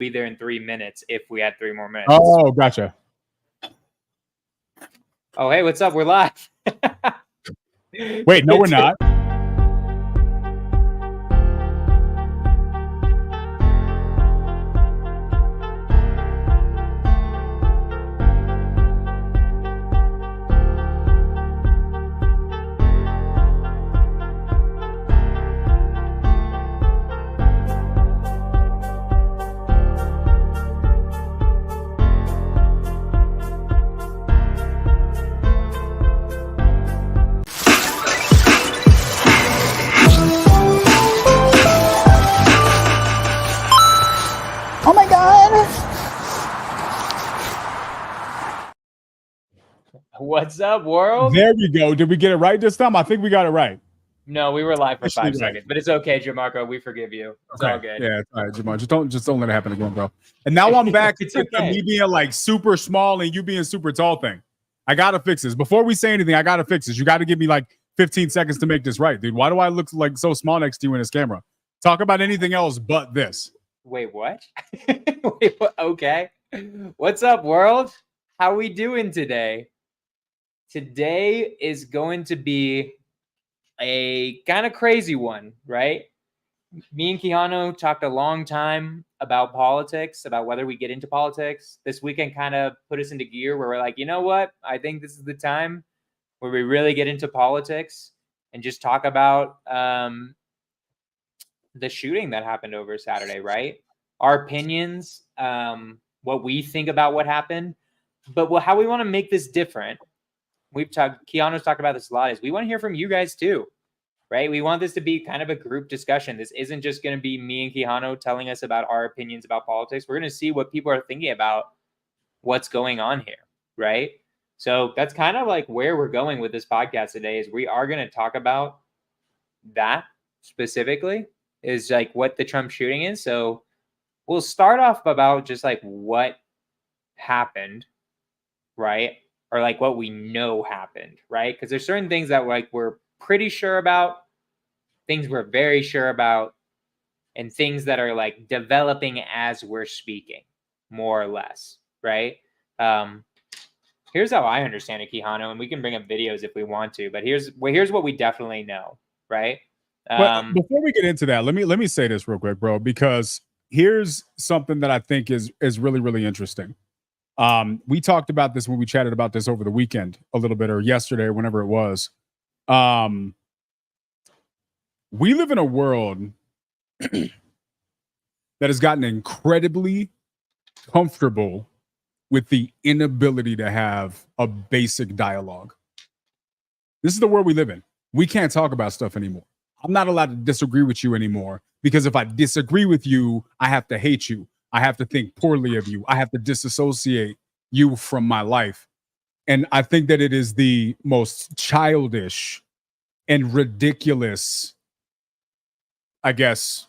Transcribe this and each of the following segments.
be there in 3 minutes if we had 3 more minutes. Oh, gotcha. Oh, hey, what's up? We're live. Wait, no, we're not. Oh my God. What's up, world? There we go. Did we get it right this time? I think we got it right. No, we were live for Actually, 5 seconds, but it's okay, Jamarco. We forgive you. It's all good. Yeah, it's all right, Jamar. Just don't let it happen again, bro. And now I'm back It's to okay. me being like super small and you being super tall thing. I gotta fix this. Before we say anything, I gotta fix this. You gotta give me like 15 seconds to make this right, dude. Why do I look like so small next to you in this camera? Talk about anything else but this. Wait, what? Wait, what? Okay. What's up, world? How we doing today? Today is going to be a kind of crazy one, right? Me and Quijano talked a long time about politics, about whether we get into politics. This weekend kind of put us into gear where we're like, you know what? I think this is the time where we really get into politics and just talk about the shooting that happened over Saturday, right? Our opinions, what we think about what happened, but how we want to make this different. Keanu's talked about this a lot, is we want to hear from you guys too, right? We want this to be kind of a group discussion. This isn't just going to be me and Quijano telling us about our opinions about politics. We're going to see what people are thinking about what's going on here, right? So that's kind of like where we're going with this podcast today, is we are going to talk about that specifically, is like what the Trump shooting is. So we'll start off about just like what happened, right? Or like what we know happened, right? Because there's certain things that like we're pretty sure about, things we're very sure about, and things that are like developing as we're speaking, more or less, right? Here's how I understand it, Quijano, and we can bring up videos if we want to, but here's what we definitely know, right? But before we get into that, let me say this real quick, bro, because here's something that I think is really, really interesting. We talked about this when we chatted about this over the weekend a little bit, or yesterday, or whenever it was. We live in a world that has gotten incredibly comfortable with the inability to have a basic dialogue. This is the world we live in. We can't talk about stuff anymore. I'm not allowed to disagree with you anymore, because if I disagree with you, I have to hate you. I have to think poorly of you. I have to disassociate you from my life. And I think that it is the most childish and ridiculous, I guess,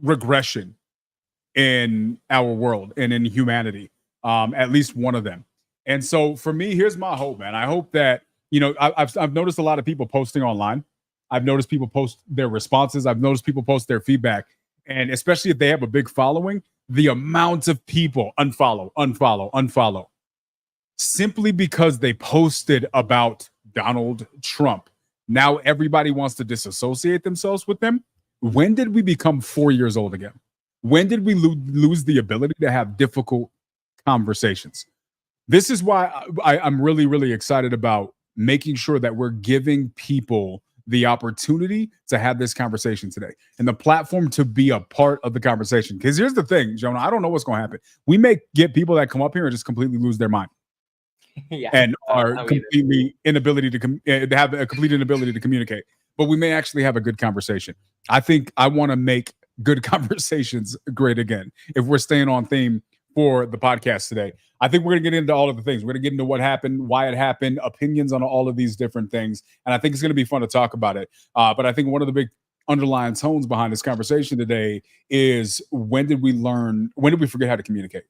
regression in our world and in humanity, at least one of them. And so for me, here's my hope, man. I hope that, I've noticed a lot of people posting online. I've noticed people post their responses. I've noticed people post their feedback. And especially if they have a big following, the amount of people unfollow, simply because they posted about Donald Trump. Now everybody wants to disassociate themselves with them. When did we become 4 years old again? When did we lose the ability to have difficult conversations? This is why I'm really, really excited about making sure that we're giving people the opportunity to have this conversation today and the platform to be a part of the conversation. Because here's the thing, Jonah, I don't know what's going to happen. We may get people that come up here and just completely lose their mind. Yeah, and are completely inability to have a complete inability to communicate. But we may actually have a good conversation. I think I want to make good conversations great again. If we're staying on theme for the podcast today, I think we're going to get into all of the things. We're going to get into what happened, why it happened, opinions on all of these different things. And I think it's going to be fun to talk about it. But I think one of the big underlying tones behind this conversation today is, when did we forget how to communicate?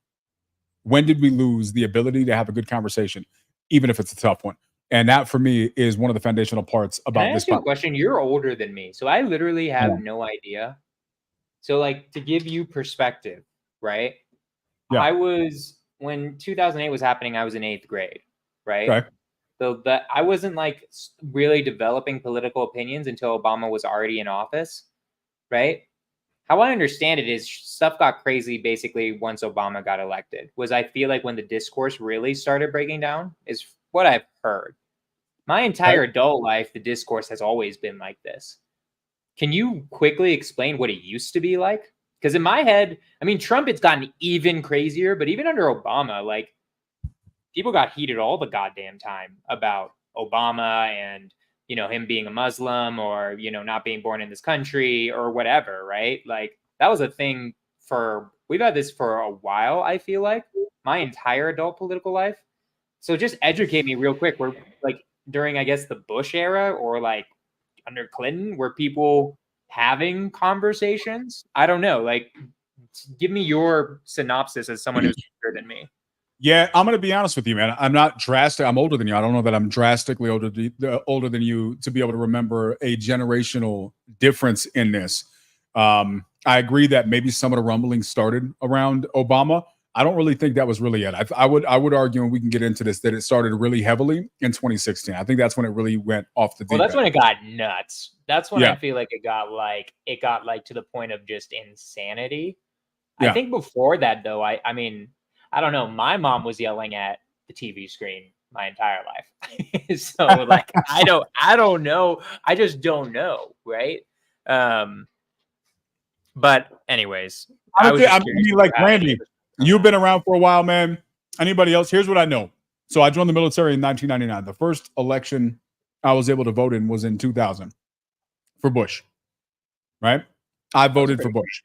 When did we lose the ability to have a good conversation, even if it's a tough one? And that, for me, is one of the foundational parts about Can I this. ask you a question? You're older than me, so I literally have no idea. So, like, to give you perspective, right? Yeah. When 2008 was happening, I was in 8th grade, right? Okay. So that I wasn't like really developing political opinions until Obama was already in office, right? How I understand it is stuff got crazy basically once Obama got elected. I feel like when the discourse really started breaking down is what I've heard. My entire adult life, the discourse has always been like this. Can you quickly explain what it used to be like? Because in my head, I mean, Trump, it's gotten even crazier, but even under Obama, like people got heated all the goddamn time about Obama and, him being a Muslim or, not being born in this country or whatever, right? Like that was a thing we've had this for a while, I feel like, my entire adult political life. So just educate me real quick. We're like during, I guess, the Bush era or like under Clinton, were people having conversations? I don't know. Like, give me your synopsis as someone who's older than me. Yeah, I'm going to be honest with you, man. I'm not drastic. I'm older than you. I don't know that I'm drastically older than you to be able to remember a generational difference in this. I agree that maybe some of the rumblings started around Obama. I don't really think that was really it. I would argue, and we can get into this, that it started really heavily in 2016. I think that's when it really went off the deep Well, that's end. when it got nuts. That's when I feel like it got like to the point of just insanity. Yeah. I think before that, though, I mean, I don't know. My mom was yelling at the TV screen my entire life. So like, I don't know. I just don't know. Right. But anyways, I mean, like Randy, you've been around for a while, man. Anybody else? Here's what I know. So I joined the military in 1999. The first election I was able to vote in was in 2000 for Bush, right? I voted for Bush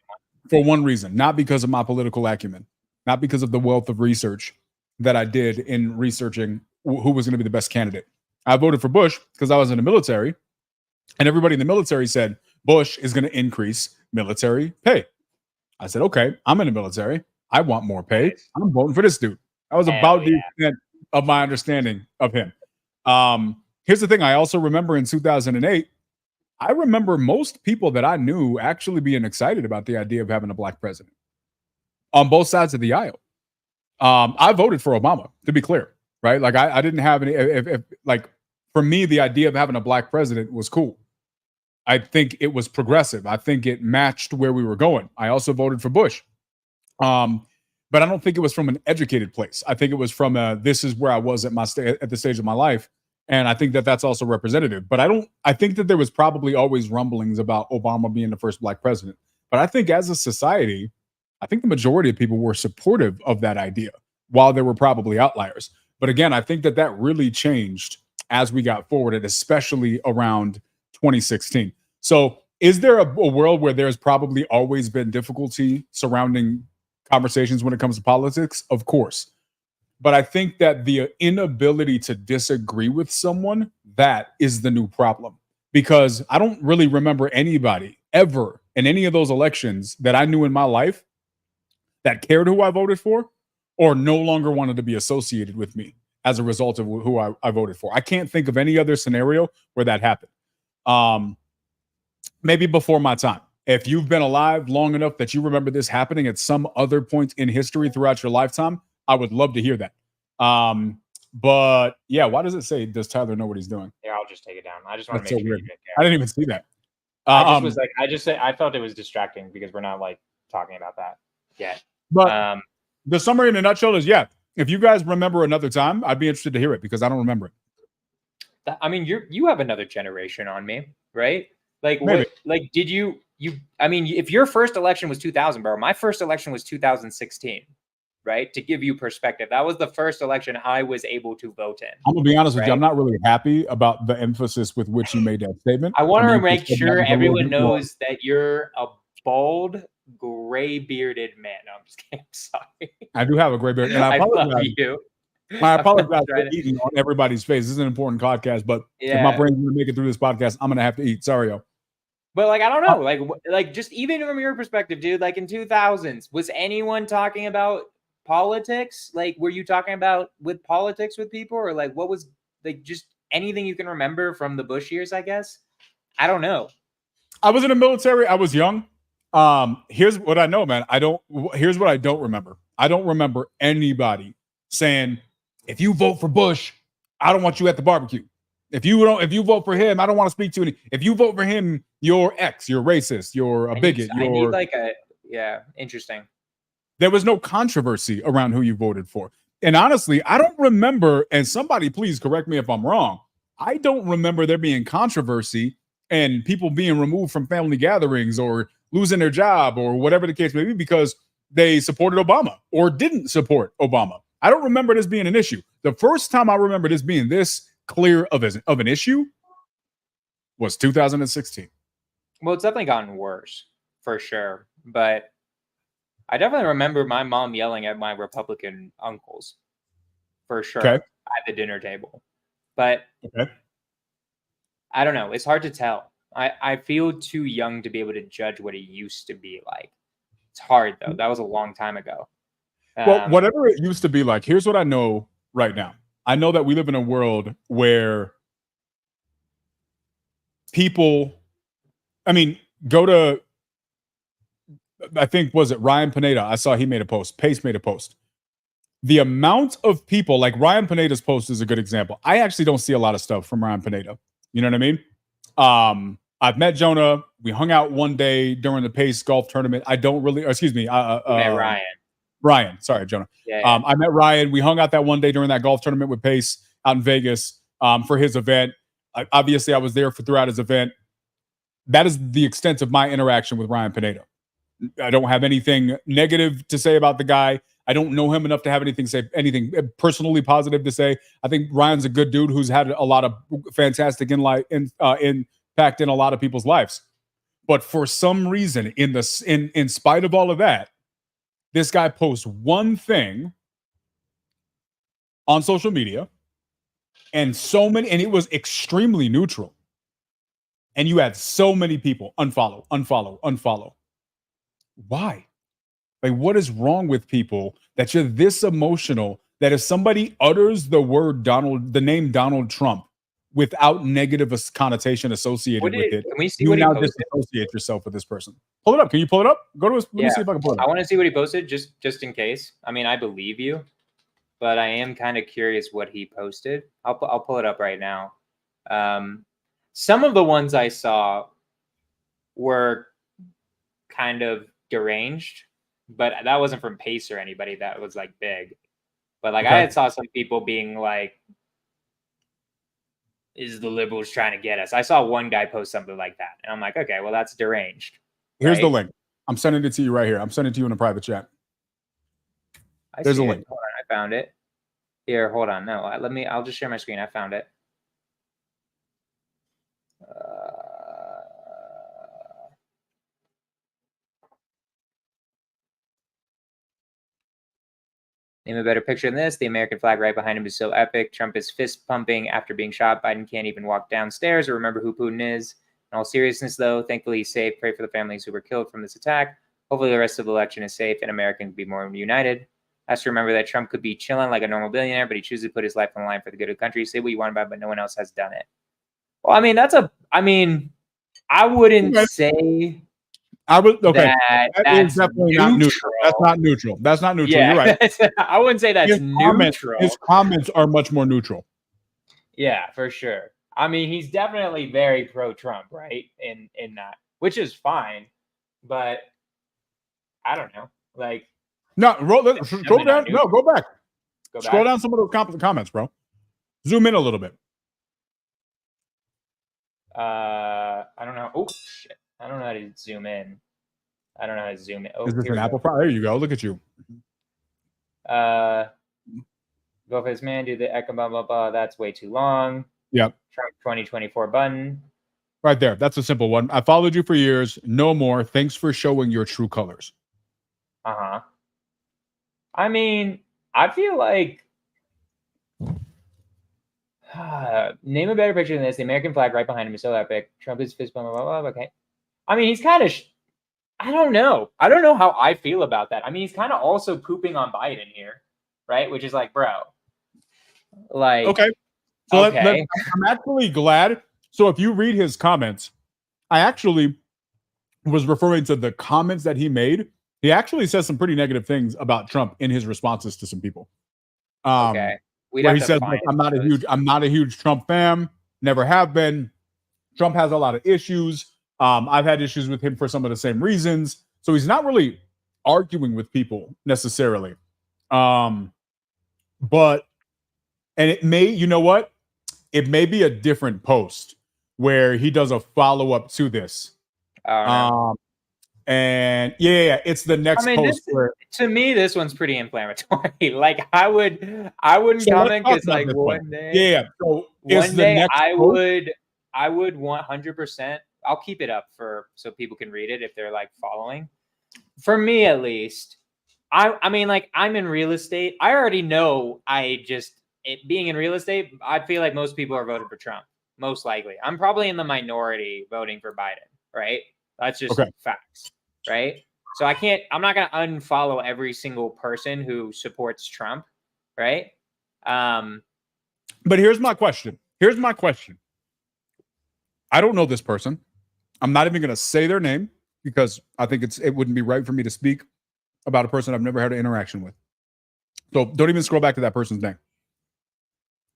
for one reason, not because of my political acumen, not because of the wealth of research that I did in researching who was going to be the best candidate. I voted for Bush because I was in the military, and everybody in the military said Bush is going to increase military pay. I said, okay, I'm in the military. I want more pay. I'm voting for this dude. That was about the extent of my understanding of him. Here's the thing. I also remember in 2008, I remember most people that I knew actually being excited about the idea of having a black president on both sides of the aisle. I voted for Obama, to be clear, right? Like I didn't have any, like for me, the idea of having a black president was cool. I think it was progressive. I think it matched where we were going. I also voted for Bush. But I don't think it was from an educated place. I think it was from this is where I was at at the stage of my life. And I think that that's also representative. But I think that there was probably always rumblings about Obama being the first black president. But I think as a society, I think the majority of people were supportive of that idea, while there were probably outliers. But again, I think that really changed as we got forward, especially around 2016. So is there a world where there's probably always been difficulty surrounding conversations when it comes to politics? Of course. But I think that the inability to disagree with someone, that is the new problem. Because I don't really remember anybody ever in any of those elections that I knew in my life that cared who I voted for or no longer wanted to be associated with me as a result of who I voted for. I can't think of any other scenario where that happened. Maybe before my time. If you've been alive long enough that you remember this happening at some other point in history throughout your lifetime, I would love to hear that. But yeah, why does it say, does Tyler know what he's doing? Yeah, I'll just take it down. I just want to make sure. I didn't even see that. I felt it was distracting because we're not like talking about that yet. But the summary in a nutshell is, yeah, if you guys remember another time, I'd be interested to hear it because I don't remember it. I mean, you have another generation on me, right? Like, maybe. What? Like, did you? I mean, if your first election was 2000, bro, my first election was 2016, right? To give you perspective, that was the first election I was able to vote in. I'm gonna be honest with you. I'm not really happy about the emphasis with which you made that statement. I want to make sure everyone knows that you're a bald, gray-bearded man. No, I'm just kidding. I'm sorry. I do have a gray beard, and I apologize. Love you. I apologize for eating on everybody's face. This is an important podcast, but if my brain's gonna make it through this podcast, I'm gonna have to eat. Sorry, yo. But like, I don't know, like just even from your perspective, dude, like in 2000s, was anyone talking about politics? Like, were you talking about with politics with people, or like what was like just anything you can remember from the Bush years? I guess I don't know. I was in the military. I was young. Here's what I know, man. Here's what I don't remember. I don't remember anybody saying, if you vote for Bush, I don't want you at the barbecue. If you vote for him, I don't want to speak to you. If you vote for him, you're X, you're racist, you're a bigot. I need like a interesting. There was no controversy around who you voted for. And honestly, I don't remember, and somebody please correct me if I'm wrong, I don't remember there being controversy and people being removed from family gatherings or losing their job or whatever the case may be because they supported Obama or didn't support Obama. I don't remember this being an issue. The first time I remember this being this clear of an issue was 2016. Well, it's definitely gotten worse for sure. But I definitely remember my mom yelling at my Republican uncles for sure at the dinner table. But I don't know. It's hard to tell. I feel too young to be able to judge what it used to be like. It's hard, though. That was a long time ago. Well, whatever it used to be like, here's what I know right now. I know that we live in a world where people, I mean, go to, I think, was it Ryan Pineda? I saw he made a post. Pace made a post. The amount of people, like Ryan Pineda's post is a good example. I actually don't see a lot of stuff from Ryan Pineda. You know what I mean? I've met Jonah. We hung out one day during the Pace golf tournament. I don't really, excuse me. Ryan. Sorry, Jonah. Yeah. I met Ryan. We hung out that one day during that golf tournament with Pace out in Vegas for his event. Obviously, I was there throughout his event. That is the extent of my interaction with Ryan Pineda. I don't have anything negative to say about the guy. I don't know him enough to have anything personally positive to say. I think Ryan's a good dude who's had a lot of fantastic impact in a lot of people's lives. But for some reason, in spite of all of that, this guy posts one thing on social media, and it was extremely neutral. And you had so many people unfollow. Why? Like, what is wrong with people that you're this emotional that if somebody utters the name Donald Trump without negative connotation associated with it, can we see you what now he posted? disassociate yourself with this person? Pull it up. Can you pull it up? Let me see if I can pull it up. I want to see what he posted just in case. I mean, I believe you, but I am kind of curious what he posted. I'll pull it up right now. Some of the ones I saw were kind of deranged, but that wasn't from Pace or anybody that was like big. But like I had saw some people being like, is the liberals trying to get us? I saw one guy post something like that. And I'm like, okay, well, that's deranged. Here's the link. I'm sending it to you right here. I'm sending it to you in a private chat. There's a link. Hold on, I found it. Here, hold on. No, I'll just share my screen. I found it. Name a better picture than this. The American flag right behind him is so epic. Trump is fist pumping after being shot. Biden can't even walk downstairs or remember who Putin is. In all seriousness, though, thankfully he's safe. Pray for the families who were killed from this attack. Hopefully the rest of the election is safe and America can be more united. Has to remember that Trump could be chilling like a normal billionaire, but he chooses to put his life on the line for the good of the country. Say what you want about it, but no one else has done it. Well, I mean, I wouldn't say... That that's is definitely not neutral. That's not neutral. That's not neutral. Yeah, you're right. I wouldn't say that's neutral. His comments are much more neutral. Yeah, for sure. I mean, he's definitely very pro-Trump, right? In that, which is fine, but I don't know. Like, no, scroll down. No, go back. Scroll down some of those comments, bro. Zoom in a little bit. I don't know. Oh shit. I don't know how to zoom in. I don't know how to zoom in. Oh, is this an Apple product? There you go. Look at you. Go for this man. Do the echo blah blah blah. That's way too long. Yep. Trump 2024 button. Right there. That's a simple one. I followed you for years. No more. Thanks for showing your true colors. I mean, I feel like name a better picture than this. The American flag right behind him is so epic. Trump is fist blah blah blah. Okay. I mean, he's kind of, I don't know. I don't know how I feel about that. I mean, he's kind of also pooping on Biden here, right? Which is like, bro. Like, okay. So I'm actually glad. So if you read his comments, I actually was referring to the comments that he made. He actually says some pretty negative things about Trump in his responses to some people. Okay. We'd Where have he to says, find "Look, I'm not a huge Trump fan. Never have been. Trump has a lot of issues. I've had issues with him for some of the same reasons. So he's not really arguing with people necessarily. But and it may, you know what? It may be a different post where he does a follow-up to this. Oh, no. And yeah, it's the next post where to me, this one's pretty inflammatory. Like I wouldn't comment because like one day, yeah. So it's one the day next I post. would 100%. I'll keep it up so people can read it if they're like following. For me, at least, I mean, like I'm in real estate. I already know. Being in real estate, I feel like most people are voting for Trump. Most likely, I'm probably in the minority voting for Biden. Right? That's just facts. Right? So I'm not going to unfollow every single person who supports Trump. Right? But here's my question. I don't know this person. I'm not even going to say their name because I think it wouldn't be right for me to speak about a person I've never had an interaction with. So don't even scroll back to that person's name.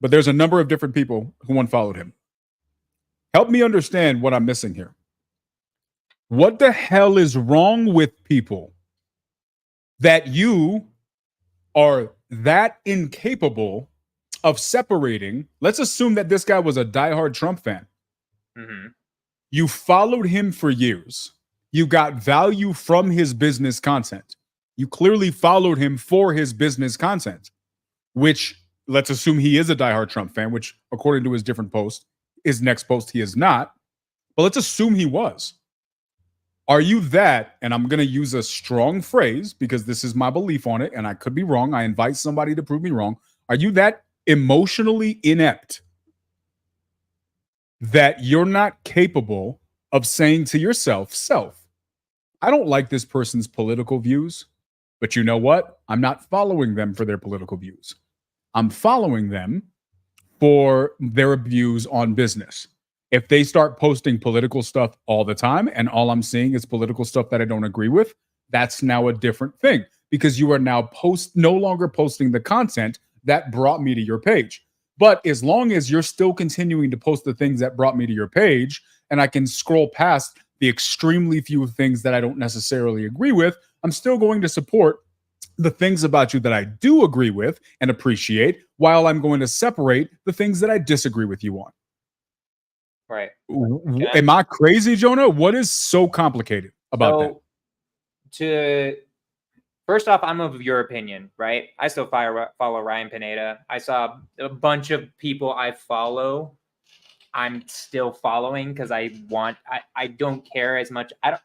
But there's a number of different people who unfollowed him. Help me understand what I'm missing here. What the hell is wrong with people that you are that incapable of separating? Let's assume that this guy was a diehard Trump fan. Mm-hmm. You followed him for years. You got value from his business content. You clearly followed him for his business content, which let's assume he is a diehard Trump fan, which according to his different post, his next post, he is not. But let's assume he was. Are you that, and I'm going to use a strong phrase because this is my belief on it, and I could be wrong. I invite somebody to prove me wrong. Are you that emotionally inept that you're not capable of saying to yourself, I don't like this person's political views, but you know what? I'm not following them for their political views. I'm following them for their views on business. If they start posting political stuff all the time and all I'm seeing is political stuff that I don't agree with, that's now a different thing because you are now no longer posting the content that brought me to your page. But as long as you're still continuing to post the things that brought me to your page and I can scroll past the extremely few things that I don't necessarily agree with, I'm still going to support the things about you that I do agree with and appreciate, while I'm going to separate the things that I disagree with you on. Right. Am I crazy, Jonah? What is so complicated about that? First off, I'm of your opinion, right? I still follow Ryan Pineda. I saw a bunch of people I follow. I'm still following because I don't care as much. I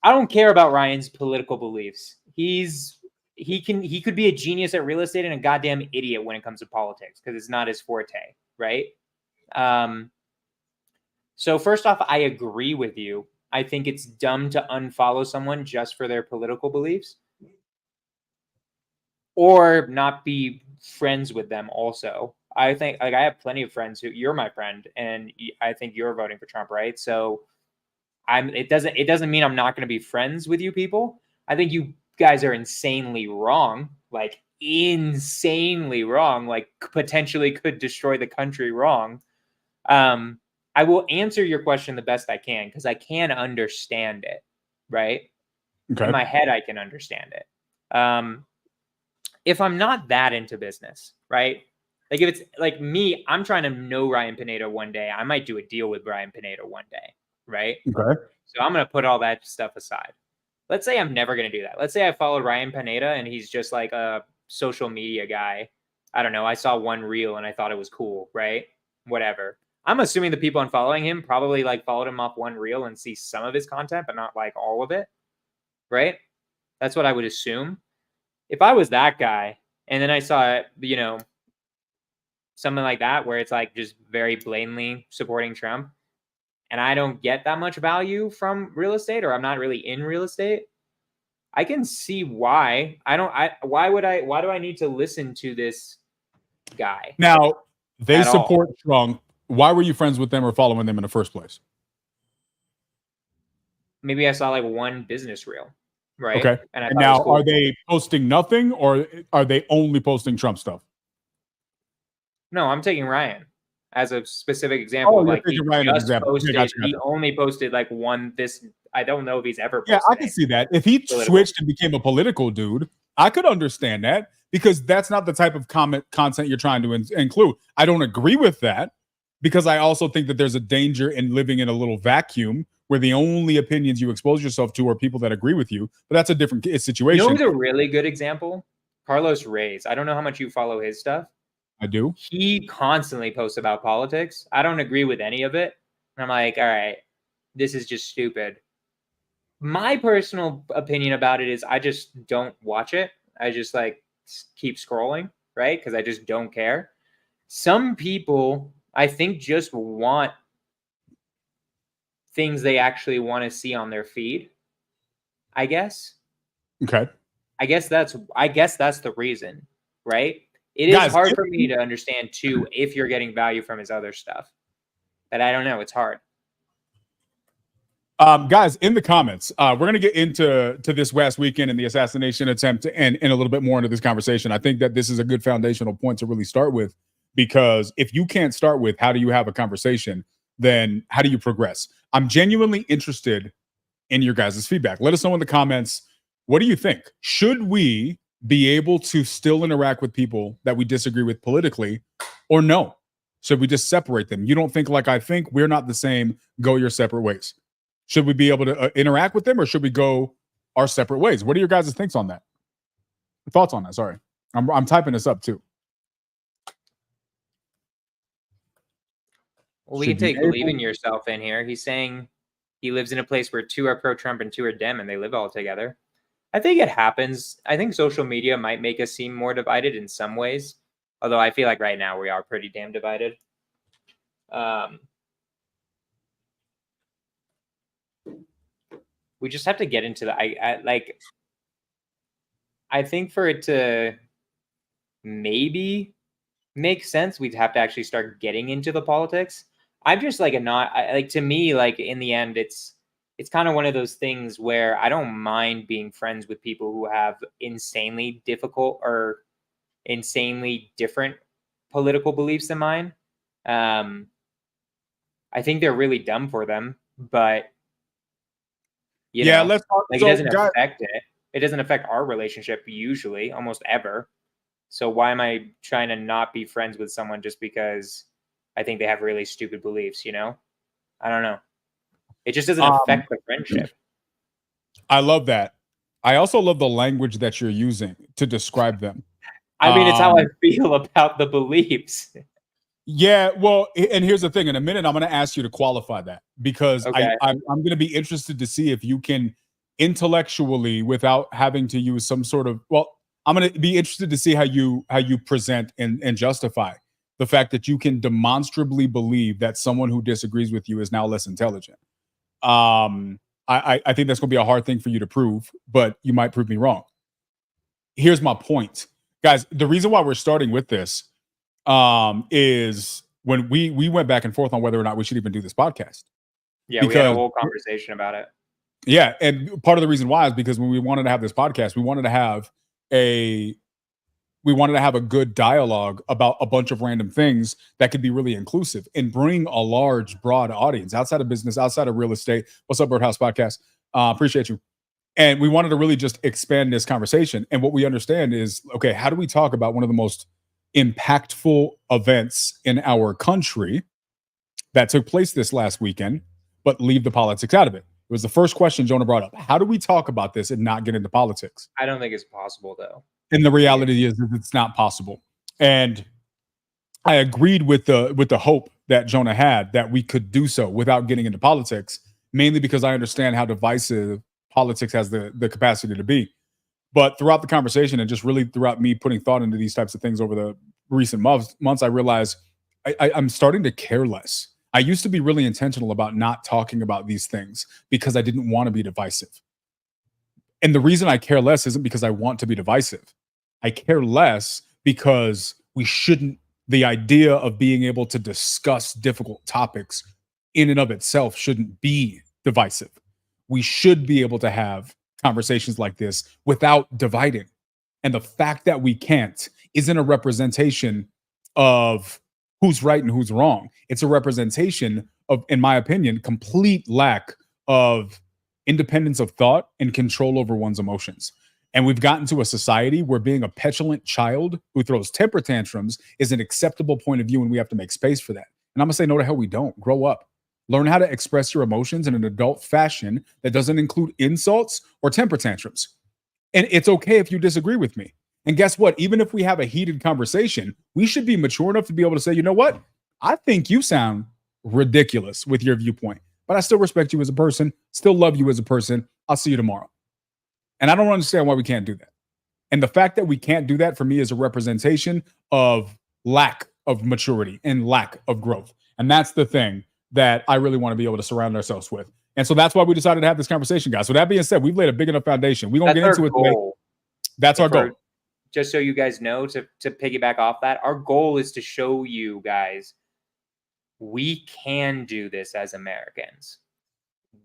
don't care about Ryan's political beliefs. He could be a genius at real estate and a goddamn idiot when it comes to politics because it's not his forte, right? So first off, I agree with you. I think it's dumb to unfollow someone just for their political beliefs or not be friends with them also. I think like I have plenty of friends you're my friend and I think you're voting for Trump, right? So it doesn't mean I'm not going to be friends with you people. I think you guys are insanely wrong, like potentially could destroy the country wrong. I will answer your question the best I can because I can understand it, right? Okay. In my head, I can understand it. If I'm not that into business, right? Like if it's like me, I'm trying to know Ryan Pineda one day. I might do a deal with Ryan Pineda one day, right? Okay. So I'm going to put all that stuff aside. Let's say I'm never going to do that. Let's say I followed Ryan Pineda and he's just like a social media guy. I don't know. I saw one reel and I thought it was cool, right? Whatever. I'm assuming the people unfollowing him probably like followed him off one reel and see some of his content, but not like all of it, right? That's what I would assume. If I was that guy and then I saw, something like that where it's like just very blatantly supporting Trump and I don't get that much value from real estate or I'm not really in real estate, I can see why. Why do I need to listen to this guy? Now, they support Trump. Why were you friends with them or following them in the first place? Maybe I saw like one business reel, right? Okay. And I And thought it was now, cool. are they posting nothing, or are they only posting Trump stuff? No, I'm taking Ryan as a specific example. Oh, you're Like he taking Ryan as an just example. Okay, posted, gotcha, he gotcha. only posted like one. This I don't know if he's ever Yeah, posted. I can see that. If he Political. switched and became a political dude, I could understand that because that's not the type of content you're trying to include. I don't agree with that because I also think that there's a danger in living in a little vacuum where the only opinions you expose yourself to are people that agree with you. But that's a different You know situation. who's a really good example? Carlos Reyes. I don't know how much you follow his stuff. I do. He constantly posts about politics. I don't agree with any of it. And I'm like, all right, this is just stupid. My personal opinion about it is I just don't watch it. I just like keep scrolling, right? Because I just don't care. Some people, I think, just want things they actually want to see on their feed. I guess. Okay. I guess that's the reason, right? It is Guys, hard for me to understand too if you're getting value from his other stuff. But I don't know. It's hard. Guys, in the comments, we're going to get into this last weekend and the assassination attempt and a little bit more into this conversation. I think that this is a good foundational point to really start with, because if you can't start with how do you have a conversation, then how do you progress? I'm genuinely interested in your guys' feedback. Let us know in the comments. What do you think? Should we be able to still interact with people that we disagree with politically, or no? Should we just separate them? You don't think like I think, we're not the same, go your separate ways. Should we be able to interact with them, or should we go our separate ways? What are your guys' thoughts on that? Thoughts on that? Sorry, I'm typing this up too. Well, we can take believe in yourself in here. He's saying he lives in a place where 2 are pro-Trump and 2 are Dem, and they live all together. I think it happens. I think social media might make us seem more divided in some ways, although I feel like right now we are pretty damn divided. We just have to get into the I think for it to maybe make sense, we'd have to actually start getting into the politics. I'm just like to me, like in the end, it's kind of one of those things where I don't mind being friends with people who have insanely difficult or insanely different political beliefs than mine. I think they're really dumb for them, but you know, let's talk. like it doesn't affect it. It doesn't affect our relationship usually, almost ever. So why am I trying to not be friends with someone just because I think they have really stupid beliefs? You know, I don't know. It just doesn't affect the friendship. I love that. I also love the language that you're using to describe them. I mean, it's how I feel about the beliefs. Yeah, well, and here's the thing. In a minute, I'm going to ask you to qualify that, because Okay. I'm going to be interested to see if you can intellectually, without having to use some sort of, well, I'm going to be interested to see how you present and justify the fact that you can demonstrably believe that someone who disagrees with you is now less intelligent. I think that's going to be a hard thing for you to prove, but you might prove me wrong. Here's my point, guys. The reason why we're starting with this is when we went back and forth on whether or not we should even do this podcast. Yeah, we had a whole conversation about it. Yeah, and part of the reason why is because when we wanted to have this podcast, we wanted to have a good dialogue about a bunch of random things that could be really inclusive and bring a large, broad audience outside of business, outside of real estate. What's up, Birdhouse Podcast? Appreciate you. And we wanted to really just expand this conversation. And what we understand is, okay, how do we talk about one of the most impactful events in our country that took place this last weekend, but leave the politics out of it? It was the first question Jonah brought up. How do we talk about this and not get into politics? I don't think it's possible, though. And the reality is it's not possible. And I agreed with the hope that Jonah had that we could do so without getting into politics, mainly because I understand how divisive politics has the capacity to be. But throughout the conversation and just really throughout me putting thought into these types of things over the recent months, I realized I'm starting to care less. I used to be really intentional about not talking about these things because I didn't want to be divisive. And the reason I care less isn't because I want to be divisive. I care less because the idea of being able to discuss difficult topics in and of itself shouldn't be divisive. We should be able to have conversations like this without dividing. And the fact that we can't isn't a representation of who's right and who's wrong. It's a representation of, in my opinion, complete lack of independence of thought and control over one's emotions. And we've gotten to a society where being a petulant child who throws temper tantrums is an acceptable point of view, and we have to make space for that. And I'm gonna say, no, the hell we don't. Grow up. Learn how to express your emotions in an adult fashion that doesn't include insults or temper tantrums. And it's okay if you disagree with me. And guess what? Even if we have a heated conversation, we should be mature enough to be able to say, you know what? I think you sound ridiculous with your viewpoint, but I still respect you as a person, still love you as a person. I'll see you tomorrow. And I don't understand why we can't do that. And the fact that we can't do that for me is a representation of lack of maturity and lack of growth. And that's the thing that I really want to be able to surround ourselves with. And so that's why we decided to have this conversation, guys. So that being said, we've laid a big enough foundation. We're going to get into it today. That's our goal. Just so you guys know, to piggyback off that, our goal is to show you guys we can do this as Americans.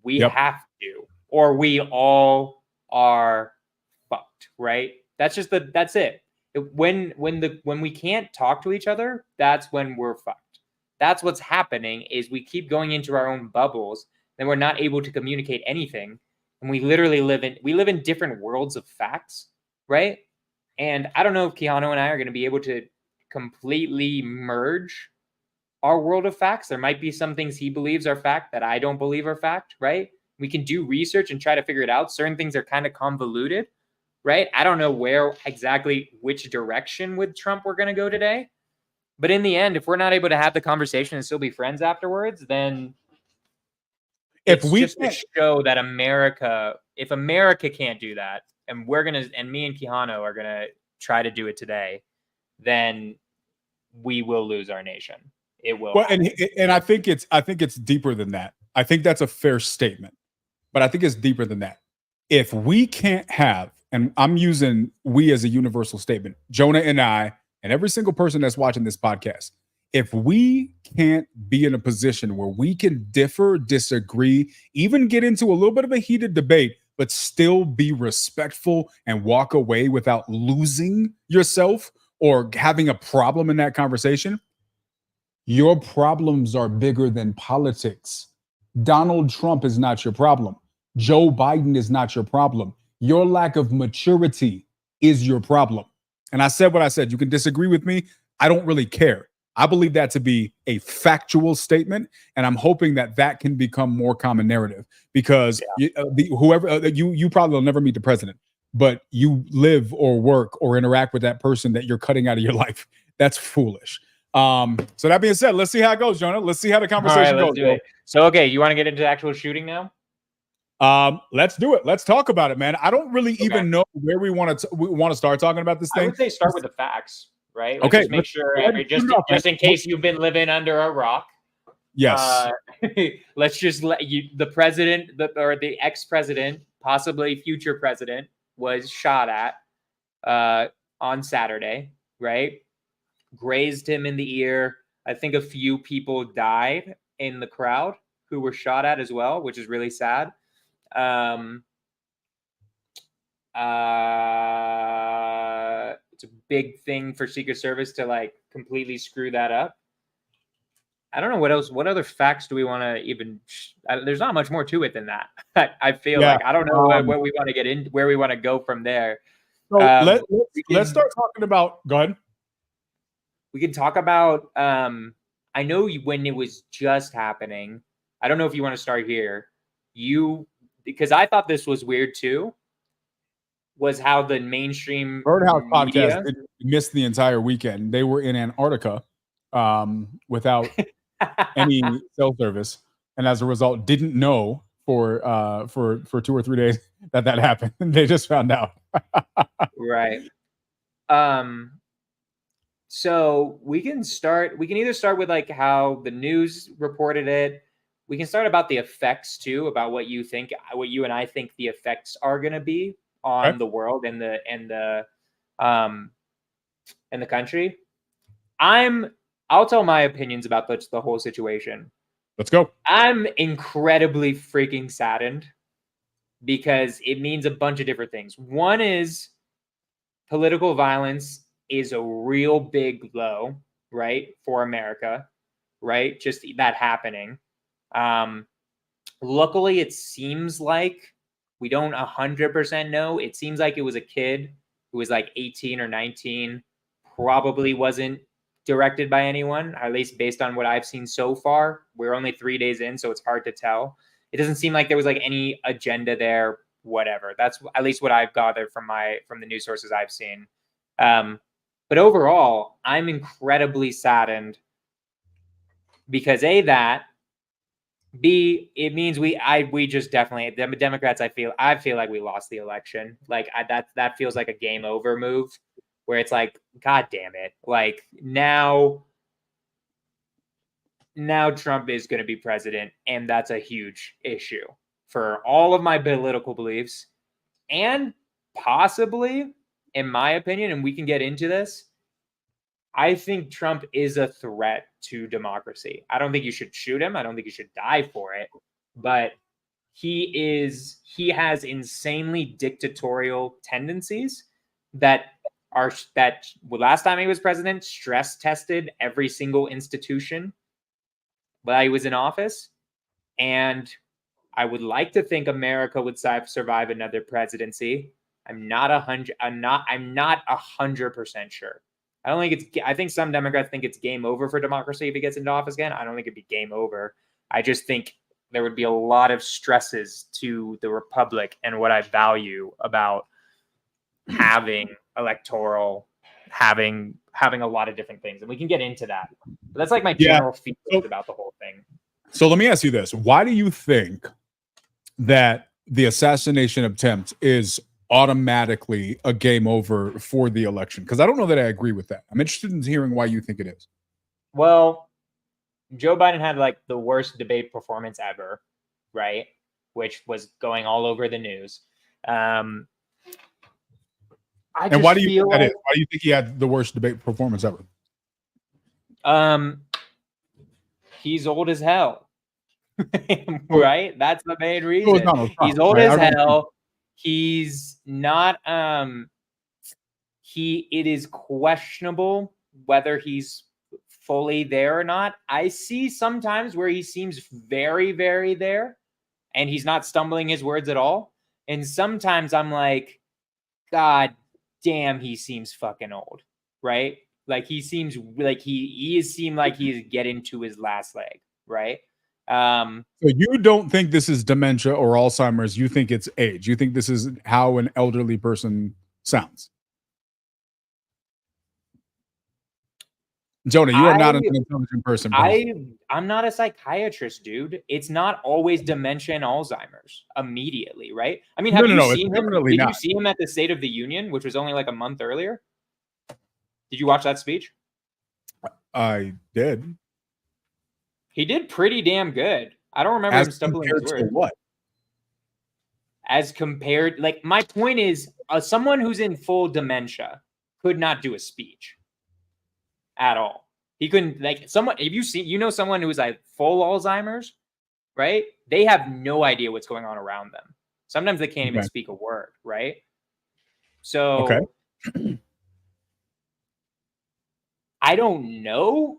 We have to, or we all are fucked, right? That's it. When we can't talk to each other, that's when we're fucked. That's what's happening, is we keep going into our own bubbles, and we're not able to communicate anything. And we literally live in different worlds of facts, right? And I don't know if Keanu and I are going to be able to completely merge our world of facts. There might be some things he believes are fact that I don't believe are fact, right? We can do research and try to figure it out. Certain things are kind of convoluted, right? I don't know which direction with Trump we're going to go today. But in the end, if we're not able to have the conversation and still be friends afterwards, then if we just to show that if America can't do that, and me and Keanu are gonna try to do it today, then we will lose our nation. It will. Well, and I think it's deeper than that. I think that's a fair statement, but I think it's deeper than that. If we can't have, and I'm using we as a universal statement, Jonah and I, and every single person that's watching this podcast, if we can't be in a position where we can differ, disagree, even get into a little bit of a heated debate, but still be respectful and walk away without losing yourself or having a problem in that conversation, your problems are bigger than politics. Donald Trump is not your problem. Joe Biden is not your problem. Your lack of maturity is your problem. And I said what I said. You can disagree with me. I don't really care. I believe that to be a factual statement, and I'm hoping that can become more common narrative, because you probably will never meet the president, but you live or work or interact with that person that you're cutting out of your life. That's foolish. So that being said, let's see how it goes, Jonah. Let's see how the conversation goes. Do it. So, okay, you want to get into actual shooting now? Let's do it. Let's talk about it, man. I don't really even know where we want to start talking about this thing. I would say start with the facts, right? Okay. Just make sure, just in case you've been living under a rock. Yes. Let's just let the president, or the ex-president, possibly future president, was shot at on Saturday, right? Grazed him in the ear. I think a few people died in the crowd who were shot at as well, which is really sad. It's a big thing for Secret Service to completely screw that up. I don't know what else. What other facts do we want to even? There's not much more to it than that. I feel like I don't know what we want to get in, where we want to go from there. So let's start talking about. Go ahead. We can talk about. I know when it was just happening. I don't know if you want to start here. Because I thought this was weird too. Was how the mainstream Birdhouse podcast missed the entire weekend. They were in Antarctica without any cell service, and as a result, didn't know for 2 or 3 days that happened. They just found out. Right. So we can either start with how the news reported it. We can start about the effects too, about what you and I think the effects are going to be on the world and the country. I'll tell my opinions about the whole situation. Let's go. I'm incredibly freaking saddened because it means a bunch of different things. One is political violence is a real big blow, right, for America, right? Just that happening. Luckily, it seems like we don't 100% know. It seems like it was a kid who was like 18 or 19, probably wasn't directed by anyone, at least based on what I've seen so far. We're only 3 days in, so it's hard to tell. It doesn't seem like there was like any agenda there, whatever. That's at least what I've gathered from the news sources I've seen. But overall, I'm incredibly saddened because that, B, it means we just definitely, the Democrats, I feel like we lost the election. Like that feels like a game over move where it's like, God damn it. Like now Trump is going to be president, and that's a huge issue for all of my political beliefs. And possibly, in my opinion, and we can get into this, I think Trump is a threat to democracy. I don't think you should shoot him. I don't think you should die for it. But he has insanely dictatorial tendencies that last time he was president, stress tested every single institution while he was in office. And I would like to think America would survive another presidency. I'm not 100% sure. I think some Democrats think it's game over for democracy if he gets into office again. I don't think it'd be game over. I just think there would be a lot of stresses to the republic and what I value about having having a lot of different things. And we can get into that. But that's like my general feelings about the whole thing. So let me ask you this. Why do you think that the assassination attempt is automatically a game over for the election? Because I don't know that I agree with that. I'm interested in hearing why you think it is. Well, Joe Biden had like the worst debate performance ever, right? Which was going all over the news. And why do you think that is? Why do you think he had the worst debate performance ever? He's old as hell. Right? That's the main reason. He's old as hell. He's not it is questionable whether he's fully there or not. I see sometimes where he seems very, very there and he's not stumbling his words at all. And sometimes I'm like, God damn, he seems fucking old, right? Like he seems like he's getting to his last leg, right? So you don't think this is dementia or Alzheimer's? You think it's age? You think this is how an elderly person sounds? Jonah, you are not an intelligent person. I'm not a psychiatrist, dude. It's not always dementia and Alzheimer's immediately, right? I mean, have you seen him? Did you see him at the State of the Union, which was only like a month earlier? Did you watch that speech? I did. He did pretty damn good. I don't remember him stumbling his words. What? As compared, like my point is, someone who's in full dementia could not do a speech at all. He couldn't, like someone, if someone who's like full Alzheimer's, right? They have no idea what's going on around them. Sometimes they can't even speak a word, right? So I don't know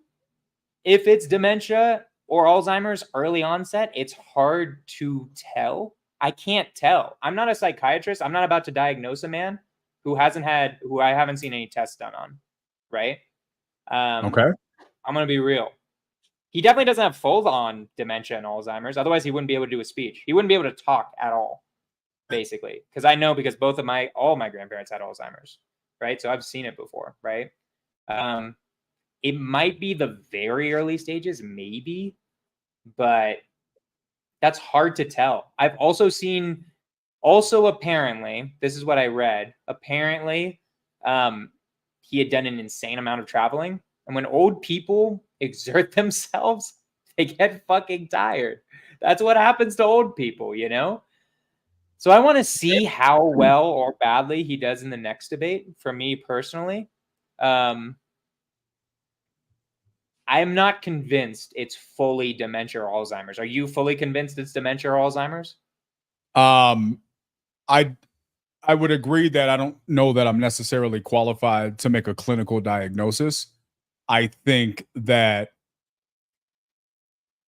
if it's dementia or Alzheimer's early onset. It's hard to tell. I can't tell. I'm not a psychiatrist. I'm not about to diagnose a man who I haven't seen any tests done on, right? I'm going to be real. He definitely doesn't have full-on dementia and Alzheimer's. Otherwise, he wouldn't be able to do a speech. He wouldn't be able to talk at all, basically. Because I know, because all my grandparents had Alzheimer's, right? So I've seen it before, right? It might be the very early stages, maybe, but that's hard to tell. I've also seen, apparently, this is what I read. Apparently, he had done an insane amount of traveling. And when old people exert themselves, they get fucking tired. That's what happens to old people, you know? So I want to see how well or badly he does in the next debate, for me personally. I'm not convinced it's fully dementia or Alzheimer's. Are you fully convinced it's dementia or Alzheimer's? I would agree that I don't know that I'm necessarily qualified to make a clinical diagnosis. I think that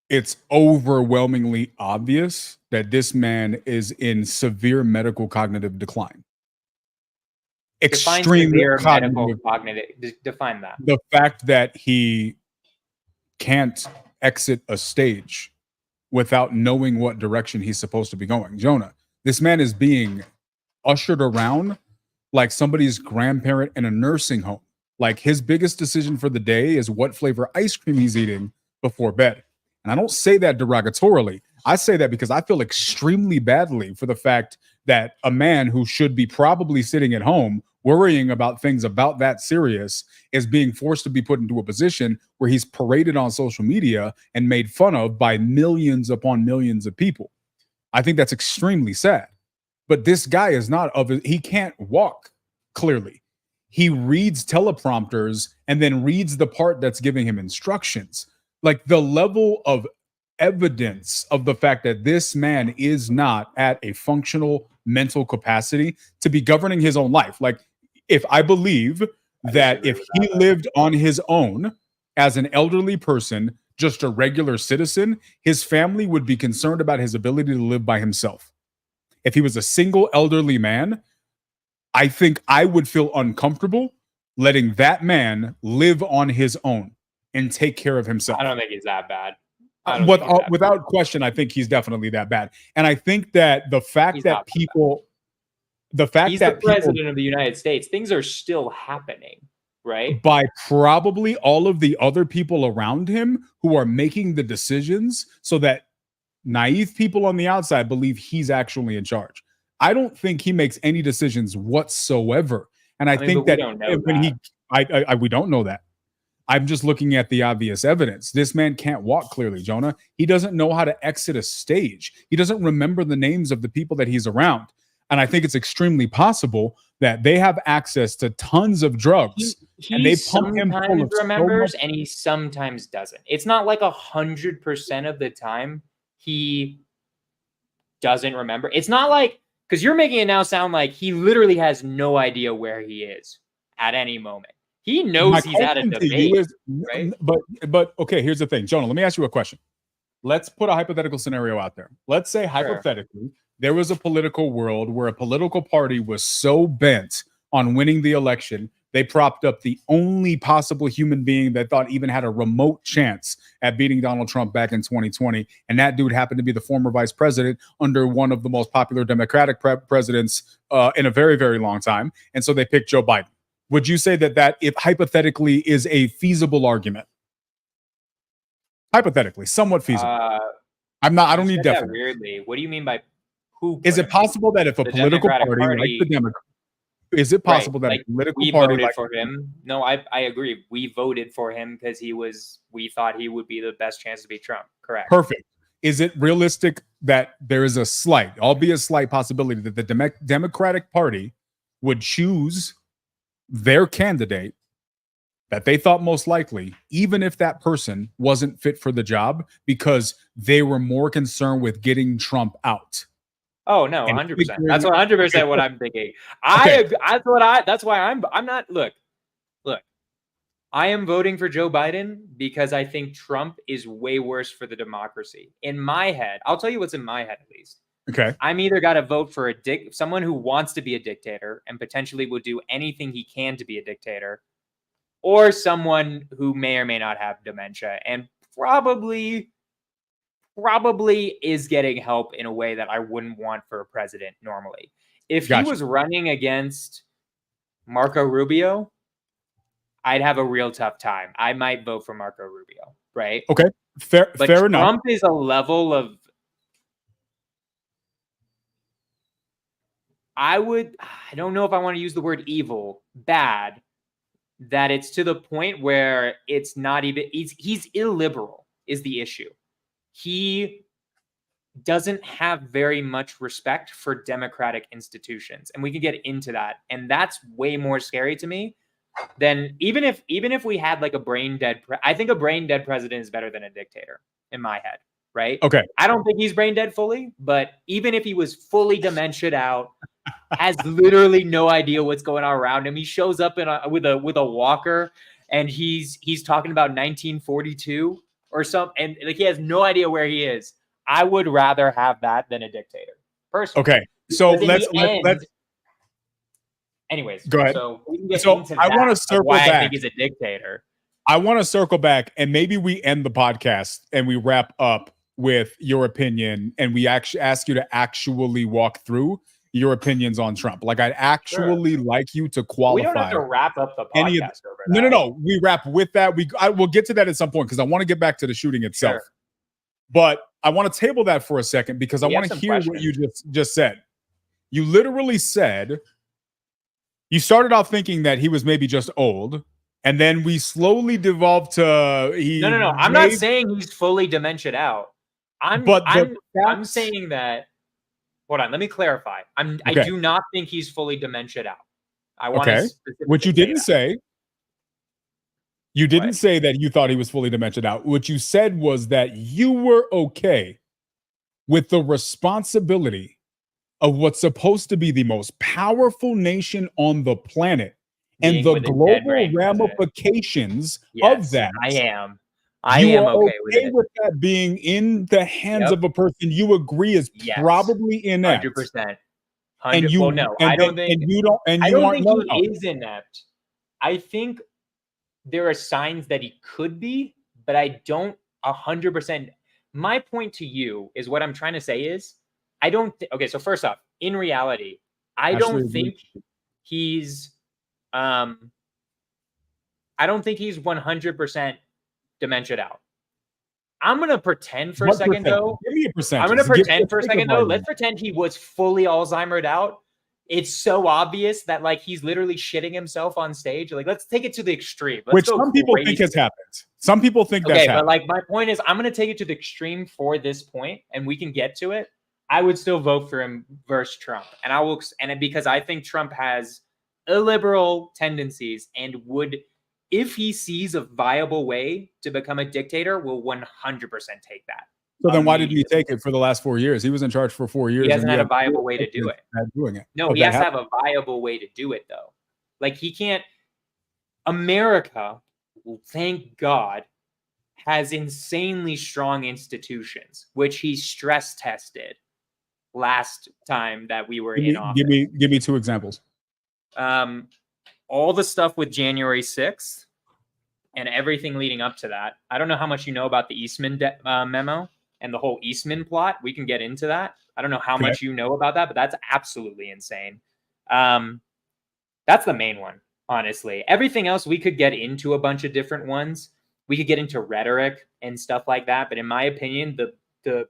it's overwhelmingly obvious that this man is in severe medical cognitive decline. Define Extreme severe medical cognitive. cognitive. Define that. The fact that he can't exit a stage without knowing what direction he's supposed to be going. Jonah, this man is being ushered around like somebody's grandparent in a nursing home. Like his biggest decision for the day is what flavor ice cream he's eating before bed. And I don't say that derogatorily. I say that because I feel extremely badly for the fact that a man who should be probably sitting at home worrying about things about that serious is being forced to be put into a position where he's paraded on social media and made fun of by millions upon millions of people. I think that's extremely sad. But this guy is not he can't walk clearly. He reads teleprompters and then reads the part that's giving him instructions. Like the level of evidence of the fact that this man is not at a functional mental capacity to be governing his own life. Like if I believe that if he lived on his own as an elderly person, just a regular citizen, his family would be concerned about his ability to live by himself. If he was a single elderly man, I think I would feel uncomfortable letting that man live on his own and take care of himself. I don't think he's that bad. Without question, I think he's definitely that bad. And I think that the fact that people, he's the president of the United States, things are still happening, right? By probably all of the other people around him who are making the decisions so that naive people on the outside believe he's actually in charge. I don't think he makes any decisions whatsoever. And I think that we don't know that. I'm just looking at the obvious evidence. This man can't walk clearly, Jonah. He doesn't know how to exit a stage. He doesn't remember the names of the people that he's around. And I think it's extremely possible that they have access to tons of drugs. And they pump him full of remembers and he sometimes doesn't. It's not like 100% of the time he doesn't remember. It's not like, because you're making it now sound like he literally has no idea where he is at any moment. He knows he's at a debate, right? But okay, here's the thing. Jonah, let me ask you a question. Let's put a hypothetical scenario out there. Let's say hypothetically, there was a political world where a political party was so bent on winning the election, they propped up the only possible human being that thought even had a remote chance at beating Donald Trump back in 2020. And that dude happened to be the former vice president under one of the most popular Democratic presidents in a very, very long time. And so they picked Joe Biden. Would you say that if hypothetically is a feasible argument? Hypothetically, somewhat feasible. I don't need definite. Weirdly, what do you mean by who? Is it possible that if a political party like the Democrats, is it possible that a political party voted for him? No, I agree. We voted for him because we thought he would be the best chance to beat Trump. Correct. Perfect. Is it realistic that there is a slight, albeit slight possibility that the Democratic Party would choose their candidate that they thought most likely, even if that person wasn't fit for the job, because they were more concerned with getting Trump out? Oh no, 100%. That's 100% what I'm thinking. That's why I'm not. Look. I am voting for Joe Biden because I think Trump is way worse for the democracy. In my head, I'll tell you what's in my head at least. Okay. I'm either got to vote for someone who wants to be a dictator and potentially will do anything he can to be a dictator, or someone who may or may not have dementia and probably is getting help in a way that I wouldn't want for a president normally. If he was running against Marco Rubio, I'd have a real tough time. I might vote for Marco Rubio, right? Okay, fair enough. Trump is a level of I don't know if I want to use the word evil, bad, that it's to the point where it's not even, he's illiberal is the issue. He doesn't have very much respect for democratic institutions. And we can get into that. And that's way more scary to me than even if we had like a brain dead, I think a brain dead president is better than a dictator in my head. right? Okay. I don't think he's brain dead fully, but even if he was fully dementia out, has literally no idea what's going on around him. He shows up with a walker, and he's talking about 1942 or something, and like he has no idea where he is. I would rather have that than a dictator, personally. Okay. So Because let's. Anyways, Go ahead. so we can get So into I that, want to of circle why I back. think he's a dictator. I want to circle back, and maybe we end the podcast and we wrap up with your opinion, and we actually ask you to actually walk through your opinions on Trump. Like, I'd actually like you to qualify. We don't have to wrap up the podcast over that. No. We wrap with that. We'll get to that at some point because I want to get back to the shooting itself. Sure. But I want to table that for a second because I want to hear what you just said. You literally said, you started off thinking that he was maybe just old, and then we slowly devolved to No. I'm not saying he's fully dementia out. I'm saying that. Hold on, let me clarify. I do not think he's fully dementia out. I want to Which you didn't say. You didn't say that you thought he was fully dementia out. What you said was that you were okay with the responsibility of what's supposed to be the most powerful nation on the planet and the global ramifications of that. I am okay with that being in the hands of a person you agree is probably inept. 100%. And you I don't think he is inept. I think there are signs that he could be, but I don't 100%. My point to you is what I'm trying to say is I don't okay, so first off, in reality, I don't think he's 100% dementia out. I'm going to pretend for a second, though. Give me a percentage. I'm going to pretend for a second, though. Let's pretend he was fully Alzheimer'd out. It's so obvious that, like, he's literally shitting himself on stage. Like, let's take it to the extreme. Which some people think has happened. Some people think that's happened. But, like, my point is I'm going to take it to the extreme for this point, and we can get to it. I would still vote for him versus Trump. Because I think Trump has illiberal tendencies and would – if he sees a viable way to become a dictator, will 100% take that. So then why didn't he take it for the last 4 years? He was in charge for 4 years. He hasn't had a viable way to do it. No, he has to have a viable way to do it, though. Like, he can't. America, thank God, has insanely strong institutions, which he stress tested last time that we were in office. Give me two examples. All the stuff with January 6th and everything leading up to that. I don't know how much you know about the Eastman memo and the whole Eastman plot. We can get into that. I don't know how much you know about that, but that's absolutely insane. That's the main one, honestly. Everything else, we could get into a bunch of different ones. We could get into rhetoric and stuff like that. But in my opinion, the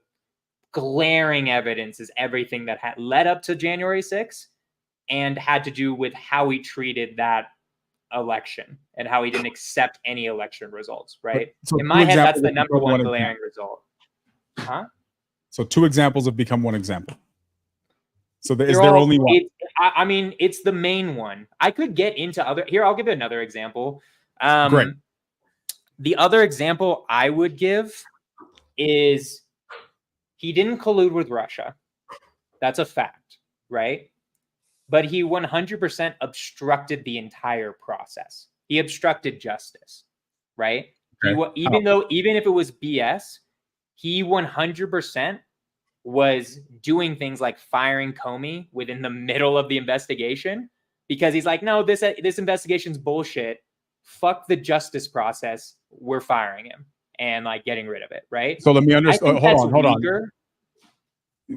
glaring evidence is everything that had led up to January 6th. And had to do with how he treated that election and how he didn't accept any election results, right? So in my head, that's the number one glaring result. Huh? So 2 examples have become 1 example. So is there only one? I mean, it's the main one. I could get into other. Here, I'll give you another example. Great. The other example I would give is he didn't collude with Russia. That's a fact, right? But he 100% obstructed the entire process. He obstructed justice, right? Okay. Even if it was BS, he 100% was doing things like firing Comey within the middle of the investigation because he's like, no, this investigation's bullshit. Fuck the justice process. We're firing him and like getting rid of it, right? So let me understand. Hold on.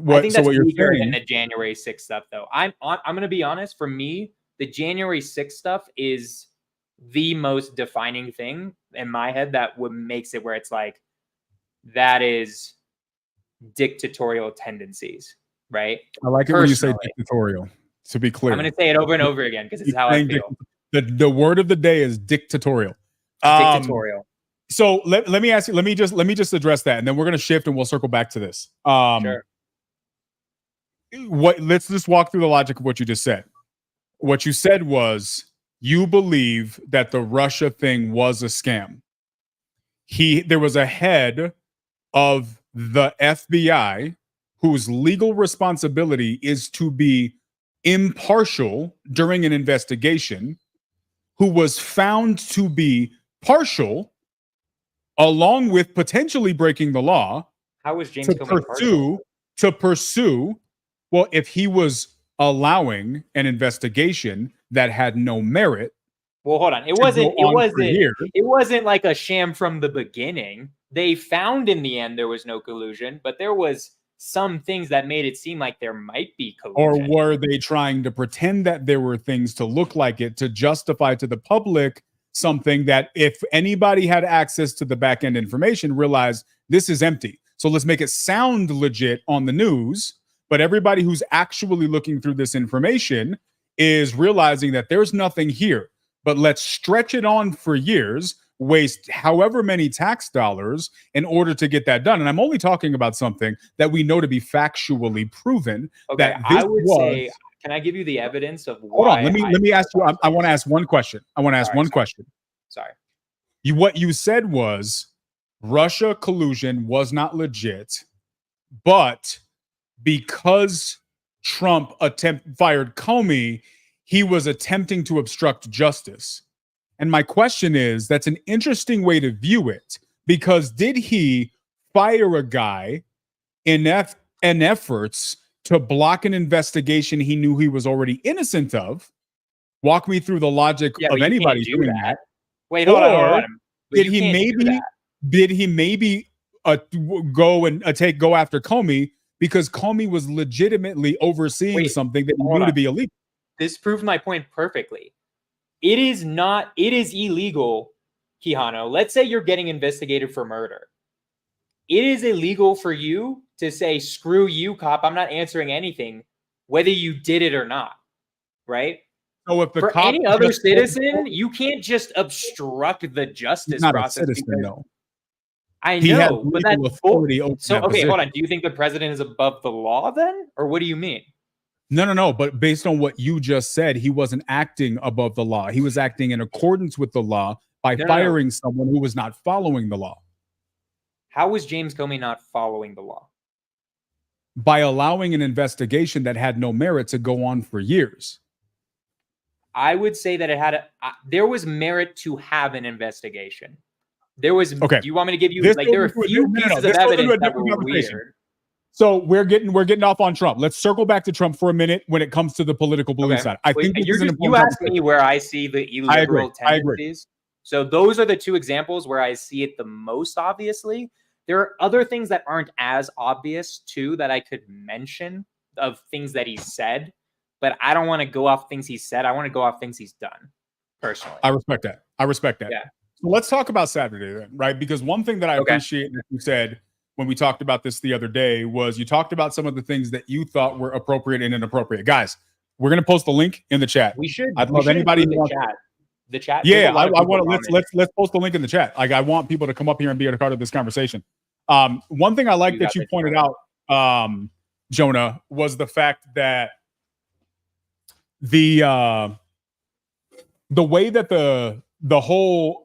I think that's weaker than the January 6th stuff, though. I'm going to be honest. For me, the January 6th stuff is the most defining thing in my head that makes it where it's like that is dictatorial tendencies, right? I like it when you say dictatorial. To be clear, I'm going to say it over and over again because it's how I feel. The word of the day is dictatorial. Dictatorial. So let me ask you. Let me just address that, and then we're going to shift and we'll circle back to this. Sure. Let's just walk through the logic of what you just said. What you said was you believe that the Russia thing was a scam. There was a head of the FBI, whose legal responsibility is to be impartial during an investigation, who was found to be partial, along with potentially breaking the law, How was James to Comey partial? pursue. Well, if he was allowing an investigation that had no merit Well, hold on. It to go wasn't. It on for wasn't. years, It wasn't like a sham from the beginning. They found in the end there was no collusion, but there was some things that made it seem like there might be or collusion. were they trying to pretend that there were things to look like it to justify to the public something that if anybody had access to the back end information, realized this is empty. So let's make it sound legit on the news. But everybody who's actually looking through this information is realizing that there's nothing here. But let's stretch it on for years, waste however many tax dollars in order to get that done. And I'm only talking about something that we know to be factually proven. Okay, That this I would was, say, can I give you the evidence of hold why? on, let me ask you. I want to ask one question. Question. Sorry. What you said was Russia collusion was not legit, but because Trump fired Comey, he was attempting to obstruct justice. And my question is, that's an interesting way to view it, because did he fire a guy in efforts to block an investigation he knew he was already innocent of? Walk me through the logic of anybody doing that. Wait, hold on. Did he maybe go after Comey because Comey was legitimately overseeing something that he knew to be illegal? This proved my point perfectly. It is illegal, Quijano. Let's say you're getting investigated for murder. It is illegal for you to say, screw you, cop, I'm not answering anything, whether you did it or not, right? So if the for cop any other citizen, you can't just obstruct the justice not process. A citizen, no. I He know, but that's authority over so. that Okay, position. hold on. Do you think the president is above the law then, or what do you mean? No. But based on what you just said, he wasn't acting above the law. He was acting in accordance with the law by firing someone who was not following the law. How was James Comey not following the law? By allowing an investigation that had no merit to go on for years. I would say that there was merit to have an investigation. There was. Okay. Do you want me to give you there are a few pieces of evidence that were weird. So we're getting off on Trump. Let's circle back to Trump for a minute when it comes to the political belief side. I think you asked me where I see the illiberal tendencies. So those are the two examples where I see it the most obviously. There are other things that aren't as obvious too that I could mention of things that he said, but I don't want to go off things he said. I want to go off things he's done personally. I respect that. Yeah. So let's talk about Saturday then, right? Because one thing that I appreciate that you said when we talked about this the other day was you talked about some of the things that you thought were appropriate and inappropriate. Guys, we're going to post the link in the chat. I'd love anybody in the chat. The chat. Yeah, I want to let's post the link in the chat. Like I want people to come up here and be a part of this conversation. One thing I like that you pointed out, Jonah, was the fact that the way that the whole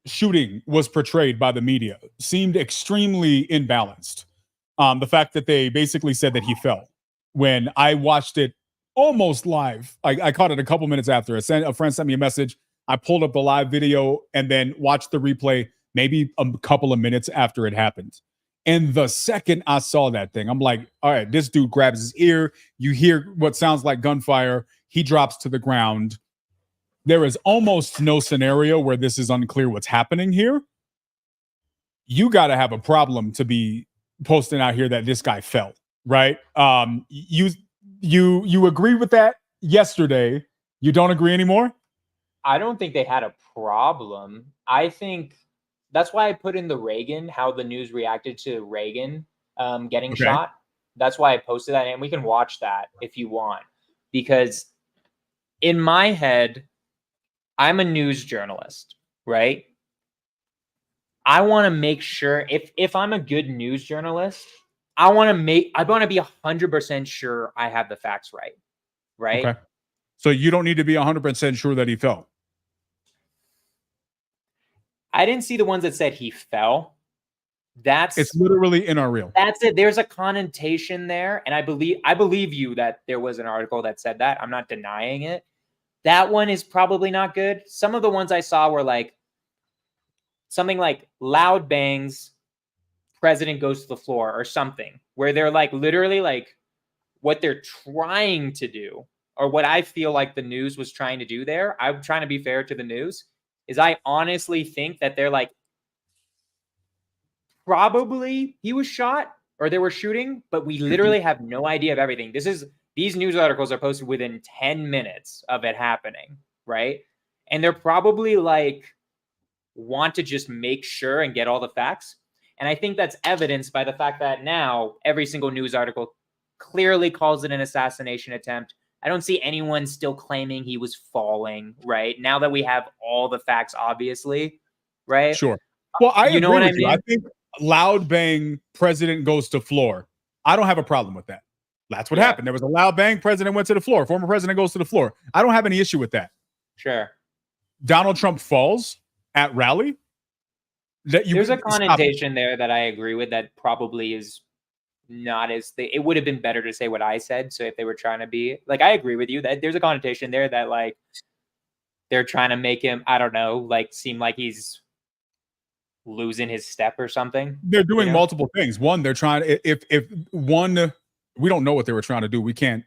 shooting was portrayed by the media seemed extremely imbalanced. The fact that they basically said that he fell. When I watched it almost live, I caught it a couple minutes after. A friend sent me a message. I pulled up the live video and then watched the replay maybe a couple of minutes after it happened. And the second I saw that thing, I'm like, all right, this dude grabs his ear. You hear what sounds like gunfire. He drops to the ground. There is almost no scenario where this is unclear what's happening here. You got to have a problem to be posting out here that this guy fell, right? You agreed with that yesterday. You don't agree anymore? I don't think they had a problem. I think that's why I put in the Reagan, how the news reacted to Reagan getting shot. That's why I posted that, and we can watch that if you want. Because in my head, I'm a news journalist, right? I want to make sure if I'm a good news journalist, I want to be 100% sure I have the facts right. Right? Okay. So you don't need to be 100% sure that he fell. I didn't see the ones that said he fell. It's literally in our reel. That's it. There's a connotation there, and I believe you that there was an article that said that. I'm not denying it. That one is probably not good. Some of the ones I saw were like something like loud bangs, president goes to the floor, or something, where they're like literally like what they're trying to do, or what I feel like the news was trying to do there. I'm trying to be fair to the news, is I honestly think that they're like, probably he was shot or they were shooting, but we literally have no idea of everything. These news articles are posted within 10 minutes of it happening, right? And they're probably like want to just make sure and get all the facts. And I think that's evidenced by the fact that now every single news article clearly calls it an assassination attempt. I don't see anyone still claiming he was falling, right? Now that we have all the facts, obviously, right? Sure. Well, I agree with you. I mean? I think loud bang, president goes to floor. I don't have a problem with that. That's what happened. There was a loud bang, president went to the floor. Former president goes to the floor. I don't have any issue with that. Sure. Donald Trump falls at rally. There's a connotation there that I agree with that probably is not as it would have been better to say what I said. So if they were trying to be like, I agree with you that there's a connotation there that like they're trying to make him, I don't know, like seem like he's losing his step or something. They're doing multiple things. One, they're trying if one, we don't know what they were trying to do. We can't,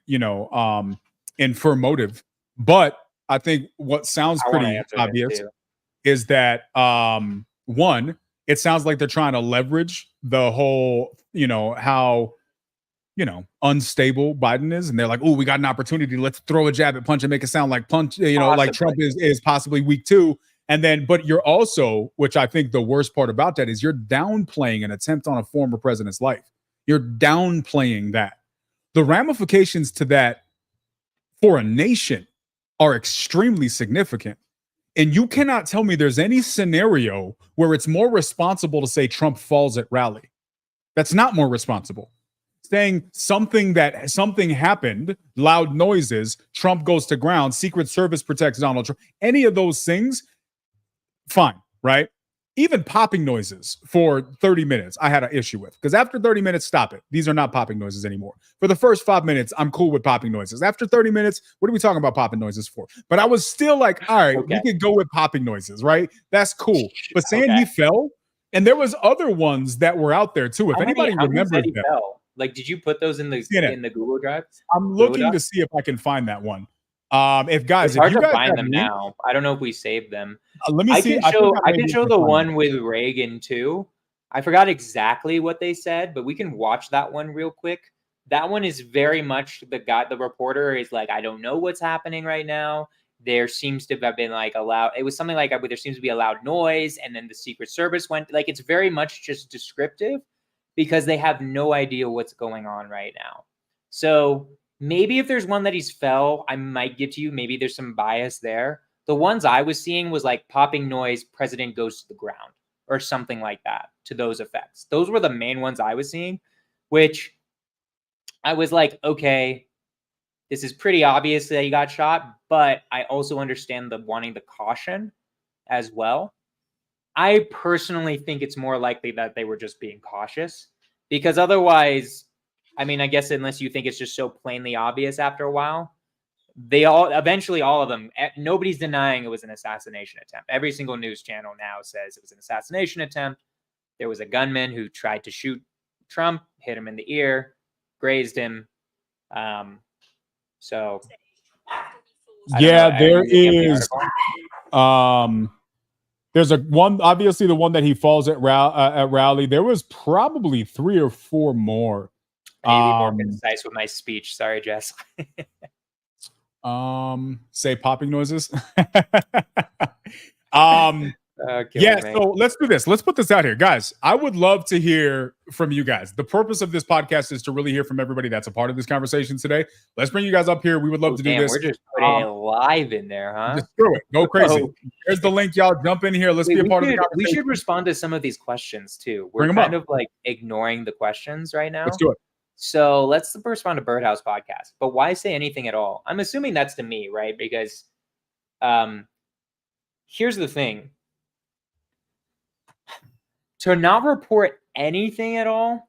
infer motive. But I think what sounds pretty obvious is that one, it sounds like they're trying to leverage the whole, how unstable Biden is, and they're like, oh, we got an opportunity. Let's throw a jab at Punch and make it sound like Punch, like Trump is possibly weak too. And then, but you're also, which I think the worst part about that is you're downplaying an attempt on a former president's life. You're downplaying that. The ramifications to that for a nation are extremely significant. And you cannot tell me there's any scenario where it's more responsible to say Trump falls at rally. That's not more responsible. Saying something happened, loud noises, Trump goes to ground, Secret Service protects Donald Trump, any of those things, fine, right? Even popping noises for 30 minutes, I had an issue with. Because after 30 minutes, stop it. These are not popping noises anymore. For the first 5 minutes, I'm cool with popping noises. After 30 minutes, what are we talking about popping noises for? But I was still like, all right, we could go with popping noises, right? That's cool. But saying he fell, and there was other ones that were out there too. If anybody remembers that. Fell? Like, did you put those in the Google Drive? I'm looking to see if I can find that one. It's hard to find them now. I don't know if we saved them. Let me see. I can show the one with Reagan too. I forgot exactly what they said, but we can watch that one real quick. That one is very much the reporter is like, I don't know what's happening right now. There seems to have been like it was something like there seems to be a loud noise, and then the Secret Service went like it's very much just descriptive because they have no idea what's going on right now. So maybe if there's one that he's fell, I might give to you. Maybe there's some bias there. The ones I was seeing was like popping noise, president goes to the ground or something like that to those effects. Those were the main ones I was seeing, which I was like, okay, this is pretty obvious that he got shot, but I also understand the wanting the caution as well. I personally think it's more likely that they were just being cautious because otherwise, I mean, I guess unless you think it's just so plainly obvious after a while, all of them, nobody's denying it was an assassination attempt. Every single news channel now says it was an assassination attempt. There was a gunman who tried to shoot Trump, hit him in the ear, grazed him. So yeah, there is. There's obviously the one that he falls at rally. There was probably 3 or 4 more. I need to be more concise with my speech. Sorry, Jess. Say popping noises. So let's do this. Let's put this out here, guys. I would love to hear from you guys. The purpose of this podcast is to really hear from everybody that's a part of this conversation today. Let's bring you guys up here. We would love to do this. We're just putting it live in there, huh? Just screw it. Go crazy. Here's the link, y'all. Jump in here. Let's be a part of the conversation. We should respond to some of these questions too. We're kind of like ignoring the questions right now. Let's do it. So let's respond to Birdhouse Podcast. But why say anything at all? I'm assuming that's to me, right? Because here's the thing. to not report anything at all,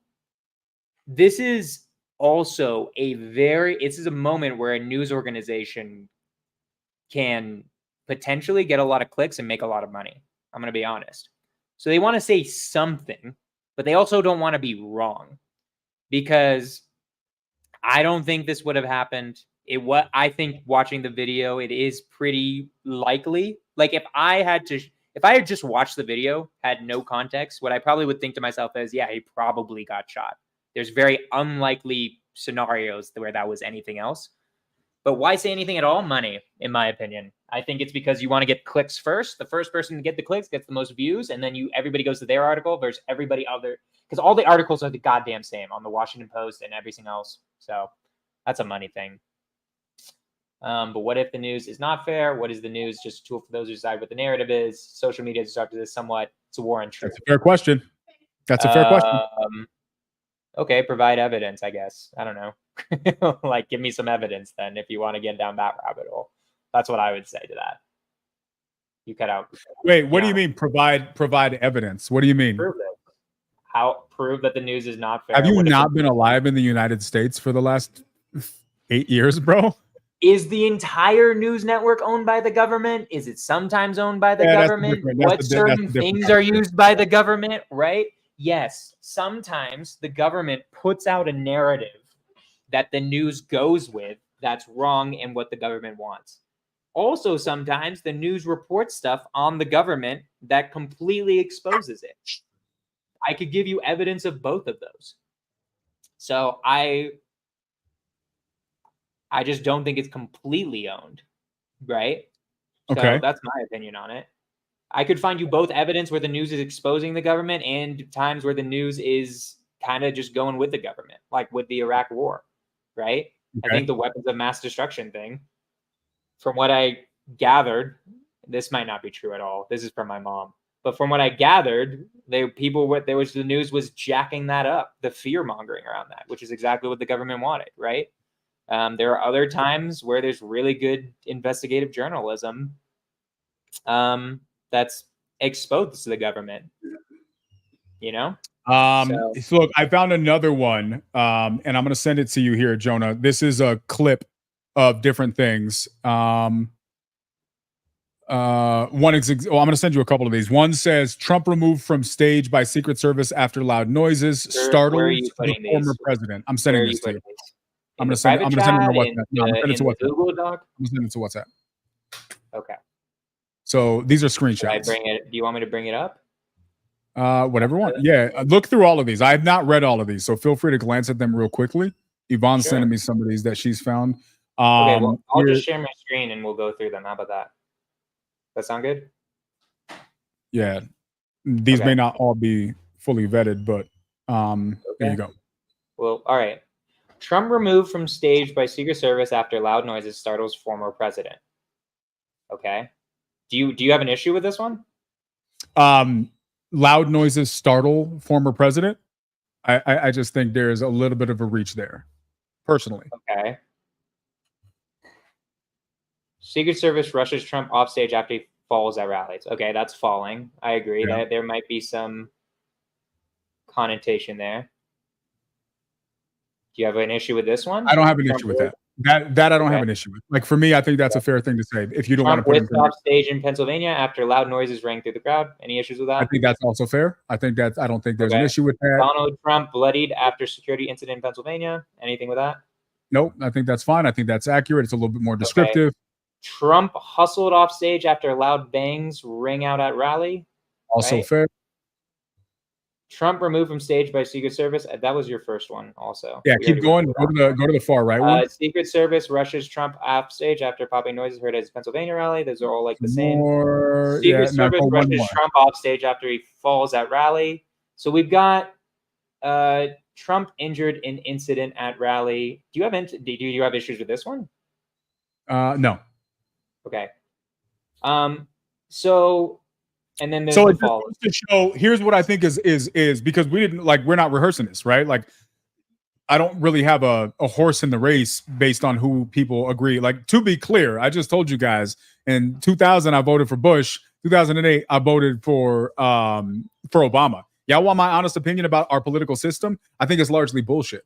this is also this is a moment where a news organization can potentially get a lot of clicks and make a lot of money. I'm going to be honest. So they want to say something, but they also don't want to be wrong, because I don't think this would have happened. I think watching the video, it is pretty likely. Like if I had just watched the video, had no context, what I probably would think to myself is, yeah, he probably got shot. There's very unlikely scenarios where that was anything else. But why say anything at all? Money, in my opinion. I think it's because you want to get clicks first. The first person to get the clicks gets the most views, and then everybody goes to their article versus everybody other, because all the articles are the goddamn same on the Washington Post and everything else. So that's a money thing. But what if the news is not fair? What is the news? Just a tool for those who decide what the narrative is. Social media has disrupted this somewhat. It's a war on truth. That's a fair question. That's a fair question. Okay, provide evidence, I guess. I don't know. Like, give me some evidence then if you want to get down that rabbit hole. That's what I would say to that. You cut out. Wait, what do you mean provide evidence? What do you mean? Prove that the news is not fair. Have you not been alive in the United States for the last 8 years, bro? Is the entire news network owned by the government? Is it sometimes owned by the government? What certain things are used by the government, right? Yes, sometimes the government puts out a narrative that the news goes with that's wrong in what the government wants. Also, sometimes the news reports stuff on the government that completely exposes it. I could give you evidence of both of those. So I just don't think it's completely owned, right? Okay. So that's my opinion on it. I could find you both evidence where the news is exposing the government and times where the news is kind of just going with the government, like with the Iraq war, right? Okay. I think the weapons of mass destruction thing, from what I gathered, this might not be true at all. This is from my mom. But from what I gathered, the news was jacking that up, the fear mongering around that, which is exactly what the government wanted, right? There are other times where there's really good investigative journalism that's exposed to the government, you know? So look, I found another one, and I'm going to send it to you here, Jonah. This is a clip of different things. I'm going to send you a couple of these. One says Trump removed from stage by Secret Service after loud noises startled the former president. I'm sending this to you. I'm going to send it to WhatsApp. I'm going to send it to WhatsApp. Okay. So these are screenshots. Do you want me to bring it up? Whatever you want. Yeah, look through all of these. I have not read all of these, so feel free to glance at them real quickly. Yvonne's sending me some of these that she's found. Okay, well, I'll just share my screen and we'll go through them. How about that? That sound good? Yeah. These may not all be fully vetted, but there you go. Well, all right. Trump removed from stage by Secret Service after loud noises startles former president. Okay. Do you have an issue with this one? Loud noises startle former president. I just think there's a little bit of a reach there, personally. Okay. Secret Service rushes Trump off stage after he falls at rallies. Okay, that's falling. I agree that there might be some connotation there. Do you have an issue with this one? I don't have an issue with that. That I don't have an issue with. Like, for me, I think that's a fair thing to say. If you don't want to put him off stage in Pennsylvania after loud noises rang through the crowd. Any issues with that? I think that's also fair. I don't think there's an issue with that. Donald Trump bloodied after security incident in Pennsylvania. Anything with that? Nope. I think that's fine. I think that's accurate. It's a little bit more descriptive. Trump hustled off stage after loud bangs ring out at rally. Also fair. Trump removed from stage by Secret Service. That was your first one, also. Yeah, keep going. Go to the far right one. Secret Service rushes Trump off stage after popping noises heard at his Pennsylvania rally. Those are all like the same. Secret Service rushes Trump off stage after he falls at rally. So we've got Trump injured in incident at rally. Do you have issues with this one? No. Okay. So. And then there's it goes to show. Here's what I think is because we're not rehearsing this, right? Like, I don't really have a horse in the race based on who people agree. Like, to be clear, I just told you guys in 2000 I voted for Bush. 2008 I voted for Obama. Y'all want my honest opinion about our political system? I think it's largely bullshit.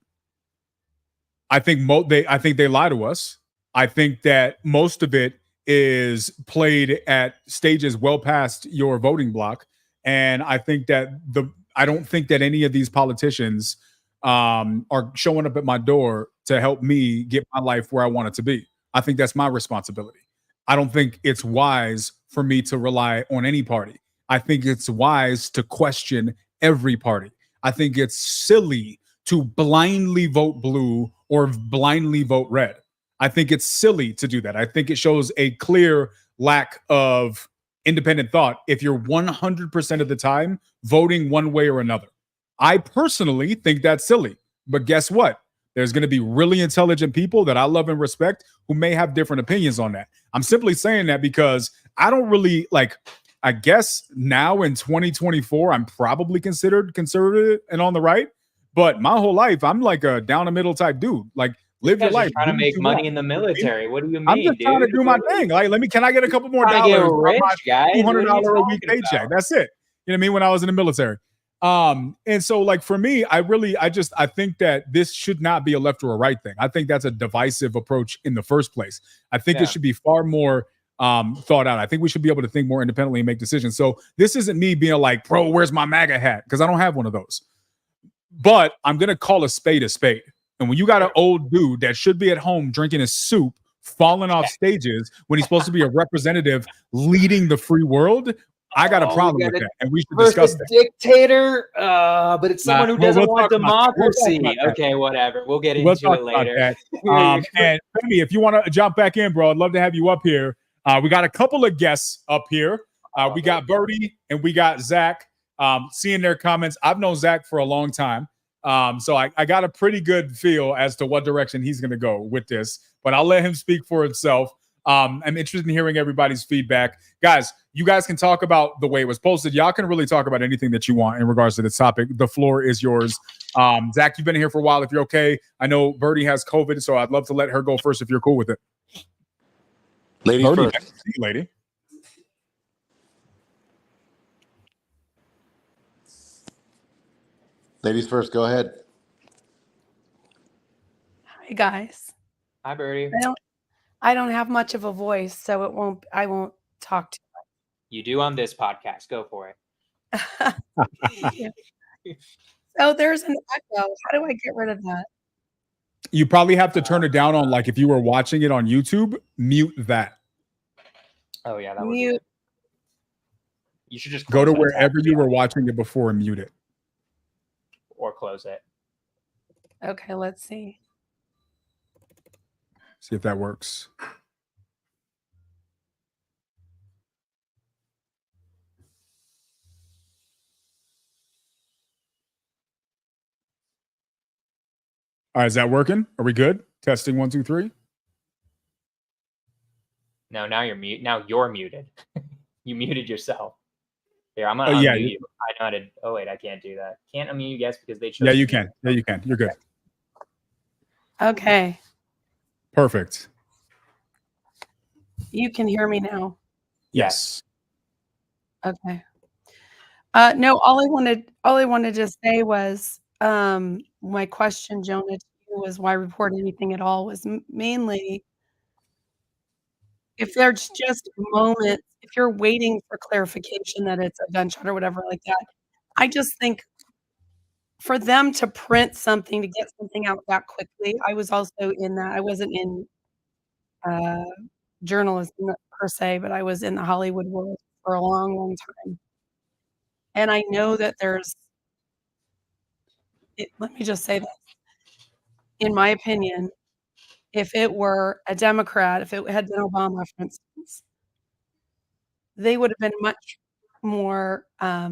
I think they lie to us. I think that most of it is played at stages well past your voting block, and I think that I don't think that any of these politicians are showing up at my door to help me get my life where I want it to be. I think that's my responsibility. I don't think it's wise for me to rely on any party. I think it's wise to question every party. I think it's silly to blindly vote blue or blindly vote red. I think it's silly to do that. I think it shows a clear lack of independent thought if you're 100% of the time voting one way or another. I personally think that's silly. But guess what? There's going to be really intelligent people that I love and respect who may have different opinions on that. I'm simply saying that because I don't really like, I guess now in 2024, I'm probably considered conservative and on the right. But my whole life, I'm like a down the middle type dude. Like, live your life. Trying to make money in the military. What do you mean? I'm just trying to do my thing. Like, can I get a couple more dollars? Get rich, guys. $200 a week paycheck. That's it. You know what I mean? When I was in the military. And so like for me, I think that this should not be a left or a right thing. I think that's a divisive approach in the first place. I think it should be far more thought out. I think we should be able to think more independently and make decisions. So this isn't me being like, bro, where's my MAGA hat? Because I don't have one of those. But I'm gonna call a spade a spade. And when you got an old dude that should be at home drinking his soup, falling off stages when he's supposed to be a representative leading the free world, I got a problem with that, and we should discuss that. Dictator, but it's someone who doesn't want democracy. Okay, whatever. We'll get into it later. And Femi, if you want to jump back in, bro, I'd love to have you up here. We got a couple of guests up here. We got Birdie and we got Zach. Seeing their comments, I've known Zach for a long time. So I got a pretty good feel as to what direction he's going to go with this, but I'll let him speak for himself. I'm interested in hearing everybody's feedback. Guys, you guys can talk about the way it was posted. Y'all can really talk about anything that you want in regards to this topic. The floor is yours. Zach, you've been here for a while. If you're okay, I know Birdie has COVID, so I'd love to let her go first if you're cool with it. Ladies Birdie, first. see you, lady. Ladies first, go ahead. Hi guys. Hi, Birdie. I don't have much of a voice, so I won't talk too much. You do on this podcast. Go for it. So there's an echo. How do I get rid of that? You probably have to turn it down on, like, if you were watching it on YouTube, mute that. Oh yeah, that would Mute. You should just go to close it. wherever you were watching it before and mute it. Or close it. Okay, let's see. See if that works. All right, is that working? Are we good? Testing 1, 2, 3. No, now you're mute. Now you're muted. You muted yourself. Here, I'm gonna unmute you. I know how to. Oh wait, I can't do that. Can't unmute you guys because they chose. Yeah, you can. Yeah, you can. You're good. Okay. Perfect. You can hear me now. Yes. Okay. No, all I wanted to say was my question, Jonah, to you was why report anything at all was mainly if there's just moments, if you're waiting for clarification that it's a gunshot or whatever like that, I just think for them to print something, to get something out that quickly, I was also in that. I wasn't in journalism per se, but I was in the Hollywood world for a long, long time. And I know that let me just say this. In my opinion, if it were a Democrat, if it had been Obama, for instance, they would have been much more, I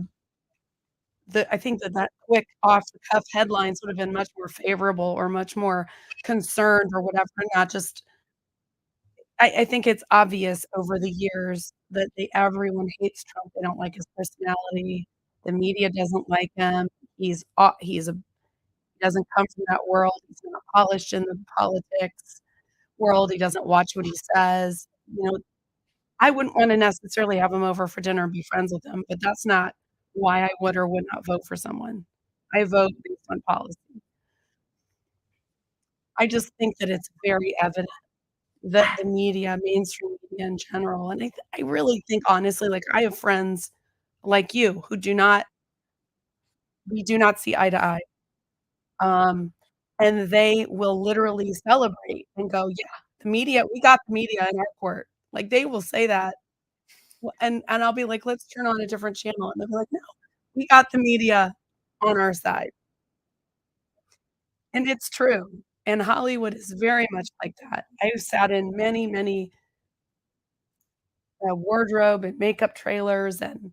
think that quick off-the-cuff headlines would have been much more favorable or much more concerned or whatever, not just I think it's obvious over the years that everyone hates Trump. They don't like his personality. The media doesn't like him. He doesn't come from that world. He's not polished in the politics world. He doesn't watch what he says. You know, I wouldn't want to necessarily have him over for dinner and be friends with him, but that's not why I would or would not vote for someone. I vote based on policy. I just think that it's very evident that the media, mainstream media in general, and I really think honestly, like, I have friends like you who we do not see eye to eye. And they will literally celebrate and go, "Yeah, we got the media in our court." Like, they will say that. And I'll be like, "Let's turn on a different channel." And they'll be like, "No, we got the media on our side." And it's true. And Hollywood is very much like that. I've sat in many, many, wardrobe and makeup trailers and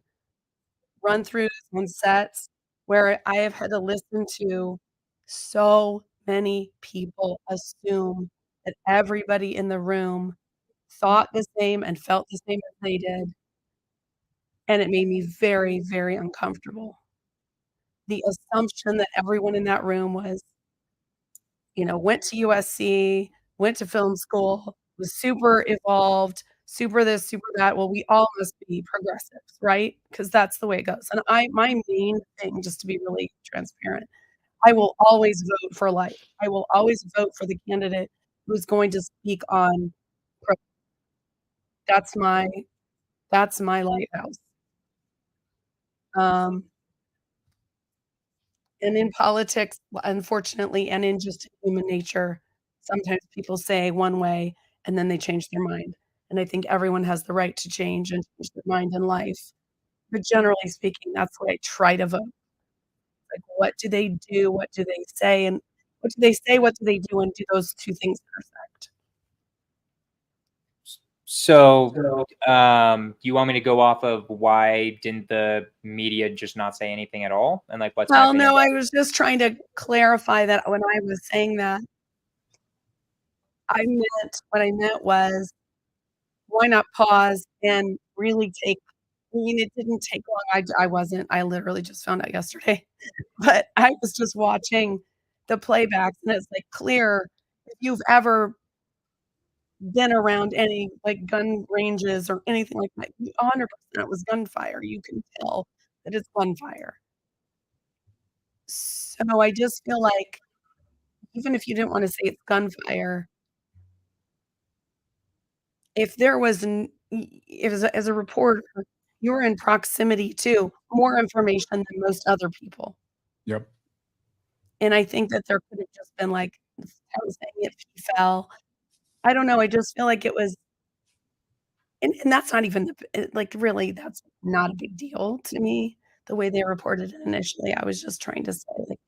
run-throughs on sets where I have had to listen to so many people assume that everybody in the room thought the same and felt the same as they did, and it made me very, very uncomfortable. The assumption that everyone in that room went to USC, went to film school, was super evolved, super this, super that. Well, we all must be progressives, right? Because that's the way it goes. And my main thing, just to be really transparent, I will always vote for life. I will always vote for the candidate who's going to speak on pro that's my that's my lighthouse. Um, and in politics, unfortunately, and in just human nature, sometimes people say one way and then they change their mind. And I think everyone has the right to change and change their mind in life. But generally speaking, that's what I try to vote. Like, what do they do? What do they say? And what do they say? What do they do? And do those two things intersect? So, you want me to go off of why didn't the media just not say anything at all? And like, what's my Well, opinion? no, I was just trying to clarify that when I was saying that, what I meant was, why not pause and really it didn't take long. I literally just found out yesterday, but I was just watching the playbacks, and it's, like, clear if you've ever been around any, like, gun ranges or anything like that, 100% it was gunfire. You can tell that it's gunfire. So I just feel like even if you didn't wanna say it's gunfire, if there was an I as a reporter, you're in proximity to more information than most other people, Yep. and I think that there could have just been, like, I was saying if he fell. I don't know, I just feel like it was and that's not even like, really, that's not a big deal to me, the way they reported it initially. I was just trying to say, like,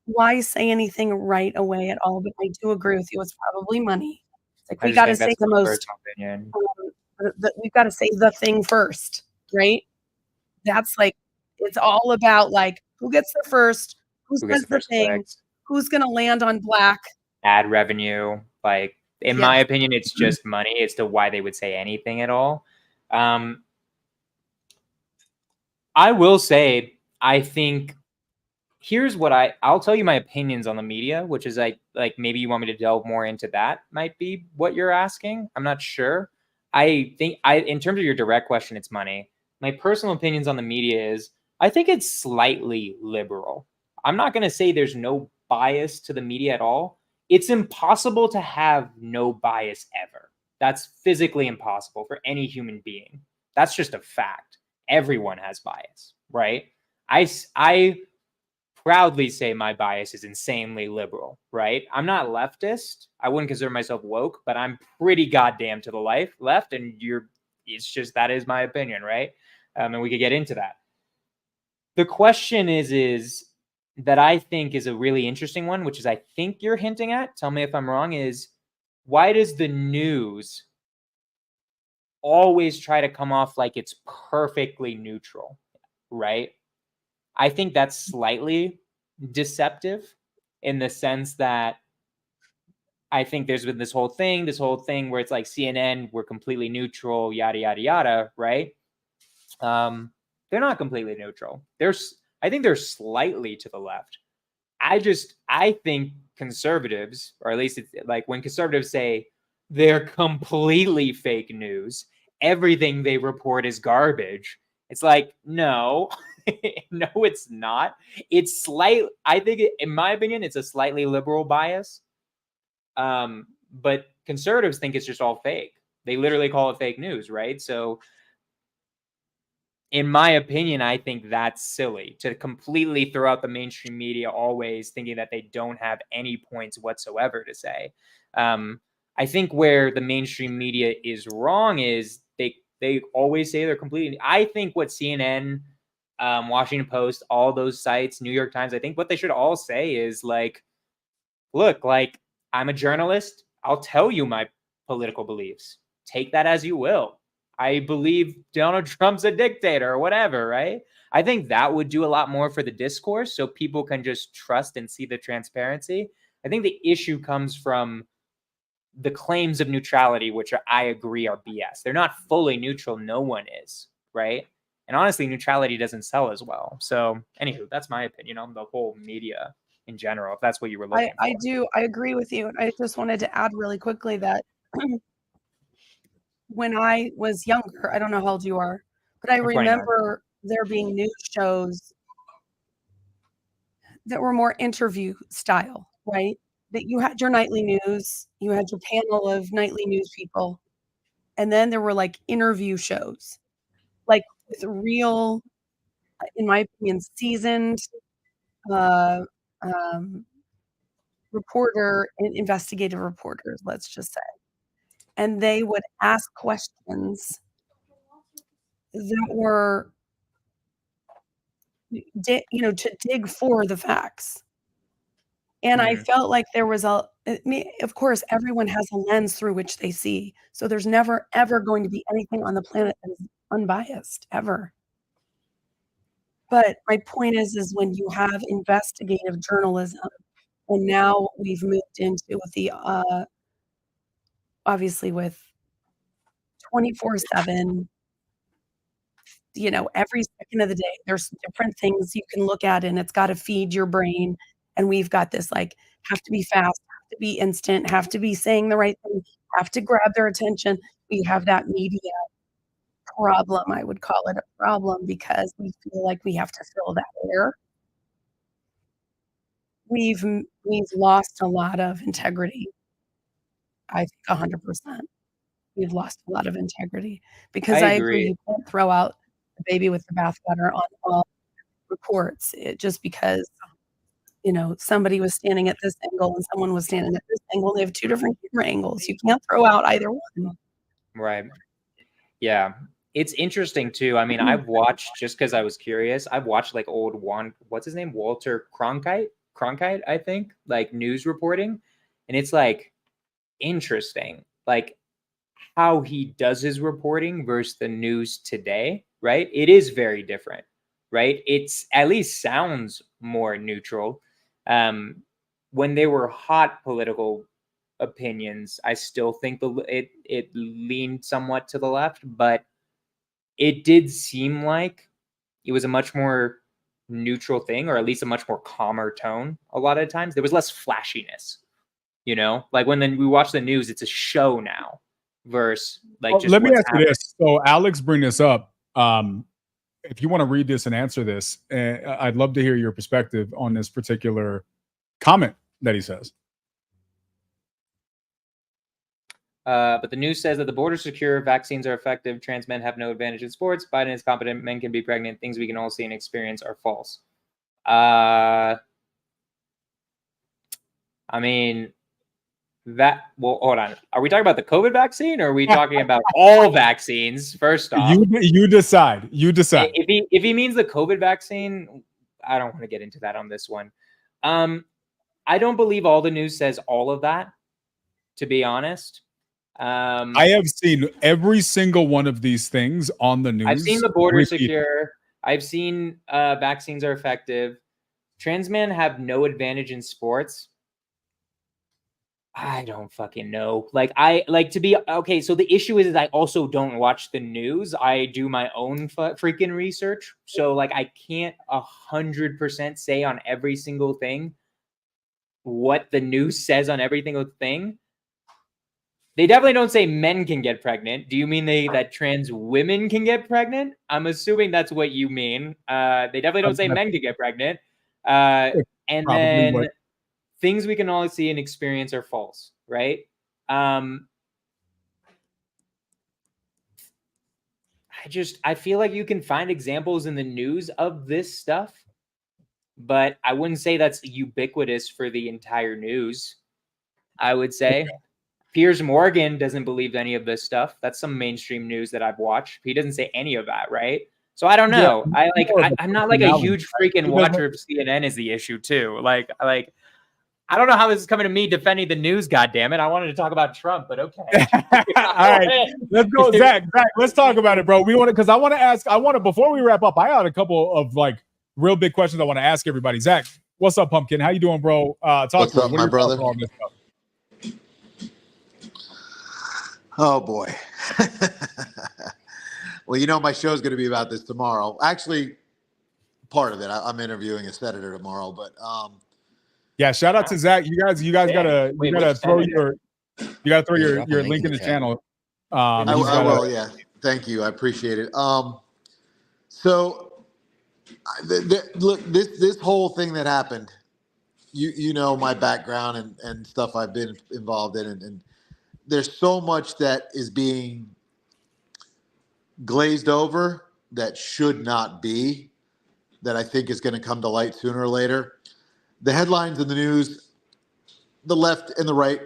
why say anything right away at all? But I do agree with you, it's probably money. It's like, I we just gotta think say that's the my most, personal opinion. we've gotta say the thing first, right? That's like it's all about, like, who gets there first, who Who gets says the the first thing, clicks? who's gonna land on black. Ad revenue. Like, in my Yes. opinion, it's just money as to why they would say anything at all. I will say, I think here's what I'll tell you my opinions on the media, which is like maybe you want me to delve more into that, might be what you're asking. I'm not sure. I think in terms of your direct question, it's money. My personal opinions on the media is I think it's slightly liberal. I'm not going to say there's no bias to the media at all. It's impossible to have no bias ever. That's physically impossible for any human being. That's just a fact. Everyone has bias, right? I proudly say my bias is insanely liberal, right? I'm not leftist. I wouldn't consider myself woke, but I'm pretty goddamn to the left, and it's just that is my opinion, right? And we could get into that. The question is that I think is a really interesting one, which is I think you're hinting at. Tell me if I'm wrong. Is why does the news always try to come off like it's perfectly neutral, right? I think that's slightly deceptive in the sense that I think there's been this whole thing where it's like CNN, we're completely neutral, yada yada yada, right? They're not completely neutral. I think they're slightly to the left. I think conservatives, or at least it's like when conservatives say they're completely fake news, everything they report is garbage. It's like, no, No, it's not. It's I think, in my opinion, it's a slightly liberal bias. But conservatives think it's just all fake. They literally call it fake news, right? So, in my opinion, I think that's silly to completely throw out the mainstream media always thinking that they don't have any points whatsoever to say. I think where the mainstream media is wrong is they always say they're completely. I think what CNN, Washington Post, all those sites, New York Times, I think what they should all say is like, look, like, I'm a journalist. I'll tell you my political beliefs. Take that as you will. I believe Donald Trump's a dictator or whatever, right? I think that would do a lot more for the discourse so people can just trust and see the transparency. I think the issue comes from the claims of neutrality, which I agree are BS. They're not fully neutral. No one is, right? And honestly, neutrality doesn't sell as well. So, anywho, that's my opinion on the whole media in general, if that's what you were looking for. I agree with you. And I just wanted to add really quickly that when I was younger, I don't know how old you are, but I I'm 29. remember there being news shows that were more interview style, right? That you had your nightly news, you had your panel of nightly news people, and then there were like interview shows, like with real, in my opinion, seasoned uh, um, reporter and investigative reporters, let's just say. And they would ask questions that were, to dig for the facts. And I felt like there was of course, everyone has a lens through which they see. So there's never, ever going to be anything on the planet that is unbiased, ever. But my point is when you have investigative journalism, and now we've moved into the, obviously with 24/7, every second of the day, there's different things you can look at, and it's gotta feed your brain, and we've got this, like, have to be fast, have to be instant, have to be saying the right thing, have to grab their attention. We have that media problem, I would call it a problem, because we feel like we have to fill that air. We've lost a lot of integrity, I think 100%. We've lost a lot of integrity, because I I agree, agree. you can't throw out the baby with the bathwater on all reports, just because, somebody was standing at this angle and someone was standing at this angle. They have 2 different camera angles. You can't throw out either one. Right. Yeah. It's interesting too. I mean, I've watched, just because I was curious, I've watched like old what's his name? Walter Cronkite, I think, like news reporting. And it's like interesting, like how he does his reporting versus the news today, right? It is very different, right? It's at least sounds more neutral. When they were hot political opinions, I still think it leaned somewhat to the left, but it did seem like it was a much more neutral thing, or at least a much more calmer tone. A lot of times there was less flashiness, like when we watch the news, it's a show now versus like just let me what's ask you happening. this. So Alex bring this up. If you want to read this and answer this, I'd love to hear your perspective on this particular comment that he says. But the news says that the border's secure, vaccines are effective, trans men have no advantage in sports, Biden is competent, men can be pregnant, things we can all see and experience are false. I mean, hold on. Are we talking about the COVID vaccine, or are we talking about all vaccines? First off, you decide. You decide. If he means the COVID vaccine, I don't want to get into that on this one. I don't believe all the news says all of that, to be honest. I have seen every single one of these things on the news. I've seen the border secure. I've seen vaccines are effective. Trans men have no advantage in sports. I don't fucking know. Like, to be okay. So the issue is I also don't watch the news. I do my own freaking research. So like, I can't 100% say on every single thing what the news says on every single thing. They definitely don't say men can get pregnant. Do you mean that trans women can get pregnant? I'm assuming that's what you mean. They definitely don't say men can get pregnant. And Probably, then but things we can all see and experience are false, right? I feel like you can find examples in the news of this stuff, but I wouldn't say that's ubiquitous for the entire news. I would say Piers Morgan doesn't believe any of this stuff. That's some mainstream news that I've watched. He doesn't say any of that, right? So I don't know. I'm not like a huge freaking watcher of CNN is the issue too. Like I don't know how this is coming to me defending the news. God damn it! I wanted to talk about Trump, but okay. All right, let's go, Zach. Let's talk about it, bro. We want to because I want to ask. Before we wrap up. I had a couple of like real big questions I want to ask everybody. Zach, what's up, Pumpkin? How you doing, bro? Talk What's to up, me. my brother? All this stuff? Oh boy. Well, you know my show's going to be about this tomorrow. Actually, part of it. I'm interviewing a senator tomorrow, but yeah. Shout out to Zach. You guys gotta throw your link in the channel. I will. Yeah. Thank you. I appreciate it. So look, this whole thing that happened. You know my background and stuff I've been involved in, and there's so much that is being glazed over that should not be, that I think is going to come to light sooner or later. The headlines in the news, the left and the right,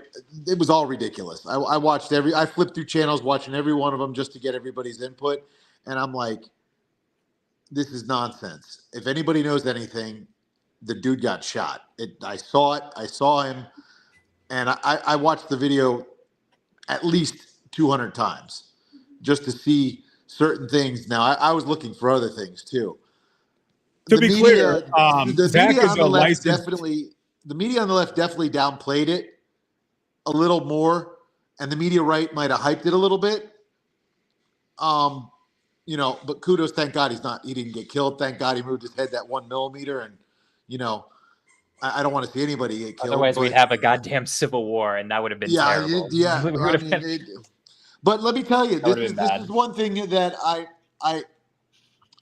it was all ridiculous. I watched I flipped through channels watching every one of them just to get everybody's input. And I'm like, this is nonsense. If anybody knows anything, the dude got shot. I saw it. I saw him. And I watched the video at least 200 times just to see certain things. Now, I was looking for other things too. To be clear, the media on the left definitely downplayed it a little more, and the media right might have hyped it a little bit. But kudos, thank God he didn't get killed. Thank God he moved his head that 1 millimeter, and I don't want to see anybody get killed. Otherwise, we'd have a goddamn civil war, and that would have been terrible. But let me tell you, this is one thing that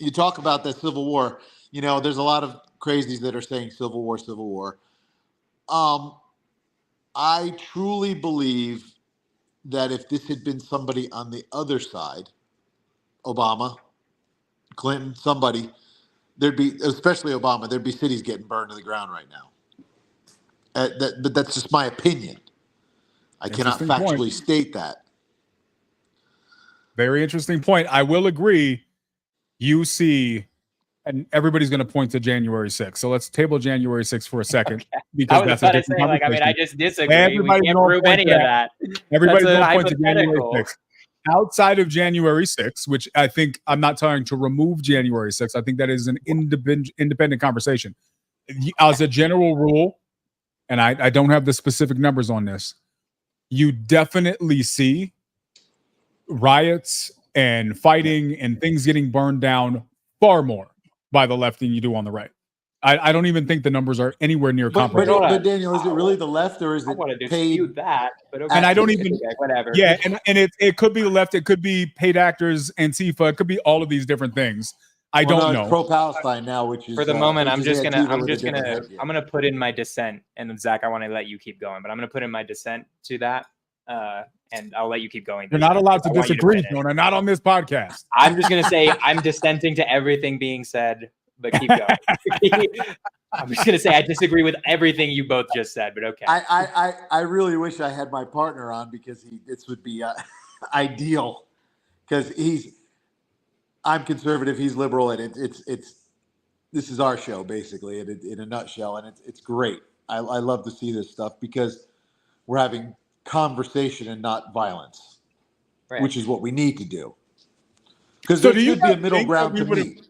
you talk about the Civil War. There's a lot of crazies that are saying Civil War. I truly believe that if this had been somebody on the other side, Obama, Clinton, somebody, especially Obama, there'd be cities getting burned to the ground right now. But that's just my opinion. I cannot factually state that. Very interesting point. I will agree. You see, and everybody's going to point to January 6th. So let's table January 6th for a second. Okay. Because that's a different conversation. I just disagree. We can't prove any of that. Everybody's going to point to January 6th. Outside of January 6th, which I think I'm not trying to remove January 6th. I think that is an independent conversation. As a general rule, and I don't have the specific numbers on this, you definitely see riots and fighting and things getting burned down far more by the left than you do on the right. I don't even think the numbers are anywhere near comparable. But Daniel, is it really the left or is it paid? That, but okay. And I don't even whatever. Yeah, and it could be the left, it could be paid actors, Antifa, it could be all of these different things. I don't know. It's pro-Palestine now, which is for the moment. I'm gonna put in my dissent, and then Zach, I want to let you keep going, but I'm gonna put in my dissent to that, and I'll let you keep going. You're not allowed to disagree, Jonah. Not on this podcast. I'm just gonna say I'm dissenting to everything being said, but keep going. I'm just gonna say I disagree with everything you both just said, but okay. I really wish I had my partner on because this would be ideal because I'm conservative, he's liberal, and this is our show basically in a nutshell, and it's great. I love to see this stuff because we're having conversation and not violence, right, which is what we need to do. Because there should be a middle ground to meet.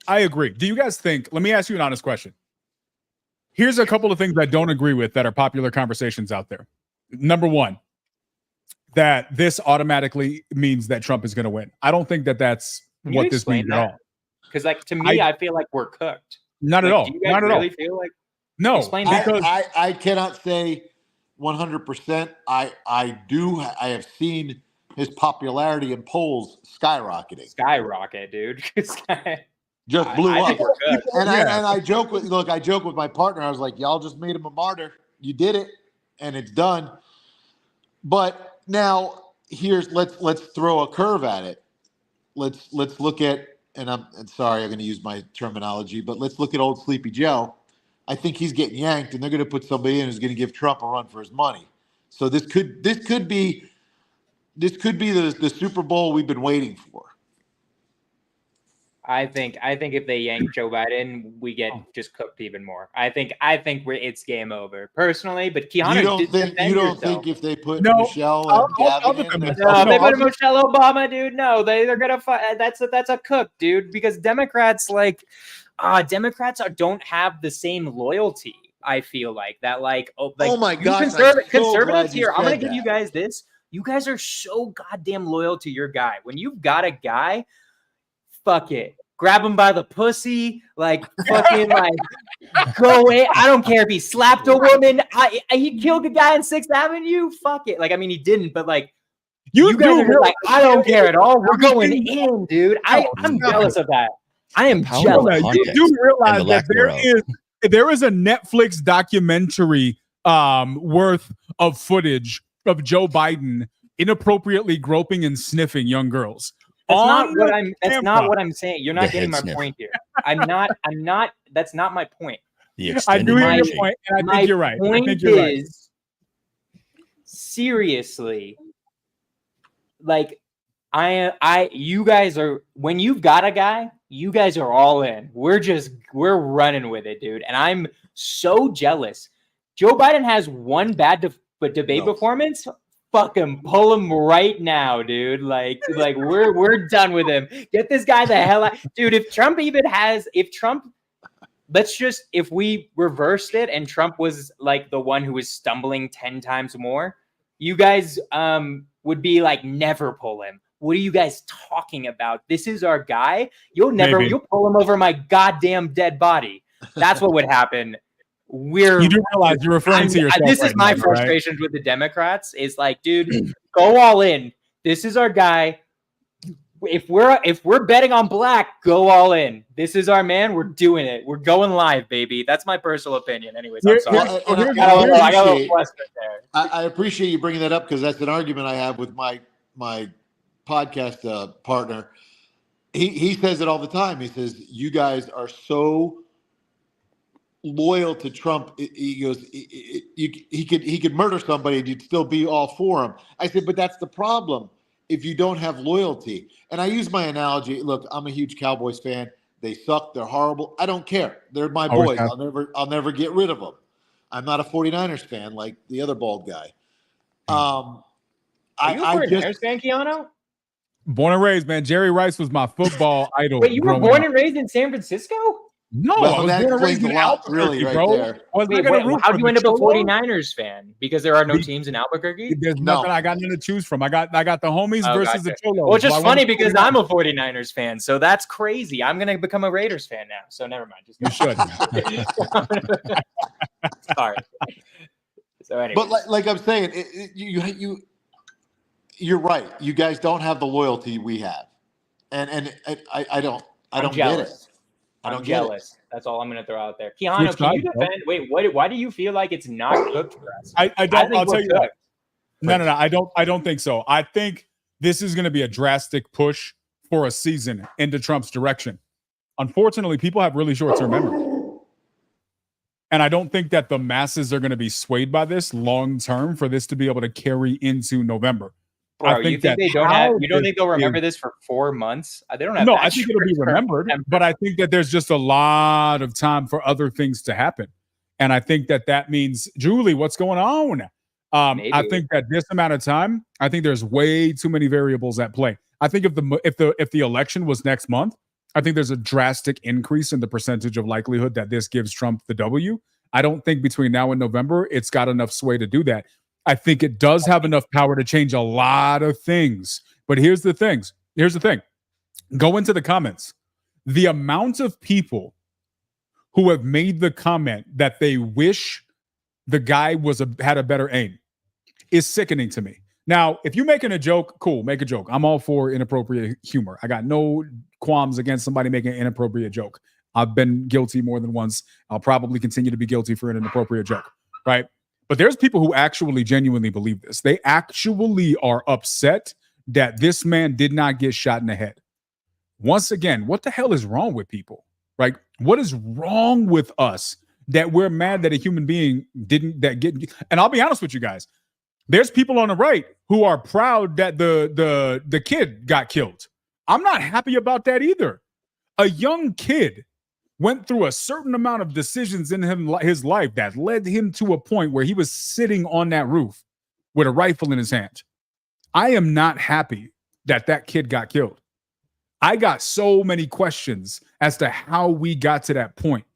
I agree. Do you guys think? Let me ask you an honest question. Here's a couple of things I don't agree with that are popular conversations out there. Number one, that this automatically means that Trump is going to win. I don't think that that's what this means at all. Because, to me, I feel like we're cooked. Not at all. Do you guys really feel like? No. Explain that. I cannot say 100%. I have seen his popularity in polls skyrocketing. Skyrocket, dude. Just blew I up. think we're good. And I joke with my partner. I was like, y'all just made him a martyr. You did it, and it's done. But now let's throw a curve at it. Let's look at, and I'm sorry, I'm going to use my terminology, but let's look at old Sleepy Joe. I think he's getting yanked, and they're going to put somebody in who's going to give Trump a run for his money. So this could be the Super Bowl we've been waiting for. I think if they yank Joe Biden, we get just cooked even more. I think it's game over personally. But Keanu, you don't think if they put No, Michelle and Gavin in, no, if they put Michelle Obama, dude, no, they're gonna fight. That's a cook, dude, because Democrats don't have the same loyalty. I feel like that, oh my gosh, conservatives here. I'm gonna give you guys this. You guys are so goddamn loyal to your guy. When you've got a guy, fuck it. Grab him by the pussy, fucking go away. I don't care if he slapped a woman. He killed a guy on 6th Avenue. Fuck it. He didn't, but you guys are I don't care at all. We're going in, dude. I'm jealous of that. I am jealous. You do realize that there is a Netflix documentary worth of footage of Joe Biden inappropriately groping and sniffing young girls. That's not what I'm saying. You're not getting my point here. I'm not. That's not my point. I do hear your point, and I think you're right. My point is, seriously, you guys are, when you've got a guy, you guys are all in. We're running with it, dude. And I'm so jealous. Joe Biden has one bad debate performance. Fucking pull him right now, dude. We're done with him. Get this guy the hell out, dude. If we reversed it and Trump was the one who was stumbling 10 times more, you guys would be never pull him. What are you guys talking about? This is our guy. You'll pull him over my goddamn dead body. That's what would happen. You do realize you're referring to yourself. This is my frustrations with the Democrats. Is dude, go all in. This is our guy. If we're betting on black, go all in. This is our man. We're doing it. We're going live, baby. That's my personal opinion. Anyways, I'm sorry. I appreciate you bringing that up because that's an argument I have with my podcast partner. He says it all the time. He says, you guys are so loyal to Trump. He goes, he could murder somebody and you'd still be all for him. I said, but that's the problem if you don't have loyalty. And I use my analogy. Look, I'm a huge Cowboys fan. They suck. They're horrible. I don't care. They're my boys. I'll never get rid of them. I'm not a 49ers fan like the other bald guy. Are you a 49ers fan, Keanu? Born and raised, man. Jerry Rice was my football idol. Wait, you were born and raised in San Francisco? No, I was born and raised in Albuquerque, bro. How do you end up a 49ers fan? Because there are no teams in Albuquerque? There's nothing. I got nothing to choose from. I got the homies versus the Cholos. Well, it's just funny because I'm a 49ers fan, so that's crazy. I'm going to become a Raiders fan now, so never mind. You should. Sorry. So anyway. But like I'm saying, you're right. You guys don't have the loyalty we have. And I don't get it. I'm jealous. That's all I'm going to throw out there. Keanu, can you defend? Wait, why do you feel like it's not cooked for us? I don't. I'll tell you what. No. I don't think so. I think this is going to be a drastic push for a season into Trump's direction. Unfortunately, people have really short-term memory. And I don't think that the masses are going to be swayed by this long-term for this to be able to carry into November. Bro, you think they don't have? You don't think they'll remember this for 4 months? They don't have. No, I think it'll be remembered, but I think that there's just a lot of time for other things to happen, and I think that means, Julie, what's going on? I think that this amount of time, I think there's way too many variables at play. I think if the election was next month, I think there's a drastic increase in the percentage of likelihood that this gives Trump the W. I don't think between now and November it's got enough sway to do that. I think it does have enough power to change a lot of things. But here's the thing. Go into the comments. The amount of people who have made the comment that they wish the guy had a better aim is sickening to me. Now, if you're making a joke, cool, make a joke. I'm all for inappropriate humor. I got no qualms against somebody making an inappropriate joke. I've been guilty more than once. I'll probably continue to be guilty for an inappropriate joke, right? But there's people who actually genuinely believe this. They actually are upset that this man did not get shot in the head. Once again, what the hell is wrong with people? Right? What is wrong with us that we're mad that a human being didn't get? And I'll be honest with you guys. There's people on the right who are proud that the kid got killed. I'm not happy about that either. A young kid went through a certain amount of decisions in his life that led him to a point where he was sitting on that roof with a rifle in his hand. I am not happy that kid got killed. I got so many questions as to how we got to that point.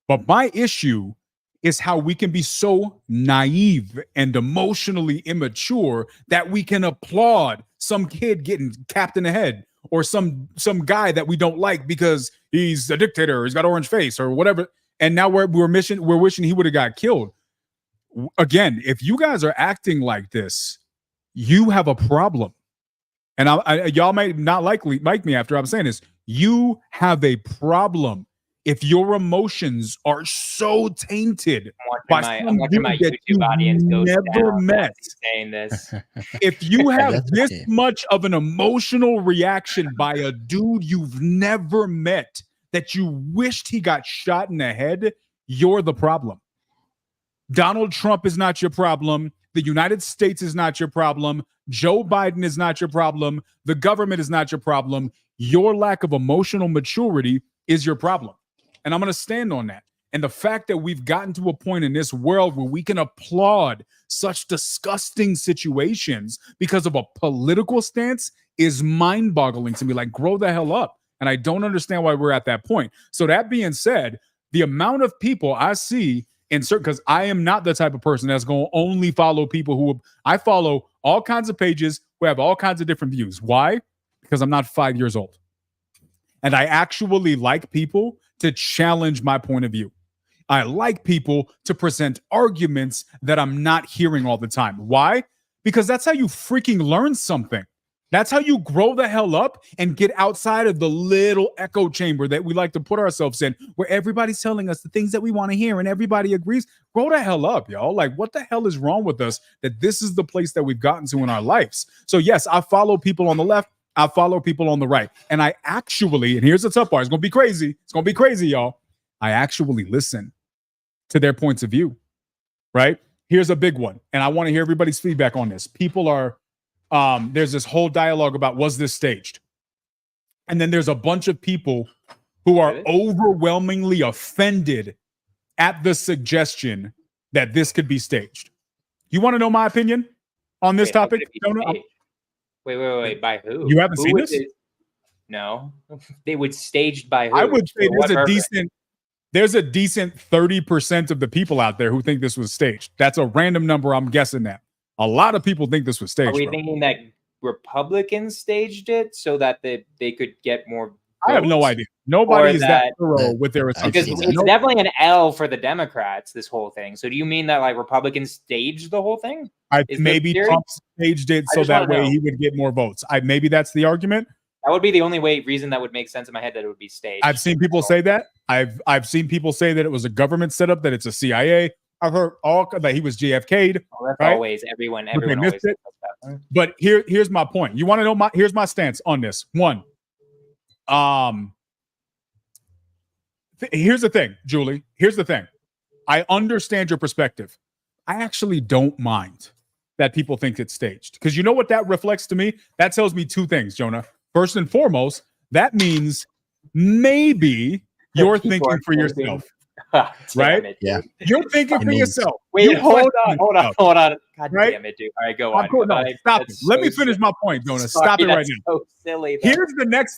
But my issue is how we can be so naive and emotionally immature that we can applaud some kid getting capped in the head or some guy that we don't like because he's a dictator, or he's got orange face or whatever. And now we're wishing he would have got killed. Again, if you guys are acting like this, you have a problem. And y'all might not like me after I'm saying this. You have a problem if your emotions are so tainted by some dude that you never met. Saying this. If you have this much of an emotional reaction by a dude you've never met that you wished he got shot in the head, you're the problem. Donald Trump is not your problem. The United States is not your problem. Joe Biden is not your problem. The government is not your problem. Your lack of emotional maturity is your problem. And I'm going to stand on that. And the fact that we've gotten to a point in this world where we can applaud such disgusting situations because of a political stance is mind-boggling to me. Like, grow the hell up. And I don't understand why we're at that point. So that being said, the amount of people I see in certain, because I am not the type of person that's going to only follow people who I follow all kinds of pages who have all kinds of different views. Why? Because I'm not 5 years old. And I actually like people to challenge my point of view. I like people to present arguments that I'm not hearing all the time. Why? Because that's how you freaking learn something. That's how you grow the hell up and get outside of the little echo chamber that we like to put ourselves in, where everybody's telling us the things that we want to hear and everybody agrees. Grow the hell up, y'all. Like, what the hell is wrong with us that this is the place that we've gotten to in our lives? So yes, I follow people on the left. I follow people on the right. And I actually, and here's the tough part, it's going to be crazy. It's going to be crazy, y'all. I actually listen to their points of view, right? Here's a big one. And I want to hear everybody's feedback on this. People are, there's this whole dialogue about, was this staged? And then there's a bunch of people who are overwhelmingly offended at the suggestion that this could be staged. You want to know my opinion on this topic? Wait. By who? You haven't seen this? No. They would staged by who? I would say there's a decent 30% of the people out there who think this was staged. That's a random number I'm guessing at. A lot of people think this was staged. Are we thinking that Republicans staged it so that they could get more votes? I have no idea. Nobody is that thorough with their because assumptions. it's definitely an L for the Democrats, this whole thing. So do you mean that like Republicans staged the whole thing? Maybe Trump staged it so that way he would get more votes. Maybe that's the argument. That would be the only reason that would make sense in my head, that it would be staged. I've seen people say that. I've seen people say that it was a government setup, that it's a CIA. I've heard that he was JFK'd. Oh, that's right? Always everyone always it. But here's my point. You want to know here's my stance on this. One, here's the thing, Julie. Here's the thing. I understand your perspective. I actually don't mind that people think it's staged, because you know what that reflects to me? That tells me two things, Jonah. First and foremost, that means maybe you're thinking for yourself. Right? Yeah. You're thinking for yourself. Wait, hold on. God right? damn it, dude. All right, go on. Stop it. Let me finish my point, Jonah. Stop it right now. So silly. Here's the next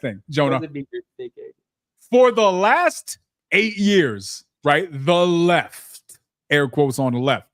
thing, Jonah. For the last 8 years, right? The left, air quotes on the left.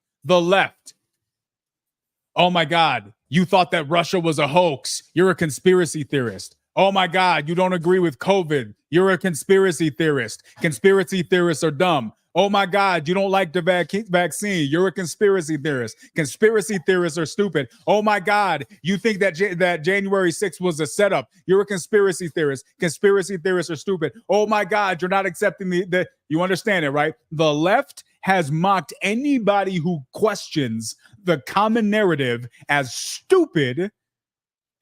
Oh my God, you thought that Russia was a hoax. You're a conspiracy theorist. Oh my God, you don't agree with COVID. You're a conspiracy theorist. Conspiracy theorists are dumb. Oh my God, you don't like the vaccine. You're a conspiracy theorist. Conspiracy theorists are stupid. Oh my God, you think that that January 6th was a setup. You're a conspiracy theorist. Conspiracy theorists are stupid. Oh my God, you're not accepting the you understand it, right? The left has mocked anybody who questions the common narrative as stupid,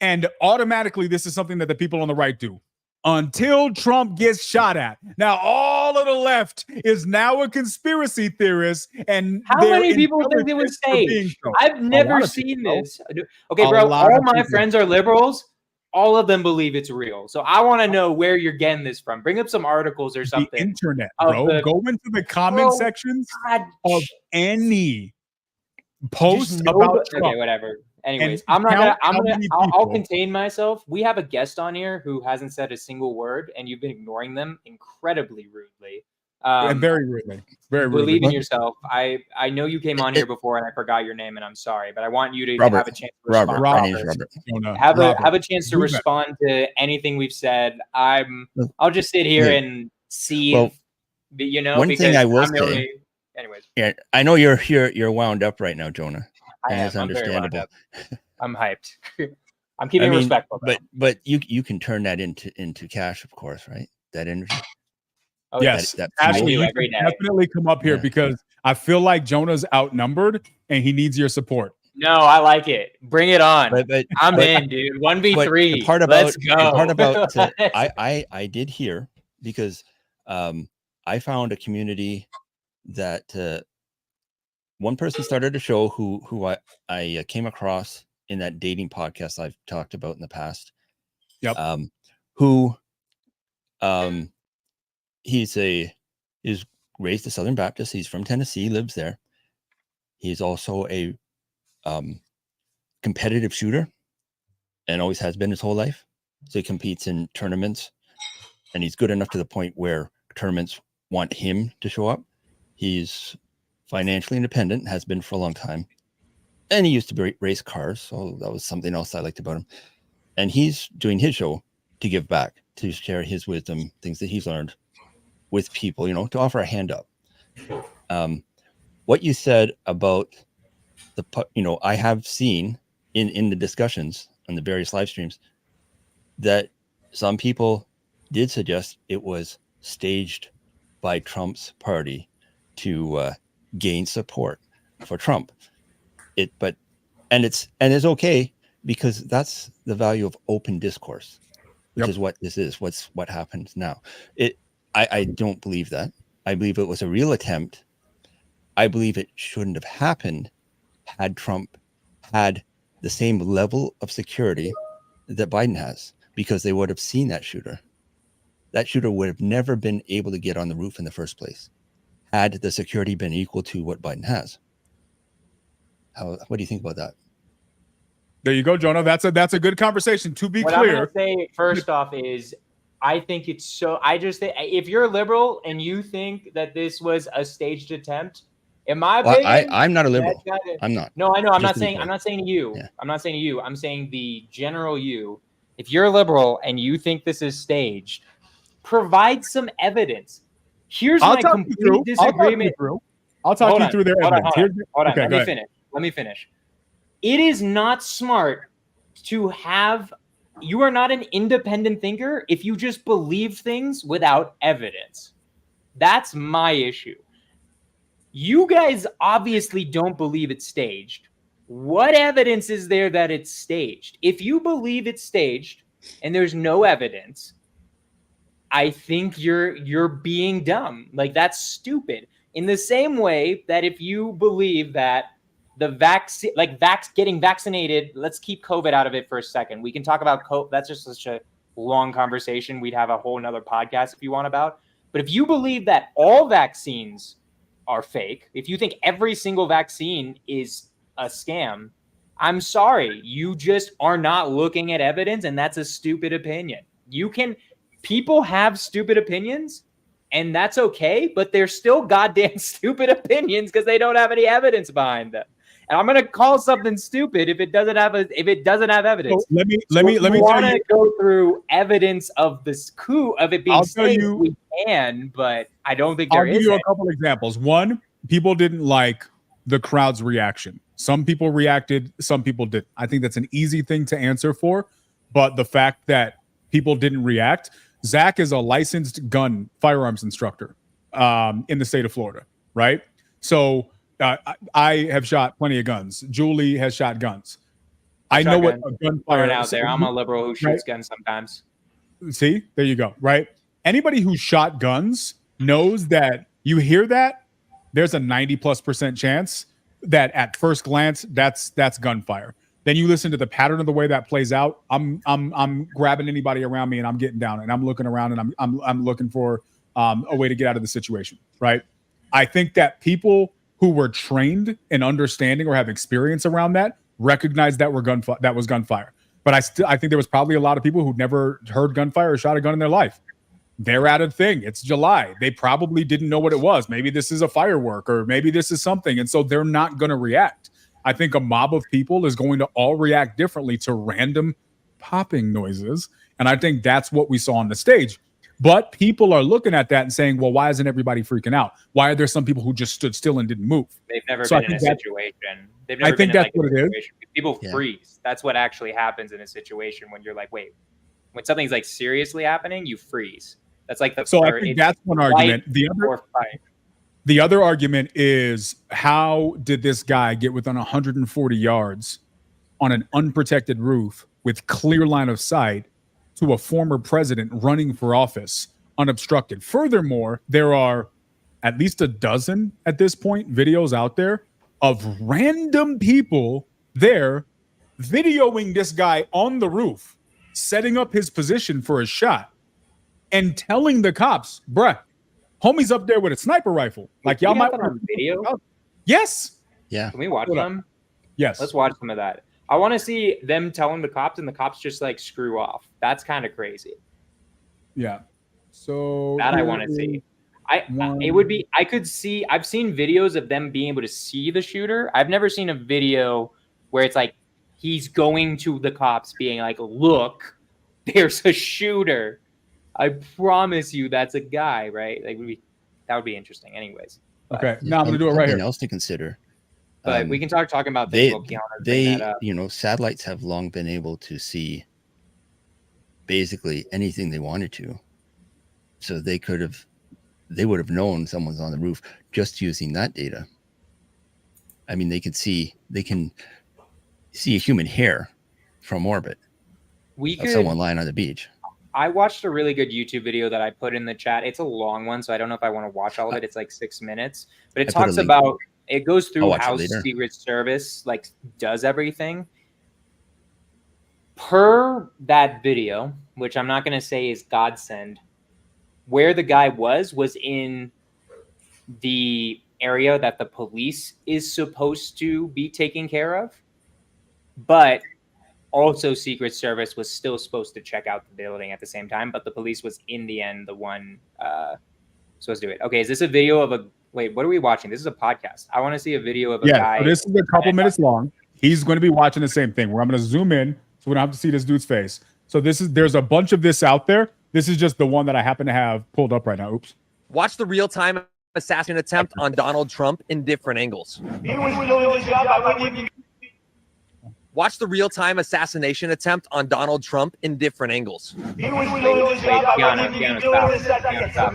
and automatically this is something that the people on the right do. Until Trump gets shot at. Now, all of the left is now a conspiracy theorist, and how many people think it was staged? I've never seen this. Okay, bro, all my friends are liberals. All of them believe it's real. So I want to know where you're getting this from. Bring up some articles or something. The internet, bro. Go into the comment sections of any post about Trump. Okay, whatever. Anyways, I'll contain myself. We have a guest on here who hasn't said a single word, and you've been ignoring them incredibly rudely. And very rudely. Very rudely. Believe in yourself. I know you came on here before, and I forgot your name, and I'm sorry, but I want you to have a chance to respond. Robert. Have a chance to respond to anything we've said. I'll just sit here and see. Well, one thing I will say. Anyways, yeah, I know you're wound up right now, Jonah. And it's understandable. I'm hyped. I'm keeping respectful. But you can turn that into cash, of course, right? That energy. Oh, yes, Ashley, you every day. Definitely come up here because I feel like Jonah's outnumbered and he needs your support. No, I like it. Bring it on. I'm in, dude. 1v3. Let's go. The part about I did hear because I found a community that one person started a show who I came across in that dating podcast I've talked about in the past. Yep. He's raised a Southern Baptist. He's from Tennessee, lives there. He's also a competitive shooter and always has been his whole life. So he competes in tournaments and he's good enough to the point where tournaments want him to show up. He's financially independent, has been for a long time. And he used to race cars. So that was something else I liked about him. And he's doing his show to give back, to share his wisdom, things that he's learned with people, to offer a hand up. What you said about I have seen in the discussions on the various live streams that some people did suggest it was staged by Trump's party to gain support for Trump. It's okay because that's the value of open discourse, which is what this is. What happens now. I don't believe that. I believe it was a real attempt. I believe it shouldn't have happened had Trump had the same level of security that Biden has, because they would have seen that shooter. That shooter would have never been able to get on the roof in the first place had the security been equal to what Biden has. What do you think about that? There you go, Jonah. That's a good conversation. To be clear, what I'm going to say first off is I think it's so. I just think if you're a liberal and you think that this was a staged attempt, in my opinion, I'm not a liberal. I'm not. No, I know. I'm not saying to you. Yeah. I'm not saying to you. I'm saying the general you. If you're a liberal and you think this is staged, provide some evidence. Here's my complete disagreement. I'll talk you through their evidence. Hold on. Let me finish. It is not smart to have. You are not an independent thinker if you just believe things without evidence. That's my issue. You guys obviously don't believe it's staged. What evidence is there that it's staged? If you believe it's staged and there's no evidence, I think you're being dumb. Like, that's stupid. In the same way that if you believe that the vaccine, getting vaccinated, let's keep COVID out of it for a second. We can talk about COVID. That's just such a long conversation. We'd have a whole nother podcast if you want about. But if you believe that all vaccines are fake, if you think every single vaccine is a scam, I'm sorry. You just are not looking at evidence, and that's a stupid opinion. People have stupid opinions, and that's okay, but they're still goddamn stupid opinions because they don't have any evidence behind them. and I'm gonna call something stupid if it doesn't have evidence. So let me tell you. Go through evidence of this coup of it being staged. We can, but I don't think there is. I'll give you a couple examples. One, people didn't like the crowd's reaction. Some people reacted, some people didn't. I think that's an easy thing to answer for, but the fact that people didn't react. Zach is a licensed firearms instructor in the state of Florida, right? So I have shot plenty of guns. Julie has shot guns. I know what a gunfire out there. I'm a liberal who shoots guns sometimes. See, there you go. Right. Anybody who shot guns knows that you hear that there's a 90+% chance that at first glance that's gunfire. Then you listen to the pattern of the way that plays out. I'm grabbing anybody around me and I'm getting down and I'm looking around and I'm looking for a way to get out of the situation. Right. I think that people who were trained in understanding or have experience around that recognize that was gunfire. But I think there was probably a lot of people who'd never heard gunfire or shot a gun in their life. They're at a thing. It's July. They probably didn't know what it was. Maybe this is a firework or maybe this is something. And so they're not going to react. I think a mob of people is going to all react differently to random popping noises. And I think that's what we saw on the stage. But people are looking at that and saying, well, why isn't everybody freaking out? Why are there some people who just stood still and didn't move? They've never been in a situation. They've never been in like a situation. People freeze. That's what actually happens in a situation when you're like, wait, when something's like seriously happening, you freeze. That's like so I think that's one argument. The other argument is, how did this guy get within 140 yards on an unprotected roof with clear line of sight to a former president running for office unobstructed? Furthermore, there are at least a dozen at this point videos out there of random people there videoing this guy on the roof, setting up his position for a shot and telling the cops, bruh, homie's up there with a sniper rifle. Like, y'all might want to video. Yes. Yeah. Can we watch them? Yes. Let's watch some of that. I want to see them telling the cops and the cops just like screw off. That's kind of crazy. Yeah. So that I want to see. I've seen videos of them being able to see the shooter. I've never seen a video where it's like he's going to the cops being like, look, there's a shooter. I promise you that's a guy, right? Like that would be interesting anyways. Okay. Now I'm going to do it right here. Something else to consider. But we can talking about things. Satellites have long been able to see basically anything they wanted to. So they would have known someone's on the roof just using that data. I mean, they can see a human hair from orbit of someone lying on the beach. I watched a really good YouTube video that I put in the chat. It's a long one, so I don't know if I want to watch all of it. It's like 6 minutes, but it talks about, it goes through how Secret Service like does everything. Per that video, which I'm not going to say is godsend, where the guy was in the area that the police is supposed to be taking care of, but also Secret Service was still supposed to check out the building at the same time, but the police was in the end the one supposed to do it. Okay, is this a video of wait, what are we watching? This is a podcast. I want to see a video of a guy. So this is a couple minutes long. He's going to be watching the same thing where I'm going to zoom in so we don't have to see this dude's face. So there's a bunch of this out there. This is just the one that I happen to have pulled up right now. Oops. Watch the real-time assassination attempt on Donald Trump in different angles. Watch the real-time assassination attempt on Donald Trump in different angles. Stop.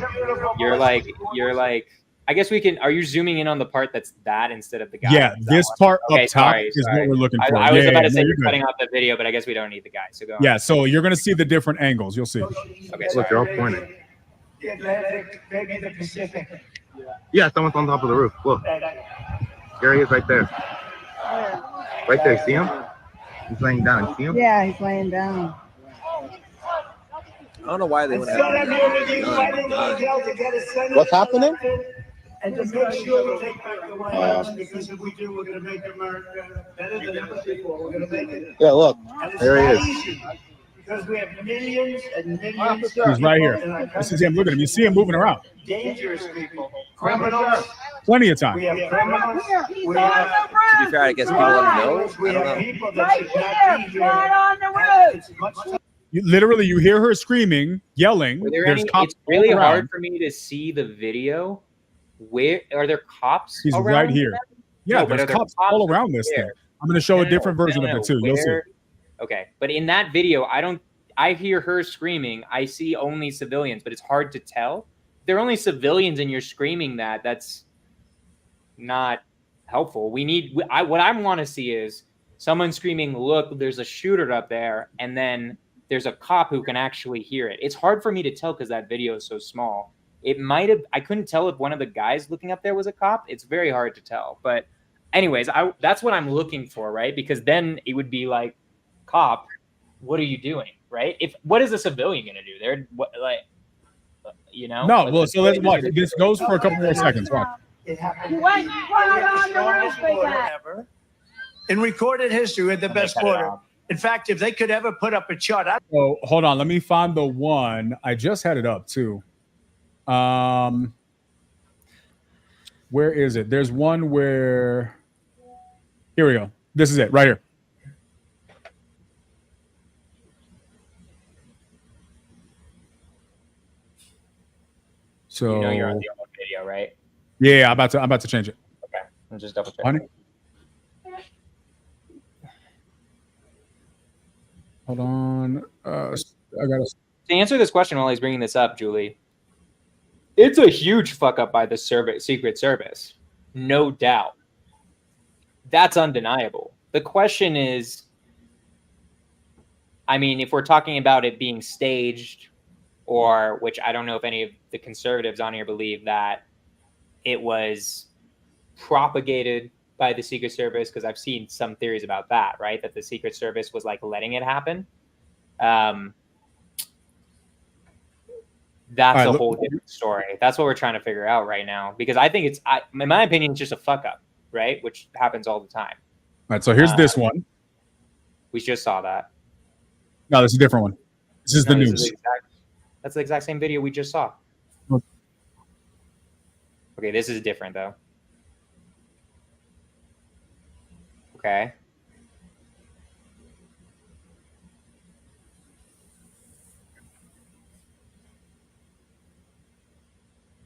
You're like, I guess we can. Are you zooming in on the part that's that instead of the guy? Yeah, this part up top is what we're looking for. I was about to say you're cutting out the video, but I guess we don't need the guy. So go on. Yeah, so you're going to see the different angles. You'll see. Okay, look, they're all pointing. The Atlantic, maybe the Pacific. Yeah, someone's on top of the roof. Look. There he is right there. Right there, see him? He's laying down. See him? Yeah, he's laying down. I don't know why they went What's happening? And just make sure we take back the White House, because if we do, we're going to make America better than ever before. We're going to make it. Yeah, look. There he is. Because we have millions and millions of He's right here. people in our This is country. him. Look at him. You see him moving around. Dangerous people, criminals. Plenty of time. We have criminals. We have. To be fair, I guess people let him know. We I don't have know. people that should not be here. It's much Literally, you hear her screaming, yelling. Were there There's any, cops it's really all hard around. for me to see the video. Where are there cops? He's around right here. Yeah, No, but there's are there cops all around this there? thing. I'm going to show No, a different version of it too. You'll see. Where- Okay, but in that video, I hear her screaming. I see only civilians, but it's hard to tell. If there are only civilians and you're screaming that's not helpful. What I want to see is someone screaming, "Look, there's a shooter up there," and then there's a cop who can actually hear it. It's hard for me to tell because that video is so small. It might have. I couldn't tell if one of the guys looking up there was a cop. It's very hard to tell. But anyways, that's what I'm looking for, right? Because then it would be like, cop, what are you doing, right? What is a civilian going to do? They're No, well, so let's watch. This goes for a couple more seconds. Watch. It happened. Ever. In recorded history, we're the best border. In fact, if they could ever put up a chart, So hold on, let me find the one. I just had it up too. Where is it? There's one where. Here we go. This is it right here. So you know you're on the old video, right? yeah, I'm about to change it. Okay, I'm just double checking. Honey? Hold on. I gotta. To answer this question while he's bringing this up, Julie, it's a huge fuck up by the Secret Service, no doubt. That's undeniable. The question is, I mean, if we're talking about it being staged, or which I don't know if any of the conservatives on here believe that it was propagated by the Secret Service, because I've seen some theories about that, right? That the Secret Service was like letting it happen. That's right, a whole different story. That's what we're trying to figure out right now, because I think in my opinion, it's just a fuck up, right? Which happens all the time. All right, so here's this one. We just saw that. No, this is a different one. This is the news. That's the exact same video we just saw. Okay. Okay, this is different though. Okay.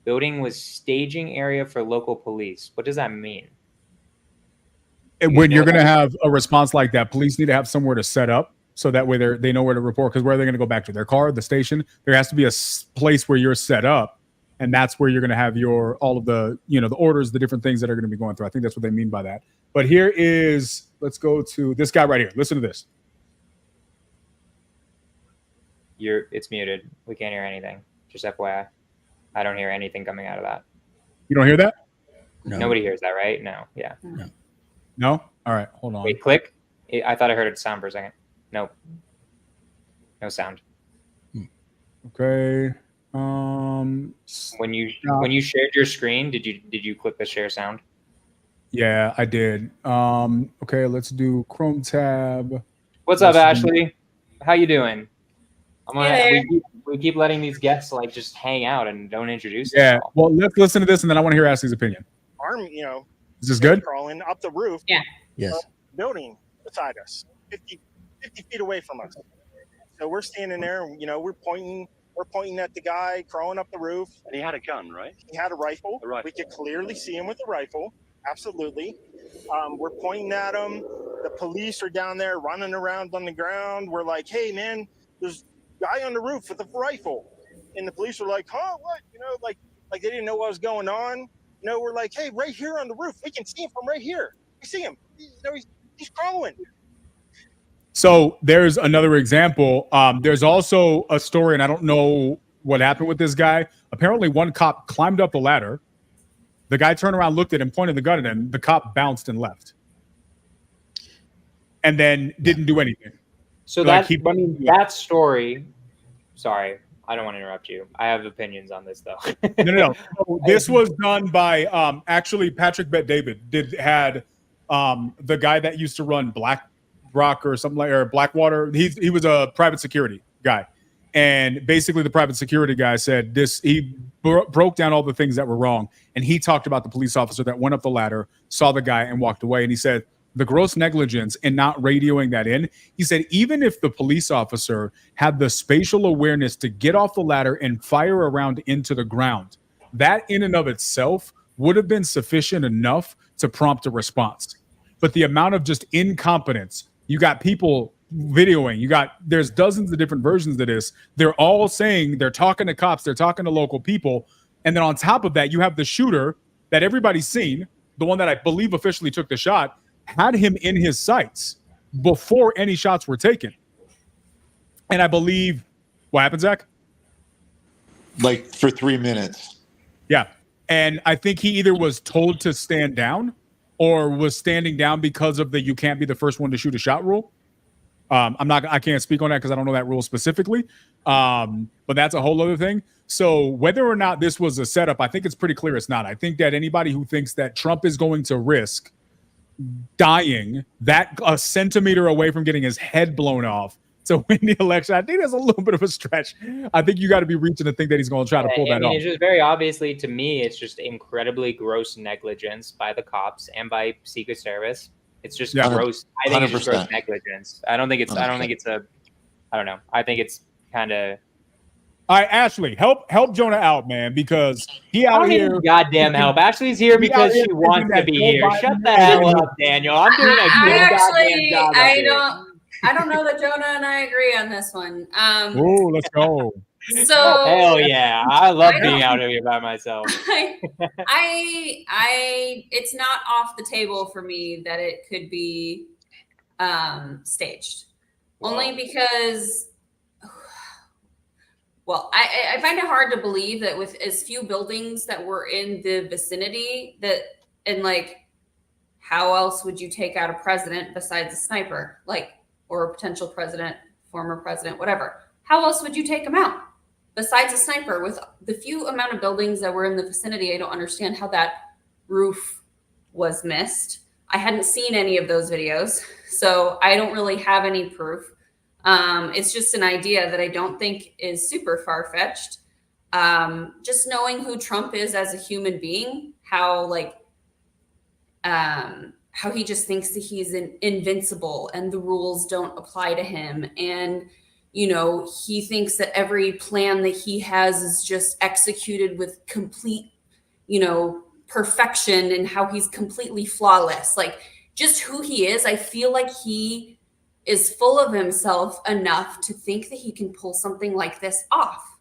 Building was staging area for local police. What does that mean? And when you're going to have a response like that, police need to have somewhere to set up, so that way they know where to report. Because where are they going to go back to? Their car, the station? There has to be a place where you're set up, and that's where you're going to have all of the the orders, the different things that are going to be going through. I think that's what they mean by that. But here is, let's go to this guy right here. Listen to this. It's muted. We can't hear anything. Just FYI. I don't hear anything coming out of that. You don't hear that? No. Nobody hears that, right? No. Yeah. No? All right, hold on. Wait, click. I thought I heard it sound for a second. Nope. No sound. Okay. When you shared your screen, did you click the share sound? Yeah, I did. Okay, let's do Chrome tab. What's up, Ashley? How you doing? We keep letting these guests like just hang out and don't introduce Yeah. themselves. Well, let's listen to this, and then I want to hear Ashley's opinion. Is this good? Crawling up the roof. Yeah. Yes. Building beside us, 50 feet away from us. So we're standing there, we're pointing at the guy crawling up the roof. And he had a gun, right? He had a rifle. A rifle. We could clearly see him with a rifle. Absolutely. We're pointing at him. The police are down there running around on the ground. We're like, hey, man, there's a guy on the roof with a rifle. And the police are like, huh, what? Like they didn't know what was going on. We're like, hey, right here on the roof. We can see him from right here. We see him. He's crawling. So there's another example. There's also a story, and I don't know what happened with this guy. Apparently, one cop climbed up the ladder. The guy turned around, looked at him, pointed the gun at him. The cop bounced and left, and then didn't do anything. So that story. Sorry, I don't want to interrupt you. I have opinions on this though. No. So this was done by actually Patrick Bet David had the guy that used to run Black Brock or something like, or Blackwater. He was a private security guy. And basically the private security guy said this, he broke down all the things that were wrong. And he talked about the police officer that went up the ladder, saw the guy and walked away. And he said the gross negligence in not radioing that in. He said, even if the police officer had the spatial awareness to get off the ladder and fire around into the ground, that in and of itself would have been sufficient enough to prompt a response. But the amount of just incompetence, you got people videoing, there's dozens of different versions of this. They're all saying, they're talking to cops, they're talking to local people. And then on top of that, you have the shooter that everybody's seen, the one that I believe officially took the shot, had him in his sights before any shots were taken. And I believe, what happened, Zach? Like for 3 minutes. Yeah. And I think he either was told to stand down or was standing down because of the you can't be the first one to shoot a shot rule. I can't speak on that because I don't know that rule specifically. But that's a whole other thing. So whether or not this was a setup, I think it's pretty clear it's not. I think that anybody who thinks that Trump is going to risk dying that a centimeter away from getting his head blown off to win the election, I think that's a little bit of a stretch. I think you got to be reaching to think that he's going to try to pull that off. It's just very obviously, to me, it's just incredibly gross negligence by the cops and by Secret Service. It's just gross. I think 100%. It's just gross negligence. I don't think it's I don't know. I think it's kind of. All right, Ashley, help Jonah out, man, because he out here. Goddamn help! Ashley's here because she wants to be here. Shut the hell up, Daniel. I'm doing a good goddamn job. I don't know that Jonah and I agree on this one. Oh, let's go. So hell yeah, I love being out here by myself. It's not off the table for me that it could be staged. Wow. Only because, well, I find it hard to believe that with as few buildings that were in the vicinity how else would you take out a president besides a sniper, or a potential president, former president, whatever? How else would you take him out besides a sniper? With the few amount of buildings that were in the vicinity, I don't understand how that roof was missed. I hadn't seen any of those videos, so I don't really have any proof. It's just an idea that I don't think is super far-fetched. Just knowing who Trump is as a human being, how he just thinks that he's invincible and the rules don't apply to him. And, he thinks that every plan that he has is just executed with complete, perfection, and how he's completely flawless. Just who he is, I feel like he is full of himself enough to think that he can pull something like this off.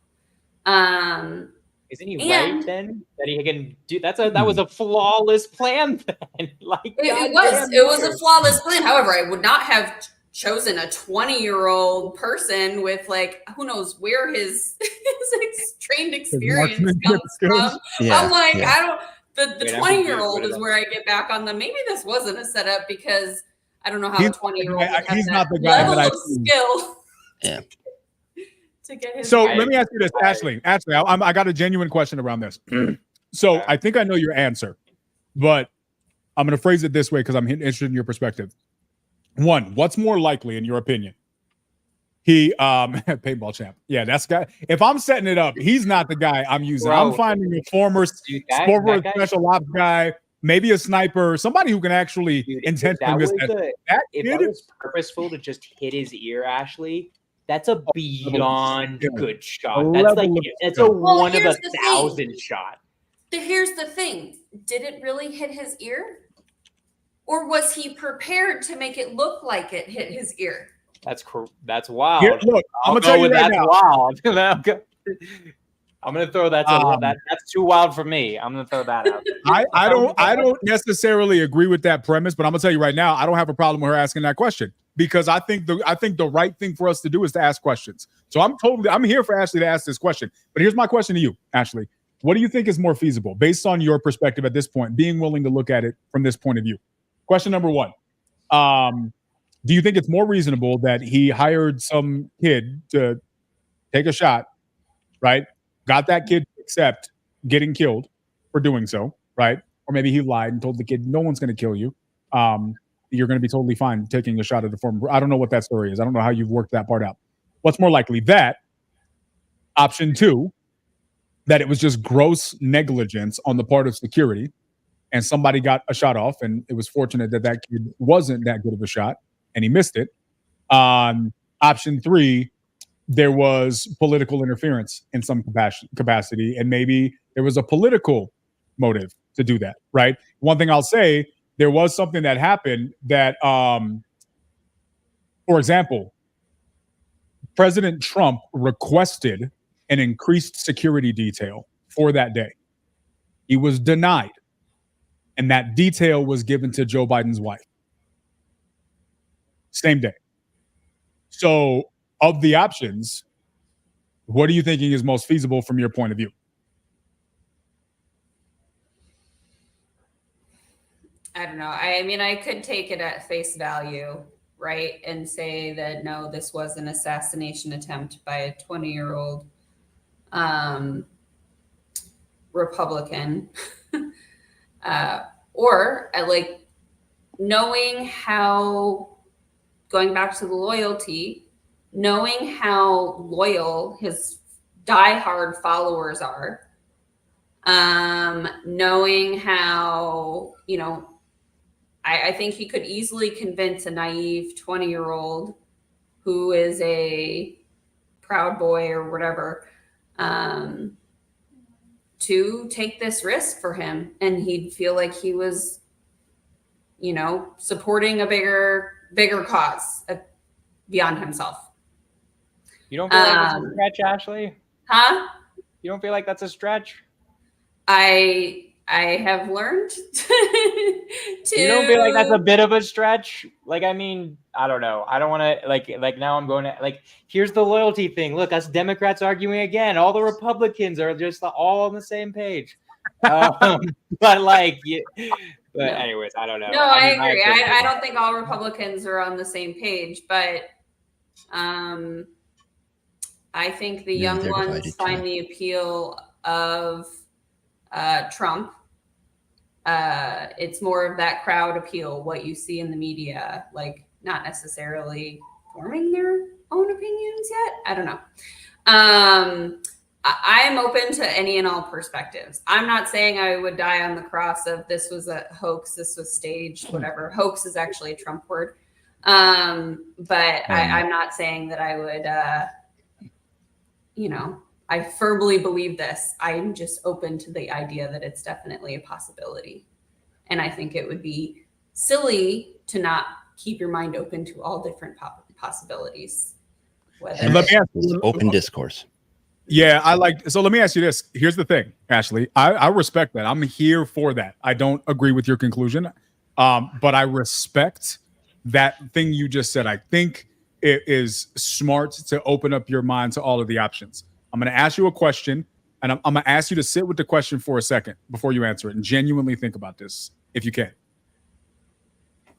Isn't he right then that he can do that? That was a flawless plan then. It was a flawless plan. However, I would not have chosen a 20-year-old person with who knows where his trained experience comes from. Yeah, I'm I don't. The 20-year-old is where I get back on them. Maybe this wasn't a setup because I don't know how a 20-year-old he's not the guy level of skill. Yeah. To get his let me ask you this, Ashley. Ashley, I got a genuine question around this. So I think I know your answer, but I'm going to phrase it this way because I'm interested in your perspective. One, what's more likely in your opinion? He paintball champ. Yeah, that's guy. If I'm setting it up, he's not the guy I'm using. Bro, I'm finding a former special ops guy, maybe a sniper, somebody who can actually intentionally miss that. If that was purposeful to just hit his ear, Ashley, that's a beyond good shot. That's a 1 of 1,000 shot. Here's the thing. Did it really hit his ear? Or was he prepared to make it look like it hit his ear? That's wild. Here, look, I'm gonna tell you right now. Wild. I'm gonna throw that. That's too wild for me. I'm gonna throw that out. I don't necessarily agree with that premise, but I'm gonna tell you right now, I don't have a problem with her asking that question because I think the right thing for us to do is to ask questions. So I'm here for Ashley to ask this question. But here's my question to you, Ashley. What do you think is more feasible based on your perspective at this point, being willing to look at it from this point of view? Question number one. Do you think it's more reasonable that he hired some kid to take a shot, right? Got that kid to accept getting killed for doing so, right? Or maybe he lied and told the kid, no one's going to kill you. you're going to be totally fine taking a shot at the former. I don't know what that story is. I don't know how you've worked that part out. What's more likely, that option 2, that it was just gross negligence on the part of security and somebody got a shot off, and it was fortunate that that kid wasn't that good of a shot and he missed it. Option 3, there was political interference in some capacity, and maybe there was a political motive to do that, right? One thing I'll say, there was something that happened that, for example, President Trump requested an increased security detail for that day. He was denied, and that detail was given to Joe Biden's wife. Same day. So, of the options, what are you thinking is most feasible from your point of view? I don't know. I mean, I could take it at face value, right? And say that, no, this was an assassination attempt by a 20-year-old Republican. Or like knowing how, going back to the loyalty, knowing how loyal his diehard followers are, knowing how, you know, I think he could easily convince a naive 20-year-old who is a Proud Boy or whatever, to take this risk for him. And he'd feel like he was, you know, supporting a bigger cause beyond himself. You don't feel like that's a stretch, Ashley? Huh? You don't feel like that's a stretch? I have learned to. You don't feel like that's a bit of a stretch? Like, I mean, I don't know. I don't want to like now I'm going to like, here's the loyalty thing. Look, us Democrats arguing again. All the Republicans are just all on the same page. But like, but anyways, I don't know. No, I agree. I don't think all Republicans are on the same page, but I think the young ones find the appeal of Trump. It's more of that crowd appeal, what you see in the media, like not necessarily forming their own opinions yet. I don't know. I'm open to any and all perspectives. I'm not saying I would die on the cross of this was a hoax, this was staged, whatever. Hoax is actually a Trump word. But I'm not saying that I would, you know, I firmly believe this. I'm just open to the idea that it's definitely a possibility. And I think it would be silly to not keep your mind open to all different possibilities. And let me ask you, open discourse. Yeah, so let me ask you this. Here's the thing, Ashley. I respect that. I'm here for that. I don't agree with your conclusion, but I respect that thing you just said. I think it is smart to open up your mind to all of the options. I'm going to ask you a question, and I'm going to ask you to sit with the question for a second before you answer it and genuinely think about this, if you can.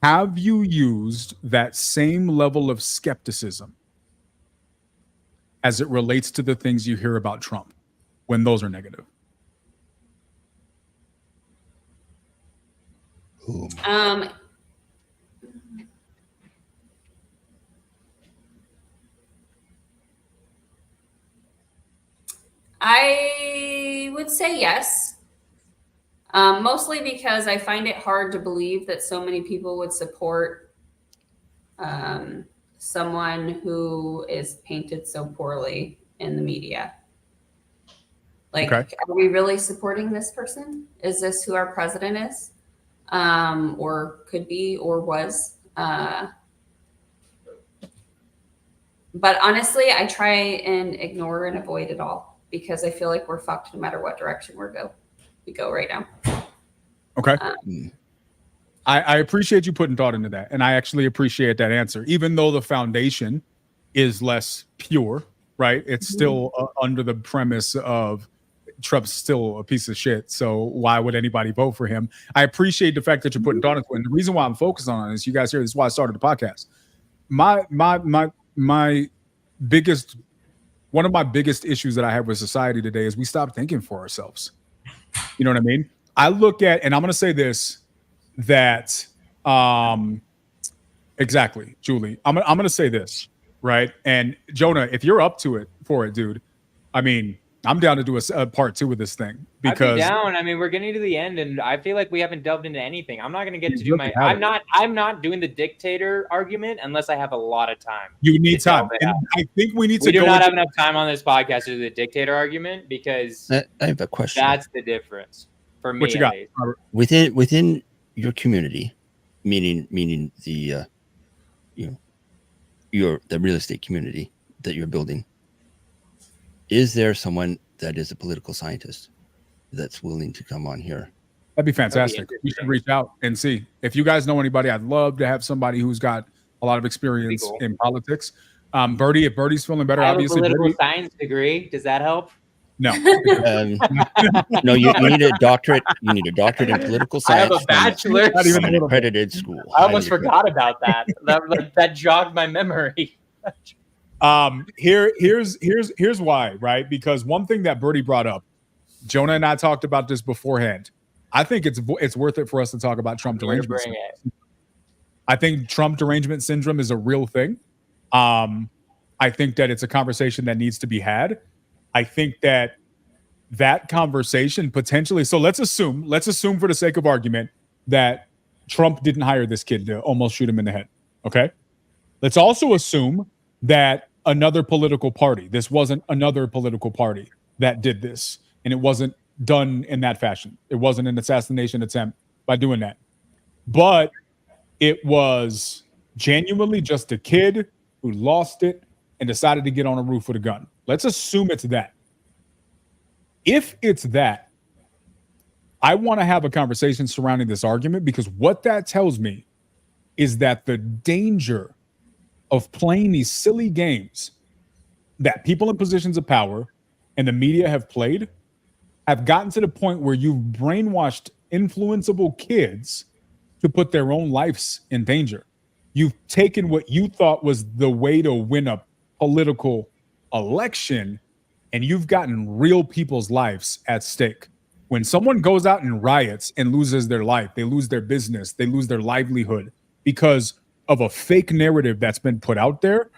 Have you used that same level of skepticism as it relates to the things you hear about Trump when those are negative? I would say yes. Mostly because I find it hard to believe that so many people would support someone who is painted so poorly in the media. Like, Are we really supporting this person? Is this who our president is? Or could be, or was? But honestly, I try and ignore and avoid it all because I feel like we're fucked no matter what direction we go right now. Okay. I appreciate you putting thought into that. And I actually appreciate that answer, even though the foundation is less pure, right? It's still under the premise of Trump's still a piece of shit. So why would anybody vote for him? I appreciate the fact that you're putting thought into it. And the reason why I'm focused on it is, you guys hear, this is why I started the podcast. One of my biggest issues that I have with society today is we stop thinking for ourselves. You know what I mean? I look at, and I'm going to say this, that Exactly, Julie. I'm gonna say this, right? And Jonah, if you're up to it for it, dude, I mean, I'm down to do a part 2 of this thing I'd be because down. I mean, we're getting to the end, and I feel like we haven't delved into anything. I'm not going to get You to do really my. haven't. I'm not doing the dictator argument unless I have a lot of time. you need to delve time. it And out. I think we need We to do go not into have enough time on this podcast to do the dictator argument because I have a question. that's the difference for me. what you at got, least. Robert. Within your community, meaning the the real estate community that you're building, is there someone that is a political scientist that's willing to come on here? That'd be fantastic. You should reach out and see if you guys know anybody. I'd love to have somebody who's got a lot of experience cool. in politics. Birdie, if Birdie's feeling better, I have a obviously. political Birdie, science degree. Does that help? no, No, you need a doctorate. You need a doctorate in political I have science. a bachelor's. Not even from a an little bit. accredited school. I almost Highly forgot about that. That jogged my memory. Here's why, right? Because one thing that Birdie brought up, Jonah and I talked about this beforehand. I think it's worth it for us to talk about Trump derangement Bring syndrome. it. I think Trump derangement syndrome is a real thing. I think that it's a conversation that needs to be had. I think that conversation potentially. So let's assume for the sake of argument that Trump didn't hire this kid to almost shoot him in the head. Okay. Let's also assume that another political party. This wasn't another political party that did this, and it wasn't done in that fashion. It wasn't an assassination attempt by doing that, but it was genuinely just a kid who lost it and decided to get on a roof with a gun. Let's assume it's that. If it's that, I want to have a conversation surrounding this argument, because what that tells me is that the danger of playing these silly games that people in positions of power and the media have played have gotten to the point where you've brainwashed influenceable kids to put their own lives in danger. You've taken what you thought was the way to win a political election, and you've gotten real people's lives at stake. When someone goes out and riots and loses their life, they lose their business, they lose their livelihood because of a fake narrative that's been put out there,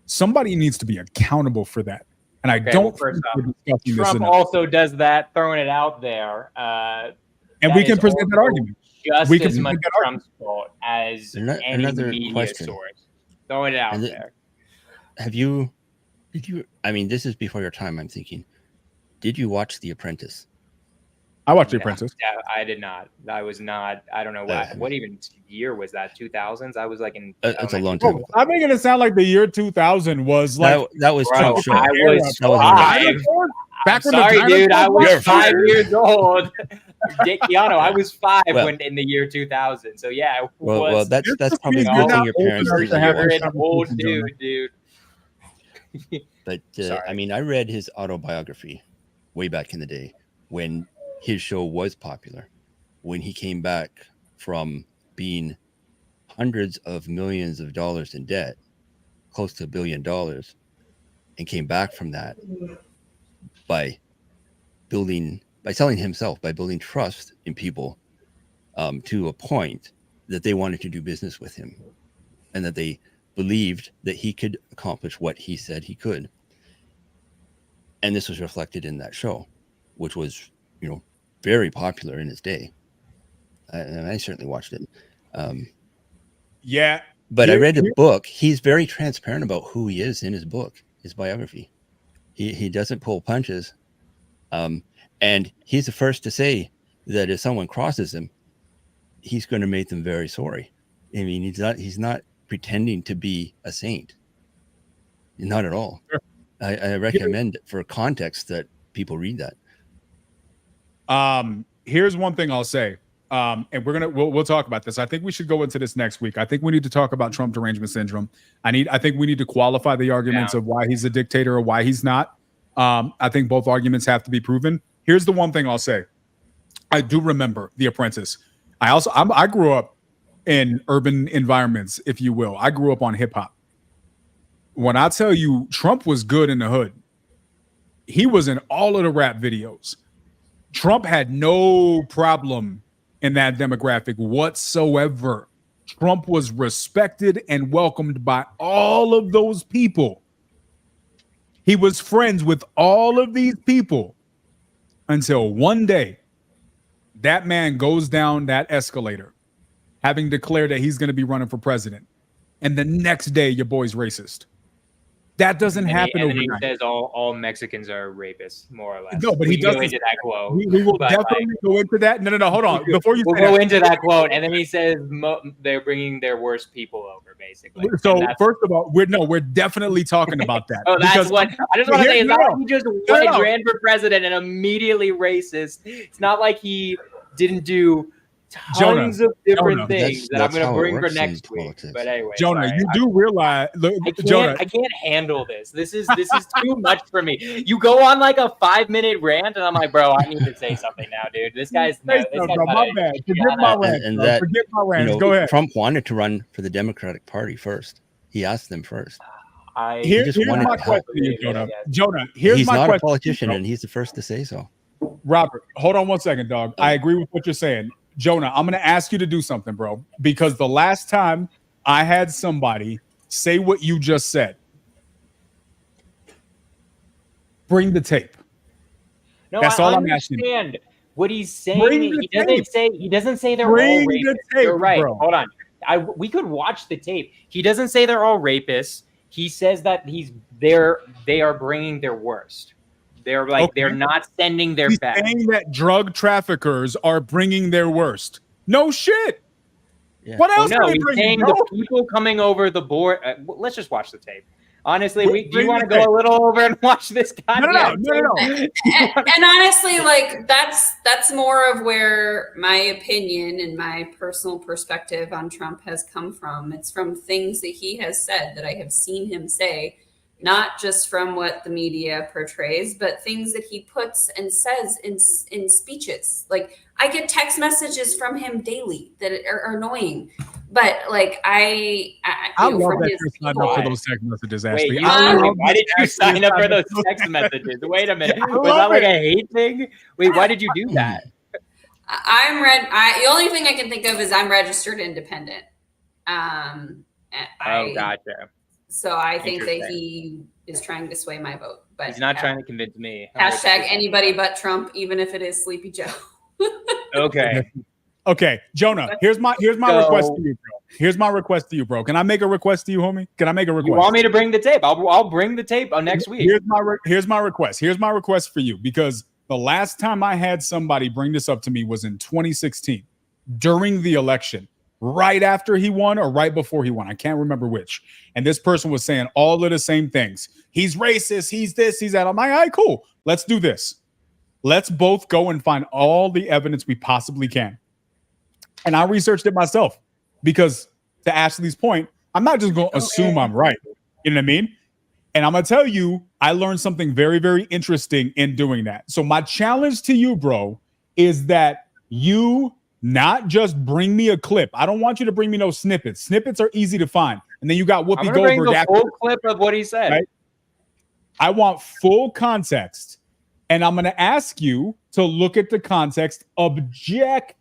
somebody needs to be accountable for that. And I don't think we're discussing this Trump enough. also does that, throwing it out there. And we can present that argument. Just We can as much present that Trump's fault as any Another media question. source. Throwing it out there. Did you, I mean, this is before your time, I'm thinking. Did you watch The Apprentice? I watched The Apprentice. Yeah, I did not. I was not. I don't know what even year was that? 2000s. I was like in. It's a long time ago. I'm making it sound like the year 2000 was like that was Bro, Trump's show. I was That was five. back when Sorry, the dude. I was You're 5 fired. years old. Keanu, I was 5 Well- when in the year 2000. So yeah, Well, that's probably You're a good not thing your old parents enough didn't to have watch. you're this an old conversation, dude. But Sorry. I mean, I read his autobiography way back in the day when his show was popular. When he came back from being hundreds of millions of dollars in debt, close to $1 billion, and came back from that by selling himself, by building trust in people to a point that they wanted to do business with him, and that they believed that he could accomplish what he said he could. And this was reflected in that show, which was, very popular in its day. And I certainly watched it. Yeah. But I read the book. He's very transparent about who he is in his book, his biography. He doesn't pull punches. And he's the first to say that if someone crosses him, he's going to make them very sorry. I mean, he's not pretending to be a saint. Not at all. Sure. I recommend for context that people read that. Here's one thing I'll say. And we'll talk about this. I think we should go into this next week. I think we need to talk about Trump derangement syndrome. I think we need to qualify the arguments of why he's a dictator or why he's not. I think both arguments have to be proven. Here's the one thing I'll say. I do remember The Apprentice. I grew up in urban environments, if you will. I grew up on hip hop. When I tell you Trump was good in the hood, he was in all of the rap videos. Trump had no problem in that demographic whatsoever. Trump was respected and welcomed by all of those people. He was friends with all of these people until one day that man goes down that escalator, having declared that he's going to be running for president. And the next day, your boy's racist. That doesn't happen overnight. overnight. He says all Mexicans are rapists, more or less. No, but we he can go doesn't. into that quote. We will definitely go into that. No, hold on. Before you we'll say go that, into that quote, and then he says they're bringing their worst people over, basically. So first of all, we're definitely talking about that. Oh, that's because what I just want to say. It's not like he just no. ran for president and immediately racist. It's not like he didn't do tons of different things that I'm going to bring for next week. But anyway, Jonah, sorry. you do realize, Jonah, I can't handle this. This is too much for me. You go on like a 5-minute rant, and I'm like, bro, I need to say something now, dude. This guy's my bad. Forget my rant. And that, forget my rant. You know, go ahead. Trump wanted to run for the Democratic Party first. He asked them first. Here's my question to you, Jonah. Jonah, here's he's my not question. a politician, and he's the first to say so. Robert, hold on one second, dog. I agree with what you're saying. Jonah, I'm going to ask you to do something, bro, because the last time I had somebody say what you just said, bring the tape. No, that's all I'm asking. Understand what he's saying. He doesn't say they're all rapists. You're right. Bro. Hold on. We could watch the tape. He doesn't say they're all rapists. He says that they are bringing their worst. They're like they're not sending their best. Saying that drug traffickers are bringing their worst. No shit. Yeah. What else are they he's bringing? saying the people coming over the board. Let's just watch the tape. Honestly, do you want to go a little over and watch this guy? No. And honestly, like that's more of where my opinion and my personal perspective on Trump has come from. It's from things that he has said that I have seen him say, not just from what the media portrays, but things that he puts and says in speeches. Like I get text messages from him daily that are annoying. But like I love that you signed up for those text messages, Ashley. Wait, why did you sign up for those text messages? Wait a minute. Was that like a hate thing? Wait, why did you do that? The only thing I can think of is I'm registered independent. Gotcha. So I think that he is trying to sway my vote. But he's not trying to convince me. Hashtag anybody but Trump, even if it is Sleepy Joe. Okay, Jonah, here's my request to you, bro. Here's my request to you, bro. Can I make a request to you, homie? Can I make a request? You want me to bring the tape? I'll bring the tape on next week. Here's my request. Here's my request for you, because the last time I had somebody bring this up to me was in 2016 during the election, right after he won or right before he won. I can't remember which. And this person was saying all of the same things. He's racist. He's this, he's that. I'm like, all right, cool. Let's do this. Let's both go and find all the evidence we possibly can. And I researched it myself because, to Ashley's point, I'm not just going to assume I'm right. You know what I mean? And I'm going to tell you, I learned something very, very interesting in doing that. So my challenge to you, bro, is that you not just bring me a clip. I don't want you to bring me no snippets. Snippets are easy to find. And then you got Whoopi Goldberg. Bring the full clip of what he said. Right? I want full context. And I'm going to ask you to look at the context objectively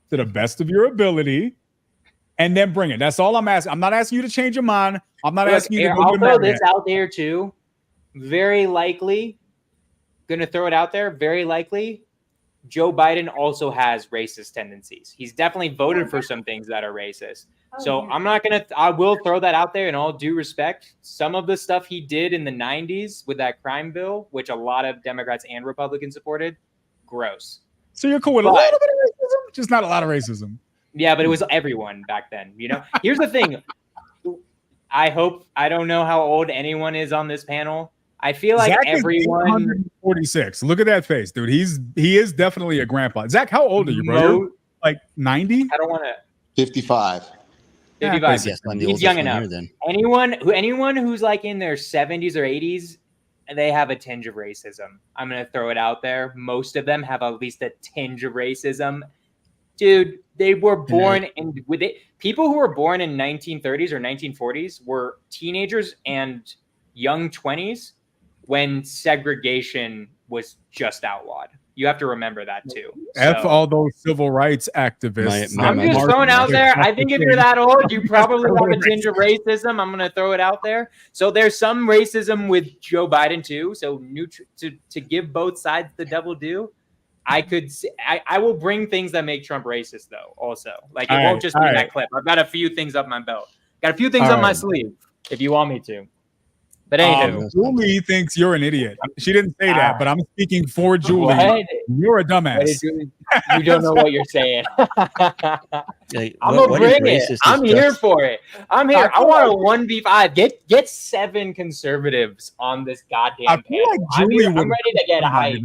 to the best of your ability, and then bring it. That's all I'm asking. I'm not asking you to change your mind. I'm not asking you to go I'll to throw this out there too. Very likely, gonna throw it out there. Very likely, Joe Biden also has racist tendencies. He's definitely voted for some things that are racist. So I will throw that out there in all due respect. Some of the stuff he did in the 90s with that crime bill, which a lot of Democrats and Republicans supported, gross. So you're cool with a little bit of racism, just not a lot of racism. Yeah, but it was everyone back then, you know? Here's the thing. I don't know how old anyone is on this panel. I feel like Zach everyone is 146. Look at that face, dude. He is definitely a grandpa. Zach, how old are you, bro? You're like 90? I don't want to 55. 55. Yes, He's young enough. Then. Anyone who's like in their 70s or 80s, they have a tinge of racism. I'm going to throw it out there. Most of them have at least a tinge of racism. Dude, they were born people who were born in 1930s or 1940s were teenagers and young 20s when segregation was just outlawed. You have to remember that too. F So- all those civil rights activists. I'm just throwing out there. I think if you're that old, you probably have a tinge of racism. I'm going to throw it out there. So there's some racism with Joe Biden too. So to give both sides the double due, I will bring things that make Trump racist though. Also, like it won't just be that clip. I've got a few things up my belt. Got a few things up my sleeve if you want me to. But anywho, Julie thinks you're an idiot. She didn't say that, but I'm speaking for Julie. What? You're a dumbass. You don't know what you're saying. I'm gonna bring it. I'm here for it. I'm here. I want a 1v5. Get 7 conservatives on this goddamn panel. Like Julie I'm ready to get hyped.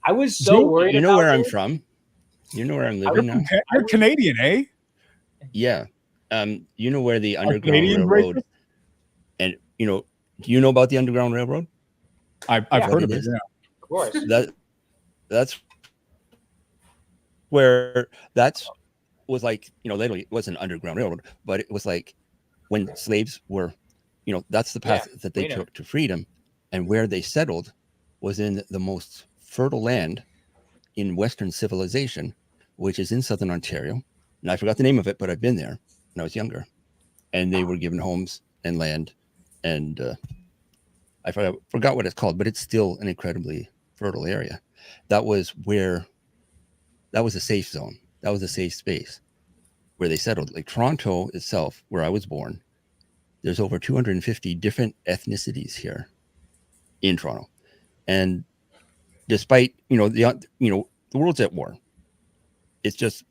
I was so worried. You know where I'm from? You know where I'm living now? You're Canadian, eh? Yeah. You know where the Underground Railroad, and do you know about the Underground Railroad? I've heard of it. Yeah. Of course. That's where was like, literally it was an Underground Railroad, but it was like when slaves were, that's the path that they took to freedom, and where they settled was in the most fertile land in Western civilization, which is in Southern Ontario. And I forgot the name of it, but I've been there when I was younger, and they were given homes and land, and I forgot what it's called, but it's still an incredibly fertile area. That was a safe zone. That was a safe space where they settled. Like Toronto itself, where I was born, there's over 250 different ethnicities here in Toronto. And despite, the world's at war, it's just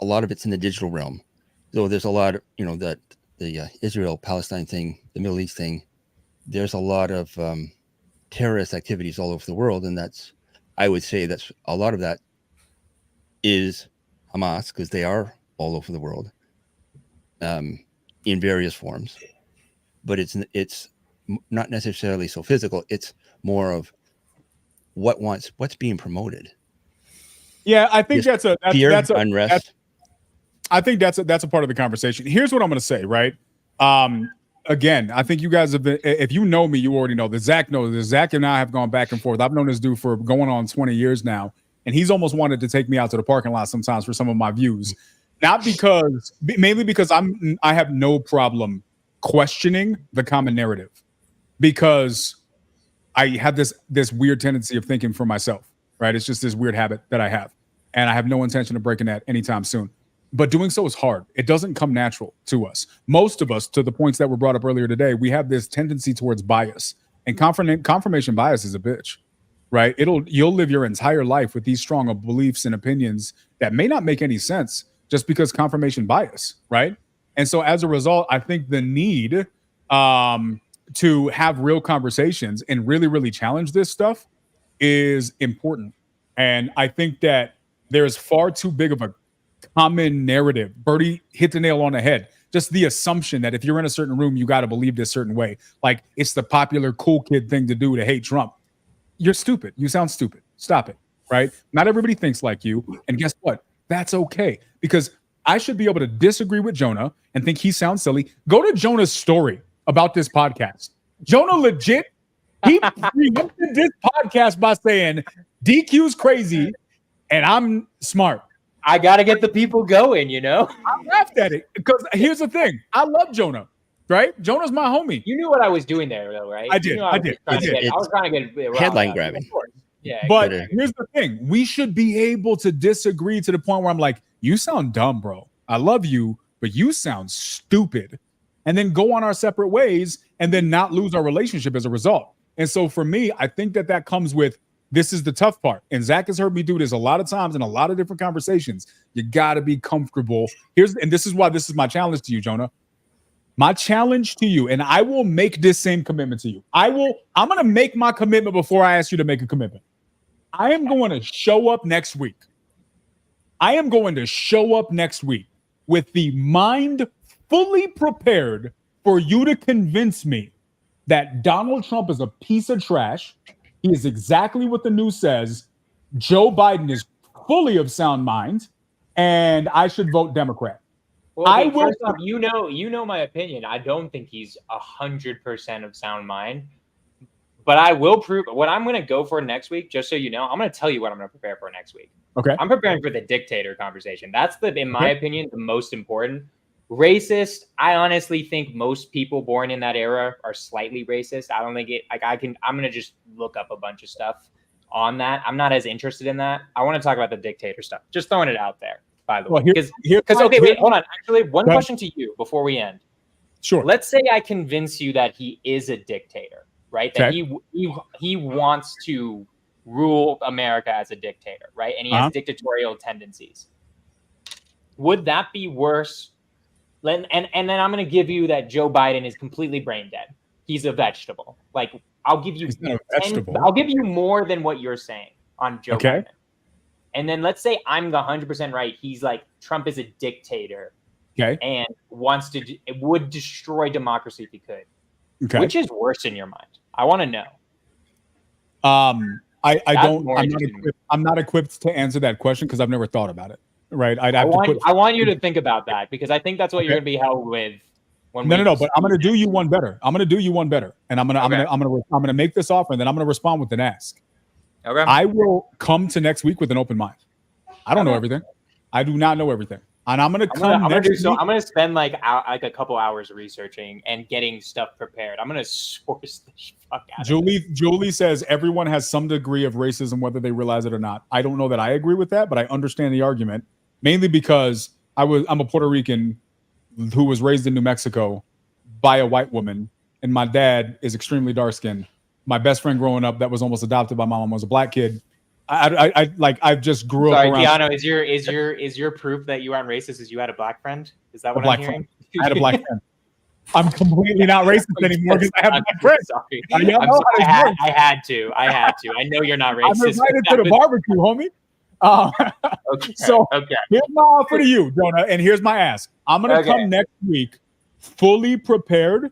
a lot of it's in the digital realm. So there's a lot of, that the Israel-Palestine thing, the Middle East thing, there's a lot of terrorist activities all over the world. And I would say that's a lot of that is Hamas, because they are all over the world in various forms. But it's not necessarily so physical. It's more of what's being promoted. Yeah, I think that's unrest. I think that's a part of the conversation. Here's what I'm going to say, right? Again, I think you guys have been, if you know me, you already know that Zach knows this. Zach and I have gone back and forth. I've known this dude for going on 20 years now, and he's almost wanted to take me out to the parking lot sometimes for some of my views. Mainly because I have no problem questioning the common narrative, because I have this weird tendency of thinking for myself, right? It's just this weird habit that I have, and I have no intention of breaking that anytime soon. But doing so is hard. It doesn't come natural to us. Most of us, to the points that were brought up earlier today, we have this tendency towards bias, and confirmation bias is a bitch, right? You'll live your entire life with these strong beliefs and opinions that may not make any sense just because confirmation bias, right? And so as a result, I think the need to have real conversations and really, really challenge this stuff is important. And I think that there's far too big of a common narrative. Bertie hit the nail on the head. Just the assumption that if you're in a certain room, you got to believe this certain way. Like it's the popular cool kid thing to do to hate Trump. You're stupid. You sound stupid. Stop it, right? Not everybody thinks like you. And guess what? That's okay, because I should be able to disagree with Jonah and think he sounds silly. Go to Jonah's story about this podcast. Jonah legit, he preempted this podcast by saying DQ's crazy and I'm smart. I got to get the people going, I laughed at it because here's the thing. I love Jonah, right? Jonah's my homie. You knew what I was doing there, though, right? I did. I was trying to get headline grabbing. Yeah, but here's the thing. We should be able to disagree to the point where I'm like, you sound dumb, bro. I love you, but you sound stupid. And then go on our separate ways and then not lose our relationship as a result. And so for me, I think that comes with, this is the tough part. And Zach has heard me do this a lot of times in a lot of different conversations. You got to be comfortable. And this is why this is my challenge to you, Jonah. My challenge to you, and I will make this same commitment to you. I'm going to make my commitment before I ask you to make a commitment. I am going to show up next week. With the mind fully prepared for you to convince me that Donald Trump is a piece of trash. He is exactly what the news says. Joe Biden is fully of sound mind, and I should vote Democrat. Well, first off, you know my opinion. I don't think he's 100% of sound mind, But I will prove what I'm going to go for next week. Just so you know, I'm going to tell you what I'm going to prepare for next week. Okay. I'm preparing for the dictator conversation. That's in my opinion, the most important. Racist. I honestly think most people born in that era are slightly racist. I don't think it. Like I'm going to just look up a bunch of stuff on that. I'm not as interested in that. I want to talk about the dictator stuff. Just throwing it out there. By the way, because okay, wait, hold on. Actually, one question to you before we end. Sure. Let's say I convince you that he is a dictator, right? That he wants to rule America as a dictator, right? And he has dictatorial tendencies. Would that be worse? And then I'm going to give you that Joe Biden is completely brain dead. He's a vegetable. Like I'll give you I'll give you more than what you're saying on Joe Biden. And then let's say I'm 100% right. He's like Trump is a dictator. And it would destroy democracy if he could. Which is worse in your mind? I want to know. I'm not equipped to answer that question because I've never thought about it. Right. I want you to think about that because I think that's what you're going to be held with. No. But I'm going to do you one better. And I'm going to make this offer, and then I'm going to respond with an ask. Okay. I will come to next week with an open mind. I don't know everything. I do not know everything. And I'm going to come next week. I'm going to spend like a couple hours researching and getting stuff prepared. I'm going to source the fuck out of it. Julie says everyone has some degree of racism, whether they realize it or not. I don't know that I agree with that, but I understand the argument, mainly because I'm a Puerto Rican who was raised in New Mexico by a white woman, and my dad is extremely dark-skinned. My best friend growing up that was almost adopted by my mom was a black kid. I just grew up around. Keanu, is your proof that you aren't racist is you had a black friend? Is that what I'm hearing? I had a black friend. I'm completely not racist anymore because I have a black friend. Sorry. I had to. I know you're not racist. I'm invited to the barbecue, homie. Here's my offer to you, Jonah, and here's my ask. I'm gonna come next week fully prepared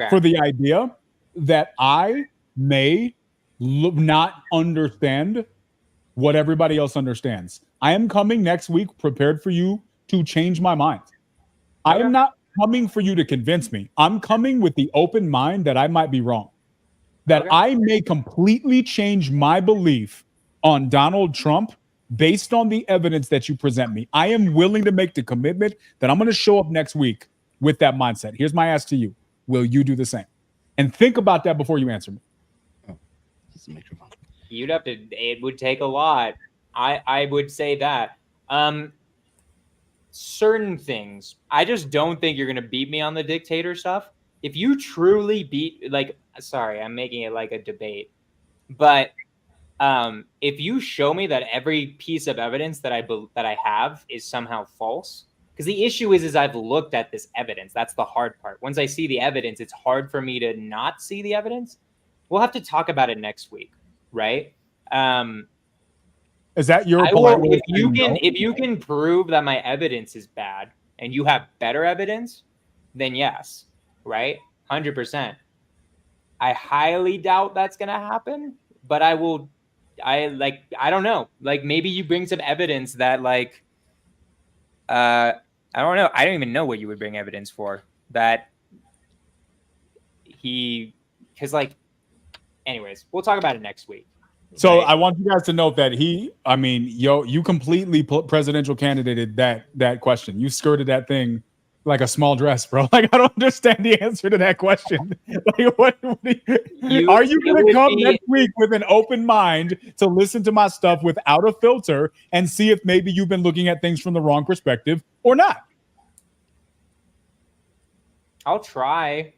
for the idea that I may not understand what everybody else understands. I am coming next week prepared for you to change my mind. I am not coming for you to convince me. I'm coming with the open mind that I might be wrong, that I may completely change my belief on Donald Trump based on the evidence that you present me. I am willing to make the commitment that I'm going to show up next week with that mindset. Here's my ask to you. Will you do the same? And think about that before you answer me. You'd have to, it would take a lot. I would say that. Certain things, I just don't think you're going to beat me on the dictator stuff. If you truly sorry, I'm making it like a debate, but if you show me that every piece of evidence that I have is somehow false, because the issue is I've looked at this evidence. That's the hard part. Once I see the evidence, it's hard for me to not see the evidence. We'll have to talk about it next week, right? Is that your if you can prove that my evidence is bad and you have better evidence, then yes, right? 100%. I highly doubt that's gonna happen, but I don't know. Like maybe you bring some evidence that I don't know. I don't even know what you would bring evidence for that anyways, we'll talk about it next week. So I want you guys to note that you completely presidential candidated that question. You skirted that thing like a small dress, bro. Like I don't understand the answer to that question. Like are you going to come next week with an open mind to listen to my stuff without a filter and see if maybe you've been looking at things from the wrong perspective or not? I'll try.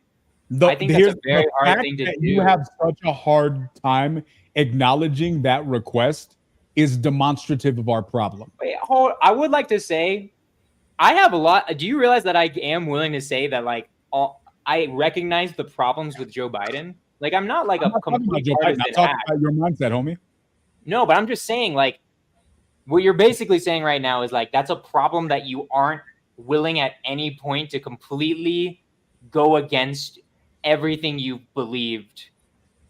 I think that's a very hard thing to do. You have such a hard time acknowledging that request is demonstrative of our problem. Wait, I would like to say I have a lot. Do you realize that I am willing to say that I recognize the problems with Joe Biden? Like I'm not like a complete partisan I'm talking about your mindset, homie. No, but I'm just saying what you're basically saying right now is that's a problem that you aren't willing at any point to completely go against everything you've believed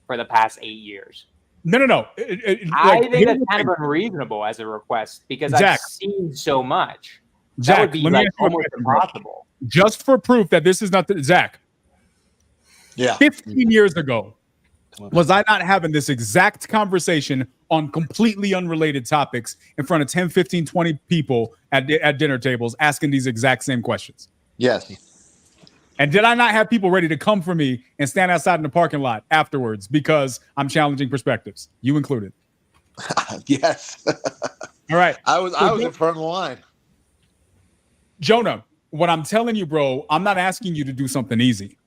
for the past 8 years. No. I think that's kind of unreasonable as a request because I've seen so much. That would be almost impossible. Just for proof that this is not Zach. Yeah. 15 years ago, Was I not having this exact conversation on completely unrelated topics in front of 10, 15, 20 people at dinner tables asking these exact same questions? Yes. And did I not have people ready to come for me and stand outside in the parking lot afterwards because I'm challenging perspectives? You included. Yes. All right. I was in front of the line. Jonah, what I'm telling you, bro, I'm not asking you to do something easy,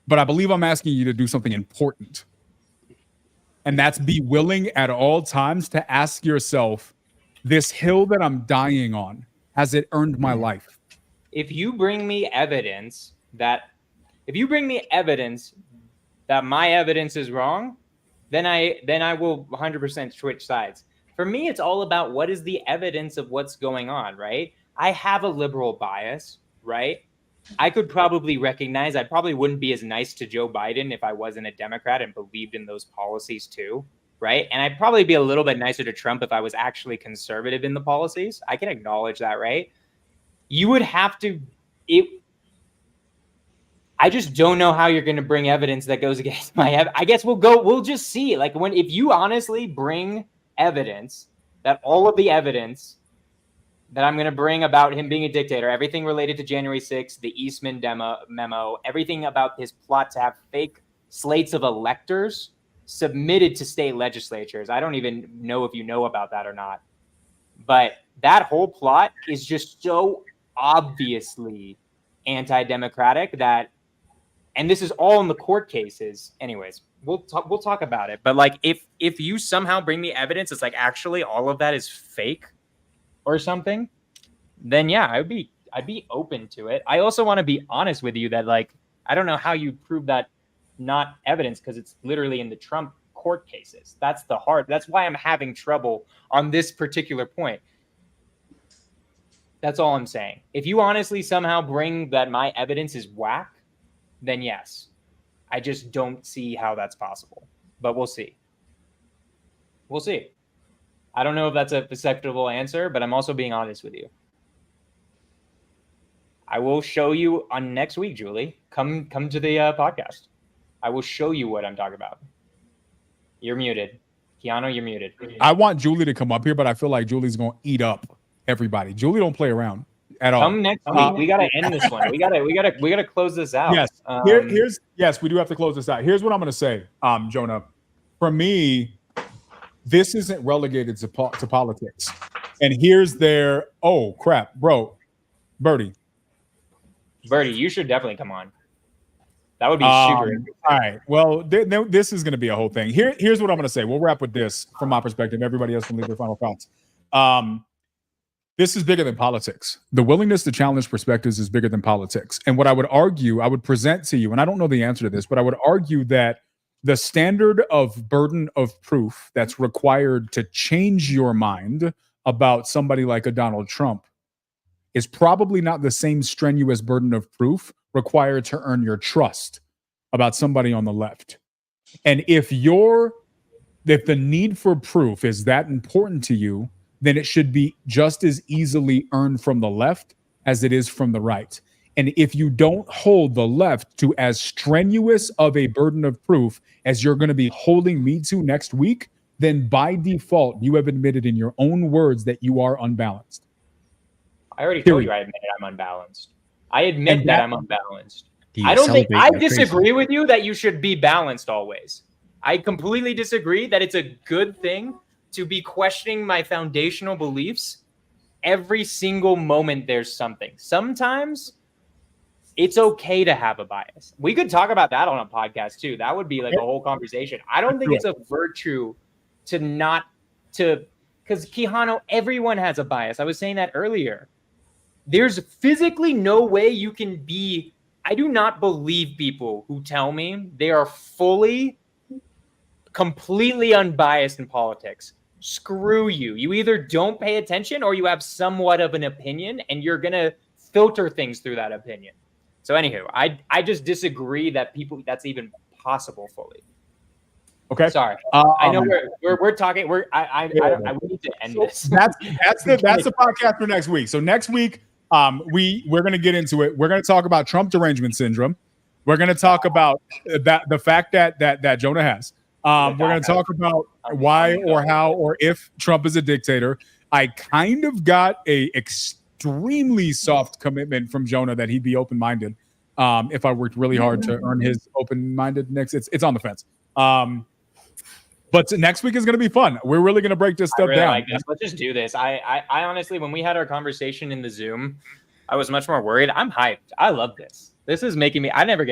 but I believe I'm asking you to do something important. And that's be willing at all times to ask yourself, this hill that I'm dying on, has it earned my life? If you bring me evidence that my evidence is wrong, then I will 100% switch sides. For me, it's all about what is the evidence of what's going on, right? I have a liberal bias, right? I could probably recognize I probably wouldn't be as nice to Joe Biden if I wasn't a Democrat and believed in those policies too, right? And I'd probably be a little bit nicer to Trump if I was actually conservative in the policies. I can acknowledge that, right? You would have to I just don't know how you're going to bring evidence that goes against my I guess we'll just see. Like if you honestly bring evidence that all of the evidence that I'm going to bring about him being a dictator, everything related to January 6th, the Eastman memo, everything about his plot to have fake slates of electors submitted to state legislatures. I don't even know if you know about that or not. But that whole plot is just so obviously anti-democratic that, and this is all in the court cases. Anyways, we'll talk about it. But like, if you somehow bring me evidence, it's like actually all of that is fake or something, then yeah, I'd be open to it. I also want to be honest with you that like, I don't know how you prove that not evidence because it's literally in the Trump court cases. That's why I'm having trouble on this particular point. That's all I'm saying. If you honestly somehow bring that my evidence is whack, then yes. I just don't see how that's possible. But we'll see. We'll see. I don't know if that's a acceptable answer, but I'm also being honest with you. I will show you on next week, Julie. Come to the podcast. I will show you what I'm talking about. You're muted. Keanu, you're muted. I want Julie to come up here, but I feel like Julie's going to eat up everybody. Julie don't play around at all. Come next week. We got to end this one. We got to close this out. Yes. Yes, we do have to close this out. Here's what I'm going to say, Jonah. For me, this isn't relegated to politics. And here's their, oh crap, bro, Birdie, you should definitely come on. That would be super interesting. All right. Well, this is going to be a whole thing. Here's what I'm going to say. We'll wrap with this from my perspective. Everybody else can leave their final thoughts. This is bigger than politics. The willingness to challenge perspectives is bigger than politics. And what I would present to you, and I don't know the answer to this, but I would argue that the standard of burden of proof that's required to change your mind about somebody like a Donald Trump is probably not the same strenuous burden of proof required to earn your trust about somebody on the left. And if the need for proof is that important to you, then it should be just as easily earned from the left as it is from the right. And if you don't hold the left to as strenuous of a burden of proof as you're going to be holding me to next week, then by default, you have admitted in your own words that you are unbalanced. I already told you I admit I'm unbalanced. I admit that I'm unbalanced. I disagree with you that you should be balanced always. I completely disagree that it's a good thing to be questioning my foundational beliefs every single moment. There's something. Sometimes it's okay to have a bias. We could talk about that on a podcast too. That would be like a whole conversation. I don't think it's a virtue because Quijano, everyone has a bias. I was saying that earlier. There's physically no way you can be. I do not believe people who tell me they are completely unbiased in politics. Screw you. You either don't pay attention or you have somewhat of an opinion and you're going to filter things through that opinion. So anywho, I just disagree that that's even possible fully. Okay. Sorry. I know we're talking. We need to end this. That's the podcast for next week. So next week, we're going to get into it. We're going to talk about Trump derangement syndrome. We're going to talk about that the fact that Jonah has. We're going to talk about why or how or if Trump is a dictator. I kind of got a extremely soft commitment from Jonah that he'd be open-minded if I worked really hard to earn his open-mindedness. It's on the fence. But next week is going to be fun. We're really going to break this stuff really down. Like this. Let's just do this. I honestly, when we had our conversation in the Zoom, I was much more worried. I'm hyped. I love this. This is making me. I never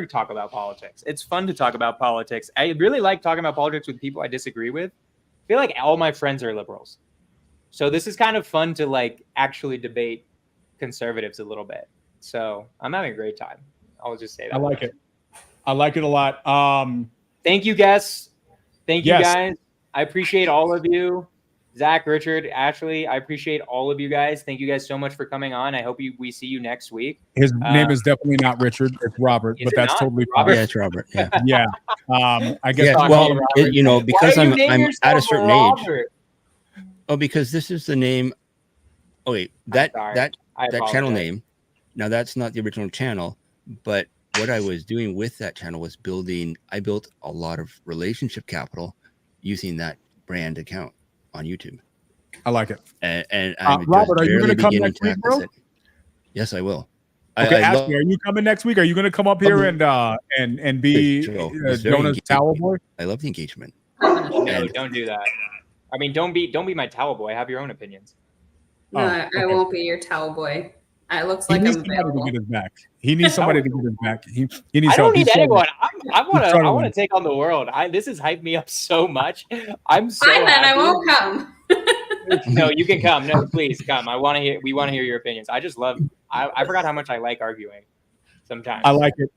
talk about politics. It's fun to talk about politics. I really like talking about politics with people I disagree with. I feel like all my friends are liberals, so this is kind of fun to like actually debate conservatives a little bit. So I'm having a great time. I'll just say that. I like it. I like it a lot. Thank you, guests. Thank you, Yes. guys. I appreciate all of you. Zach, Richard, Ashley, I appreciate all of you guys. Thank you guys so much for coming on. I hope we see you next week. His name is definitely not Richard. It's Robert, Is but it that's not? totally Robert? fine. Yeah, it's Robert. Yeah. Yeah. I guess. Yeah, well, you know, because Why do you I'm name at a yourself certain Robert? age. Oh, because this is the name. Oh wait, that sorry. that I that channel apologize. name. Now that's not the original channel, but what I was doing with that channel was building. I built a lot of relationship capital using that brand account on YouTube. I like it. And I'm Robert, just are you barely going to come beginning next to week, access bro? it. Yes, I will. Okay, I Ashley, are you coming next week? Are you going to come up here and be It's very Jonah's towel boy? I love the engagement. No, don't do that. I mean, don't be my towel boy. Have your own opinions. No, Oh, I won't be your towel boy. It looks He like needs I'm somebody to available. get his back. He needs somebody to get his back. He needs I don't help. need He's anyone. struggling. I want He's to struggling. take on the world. This has hyped me up so much. I'm so Fine, then I happy. won't come. No, you can come. No, please come. We want to hear your opinions. I just love. I forgot how much I like arguing. Sometimes I like it.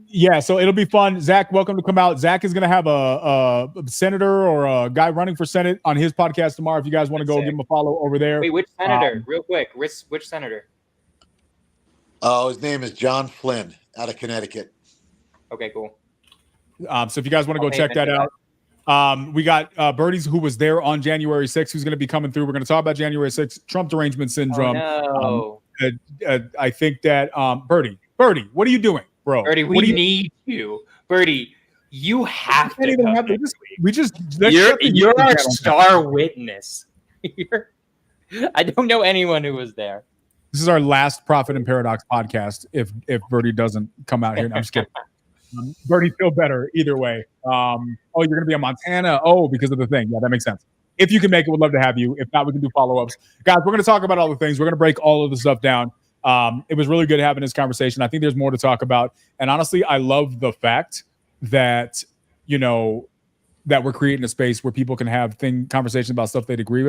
Yeah, so it'll be fun. Zach, welcome to come out. Zach is gonna have a senator or a guy running for Senate on his podcast tomorrow. If you guys want to go give him a follow over there. Wait, which senator? Real quick, which senator? Oh, his name is John Flynn out of Connecticut. Okay, cool. So if you guys want to go Okay, check that out. We got Birdie's who was there on January 6th, who's going to be coming through. We're going to talk about January 6th, Trump derangement syndrome. Oh, no. I think that Birdie, what are you doing, bro? Birdie, we need you. Birdie, you have to come next week. We just you're our star witness. I don't know anyone who was there. This is our last Prophet and Paradox podcast. If Birdie doesn't come out here, I'm just kidding. Birdie, feel better either way. Oh, you're going to be in Montana. Oh, because of the thing. Yeah, that makes sense. If you can make it, we'd love to have you. If not, we can do follow-ups. Guys, we're going to talk about all the things. We're going to break all of the stuff down. It was really good having this conversation. I think there's more to talk about. And honestly, I love the fact that, that we're creating a space where people can have conversations about stuff they disagree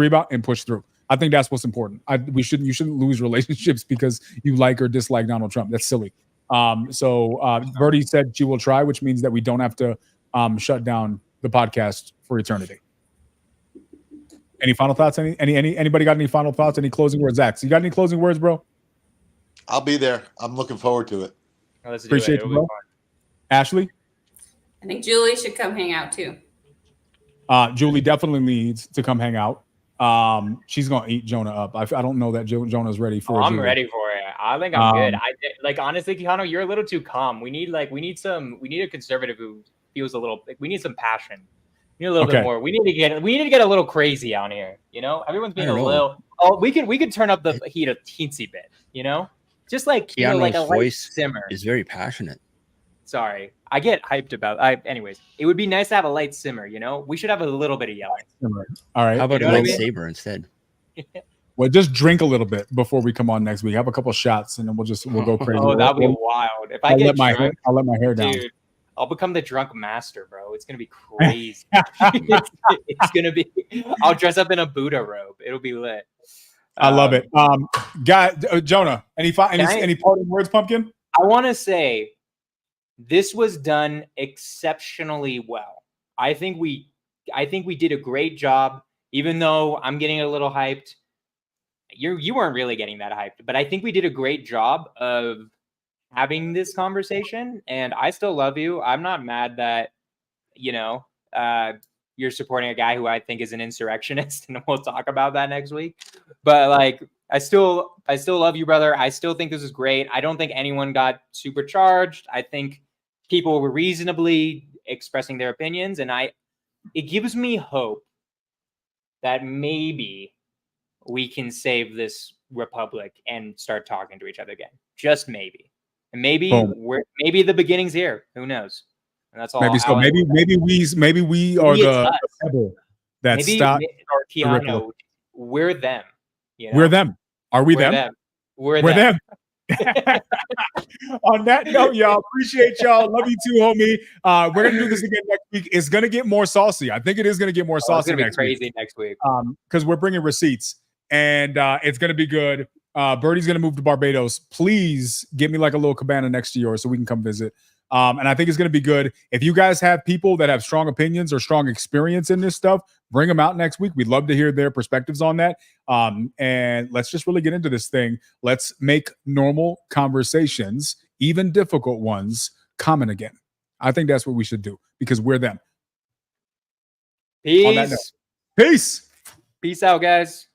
about, and push through. I think that's what's important. You shouldn't lose relationships because you like or dislike Donald Trump. That's silly. Birdie said she will try, which means that we don't have to shut down the podcast for eternity. Any final thoughts? Anybody got any final thoughts? Any closing words? Zach, so you got any closing words, bro? I'll be there. I'm looking forward to it. Appreciate you, bro. Ashley? I think Julie should come hang out too. Julie definitely needs to come hang out. She's gonna eat Jonah up. I don't know that Jonah's ready for it. I'm ready for it. I think I'm good. Honestly, Keanu, you're a little too calm. We need a conservative who feels a little. We need some passion. We need a little bit more. We need to get a little crazy out here. Everyone's being a little. Oh, we could turn up the heat a teensy bit. Just like Keanu's like a voice light simmer. is very passionate. Sorry, I get hyped about. Anyways, it would be nice to have a light simmer. We should have a little bit of yelling. All right. How about a lightsaber instead? Well, just drink a little bit before we come on next week. Have a couple shots, and then we'll go crazy. Oh, that'd be wild. If I get drunk, I'll let my hair down. Dude, I'll become the drunk master, bro. It's gonna be crazy. it's gonna be. I'll dress up in a Buddha robe. It'll be lit. I love it. Jonah, any parting words, Pumpkin? I want to say this was done exceptionally well. I think we did a great job. Even though I'm getting a little hyped, you weren't really getting that hyped. But I think we did a great job of having this conversation, and I still love you. I'm not mad that you're supporting a guy who I think is an insurrectionist, and we'll talk about that next week. But I still love you, brother. I still think this is great. I don't think anyone got supercharged. I think people were reasonably expressing their opinions, and it gives me hope that maybe we can save this republic and start talking to each other again. Just maybe. And maybe maybe the beginning's here. Who knows? And that's all. Maybe so. Maybe we are the pebble that stopped or Keanu. We're them. You know? We're them. Are we them? We're them. On that note, y'all, appreciate y'all. Love you too, homie. We're gonna do this again next week. It's gonna get more saucy. I think it is gonna get more saucy next week. Next week. Because we're bringing receipts, and it's gonna be good. Birdie's gonna move to Barbados. Please give me like a little cabana next to yours so we can come visit. And I think it's going to be good. If you guys have people that have strong opinions or strong experience in this stuff, bring them out next week. We'd love to hear their perspectives on that. And let's just really get into this thing. Let's make normal conversations, even difficult ones, common again. I think that's what we should do because we're them. Peace. Peace. Peace out, guys.